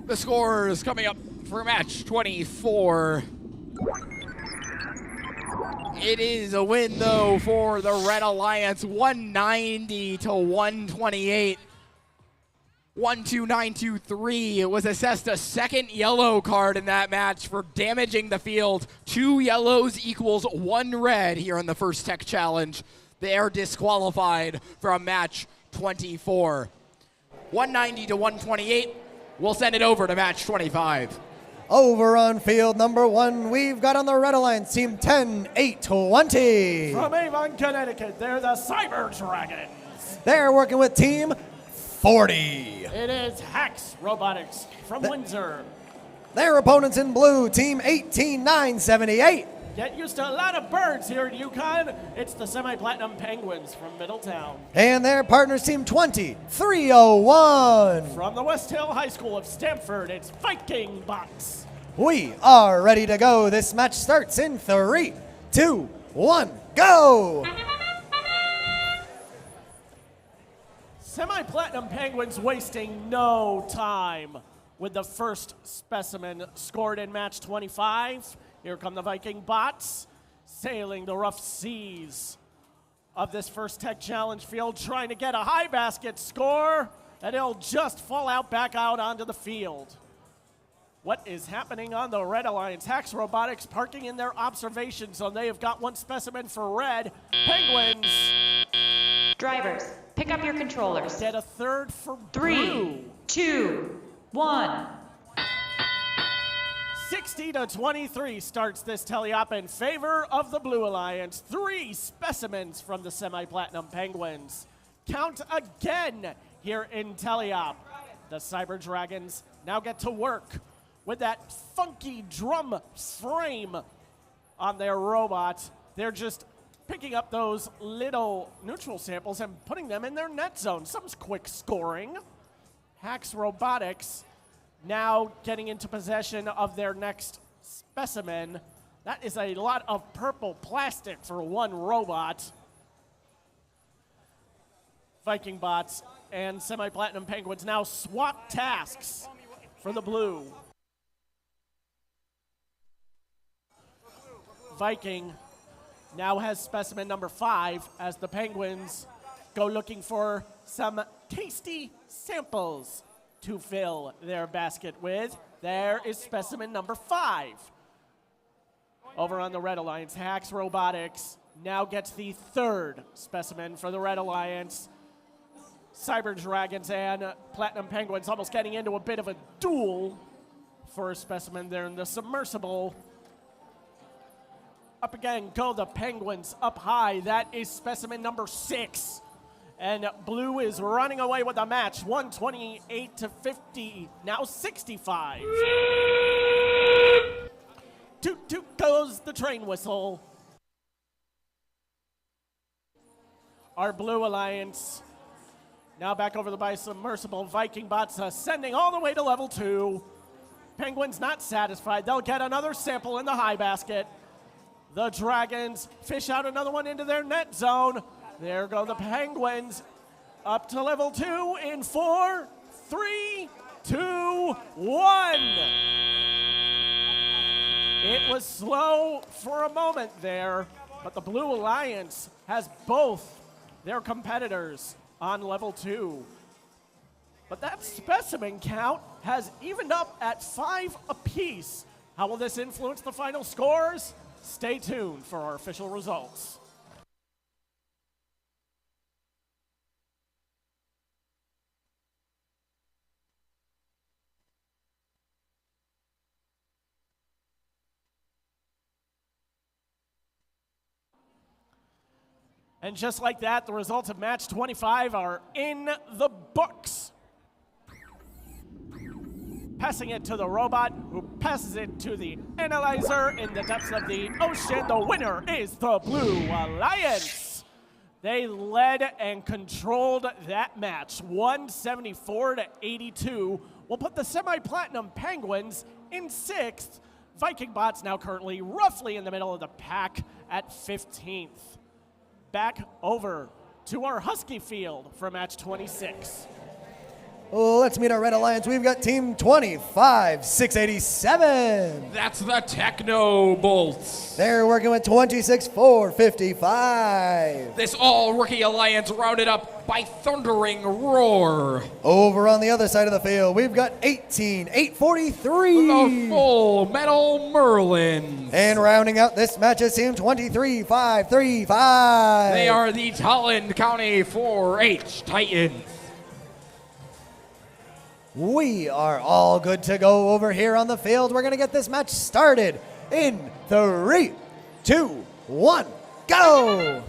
The scores coming up for match 24. It is a win, though, for the Red Alliance, 190 to 128. 12923. It was assessed a second yellow card in that match for damaging the field. 2 yellows equals 1 red here in the first tech challenge. They are disqualified from match 24. 190 to 128. We'll send it over to match 25. Over on field number 1, we've got on the Red Alliance team 10-8-20. From Avon, Connecticut, they're the Cyber Dragons. They're working with team 40. It is Hax Robotics from Windsor. Their opponents in blue, team 18-9-78. Get used to a lot of birds here in Yukon. It's the Semi-Platinum Penguins from Middletown. And their partners, team 20-301. From the West Hill High School of Stamford, it's Viking Bots. We are ready to go. This match starts in 3, 2, 1, go! Semi-Platinum Penguins wasting no time with the first specimen scored in match 25. Here come the Viking Bots, sailing the rough seas of this first tech challenge field, trying to get a high basket score, and it'll just fall out back out onto the field. What is happening on the Red Alliance? Hax Robotics parking in their observation zone. They have got 1 specimen for red. Penguins Drivers, pick up your controllers. get a third for 3, blue. 2, 1. 60 to 23 starts this teleop in favor of the Blue Alliance. 3 specimens from the Semi-Platinum Penguins. Count again here in teleop. The Cyber Dragons now get to work with that funky drum frame on their robot. They're just picking up those little neutral samples and putting them in their net zone. Some quick scoring. Hax Robotics now getting into possession of their next specimen. That is a lot of purple plastic for 1 robot. Viking Bots and Semi-Platinum Penguins now swap tasks for the blue. Viking now has specimen number 5 as the Penguins go looking for some tasty samples to fill their basket with. There is specimen number 5. Over on the Red Alliance, Hax Robotics now gets the 3rd specimen for the Red Alliance. Cyber Dragons and Platinum Penguins almost getting into a bit of a duel for a specimen there in the submersible. Up again go the Penguins up high. That is specimen number 6. And blue is running away with the match, 128 to 50, now 65. Toot toot goes the train whistle. Our Blue Alliance now back over the by submersible. Viking Bots ascending all the way to level 2. Penguins not satisfied. They'll get another sample in the high basket. The Dragons fish out another one into their net zone. There go the Penguins up to level 2 in 4, 3, 2, 1. It was slow for a moment there, but the Blue Alliance has both their competitors on level 2. But that specimen count has evened up at 5 apiece. How will this influence the final scores? Stay tuned for our official results. And just like that, the results of match 25 are in the books. Passing it to the robot, who passes it to the analyzer in the depths of the ocean. The winner is the Blue Alliance. They led and controlled that match, 174 to 82. Will put the Semi-Platinum Penguins in 6th. Viking Bots now currently roughly in the middle of the pack at 15th. Back over to our Husky field for match 26. Let's meet our Red Alliance. We've got Team 25687. That's the Techno Bolts. They're working with 26455. This all-rookie alliance rounded up by Thundering Roar. Over on the other side of the field, we've got 18843. The Full Metal Merlins. And rounding out this match is Team 23535. They are the Talon County 4-H Titans. We are all good to go over here on the field. We're going to get this match started in 3, 2, 1, go!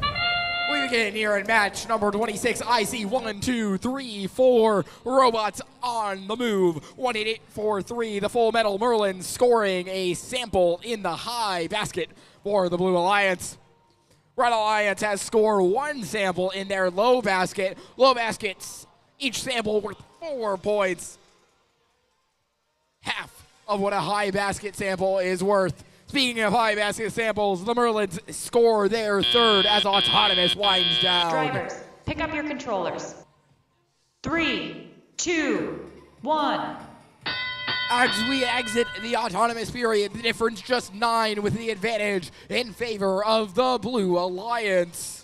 We begin here in match number 26. I see 1, 2, 3, 4 robots on the move. 18843, the Full Metal Merlin scoring a sample in the high basket for the Blue Alliance. Red Alliance has scored 1 sample in their low basket. Low baskets, each sample worth 4 points. Half of what a high basket sample is worth. Speaking of high basket samples, the Merlins score their 3rd as Autonomous winds down. Drivers, pick up your controllers. 3, 2, 1. As we exit the Autonomous period, the difference just 9 with the advantage in favor of the Blue Alliance.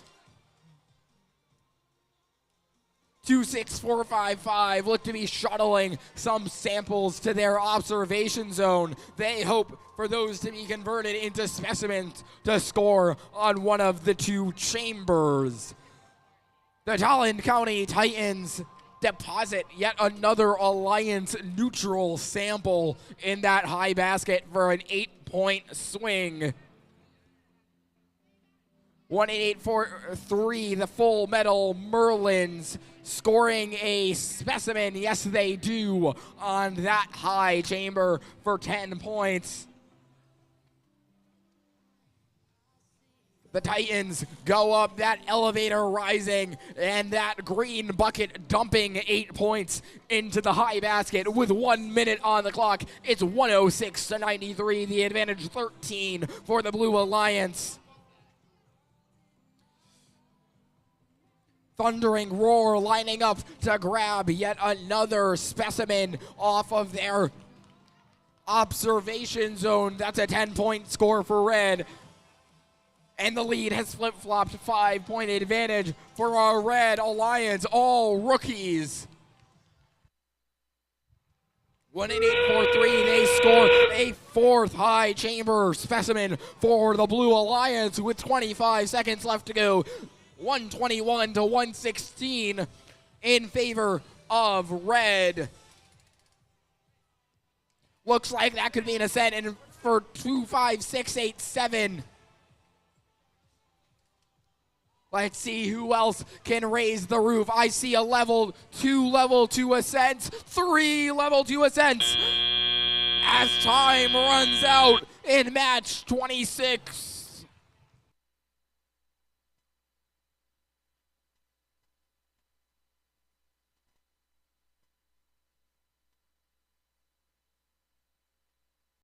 26455 look to be shuttling some samples to their observation zone. They hope for those to be converted into specimens to score on one of the 2 chambers. The Talon County Titans deposit yet another Alliance neutral sample in that high basket for an 8-point swing. 18843, the Full Metal Merlins scoring a specimen, yes they do, on that high chamber for 10 points. The Titans go up, that elevator rising, and that green bucket dumping 8 points into the high basket with 1 minute on the clock. It's 106-93, the advantage 13 for the Blue Alliance. Thundering Roar lining up to grab yet another specimen off of their observation zone. That's a 10-point score for Red. And the lead has flip-flopped, 5-point advantage for our Red Alliance, all rookies. 18843, they score a 4th high chamber specimen for the Blue Alliance with 25 seconds left to go. 121 to 116 in favor of Red. Looks like that could be an ascent in for 25687. Let's see who else can raise the roof. I see a level 2 ascents, 3 level 2 ascents as time runs out in match 26.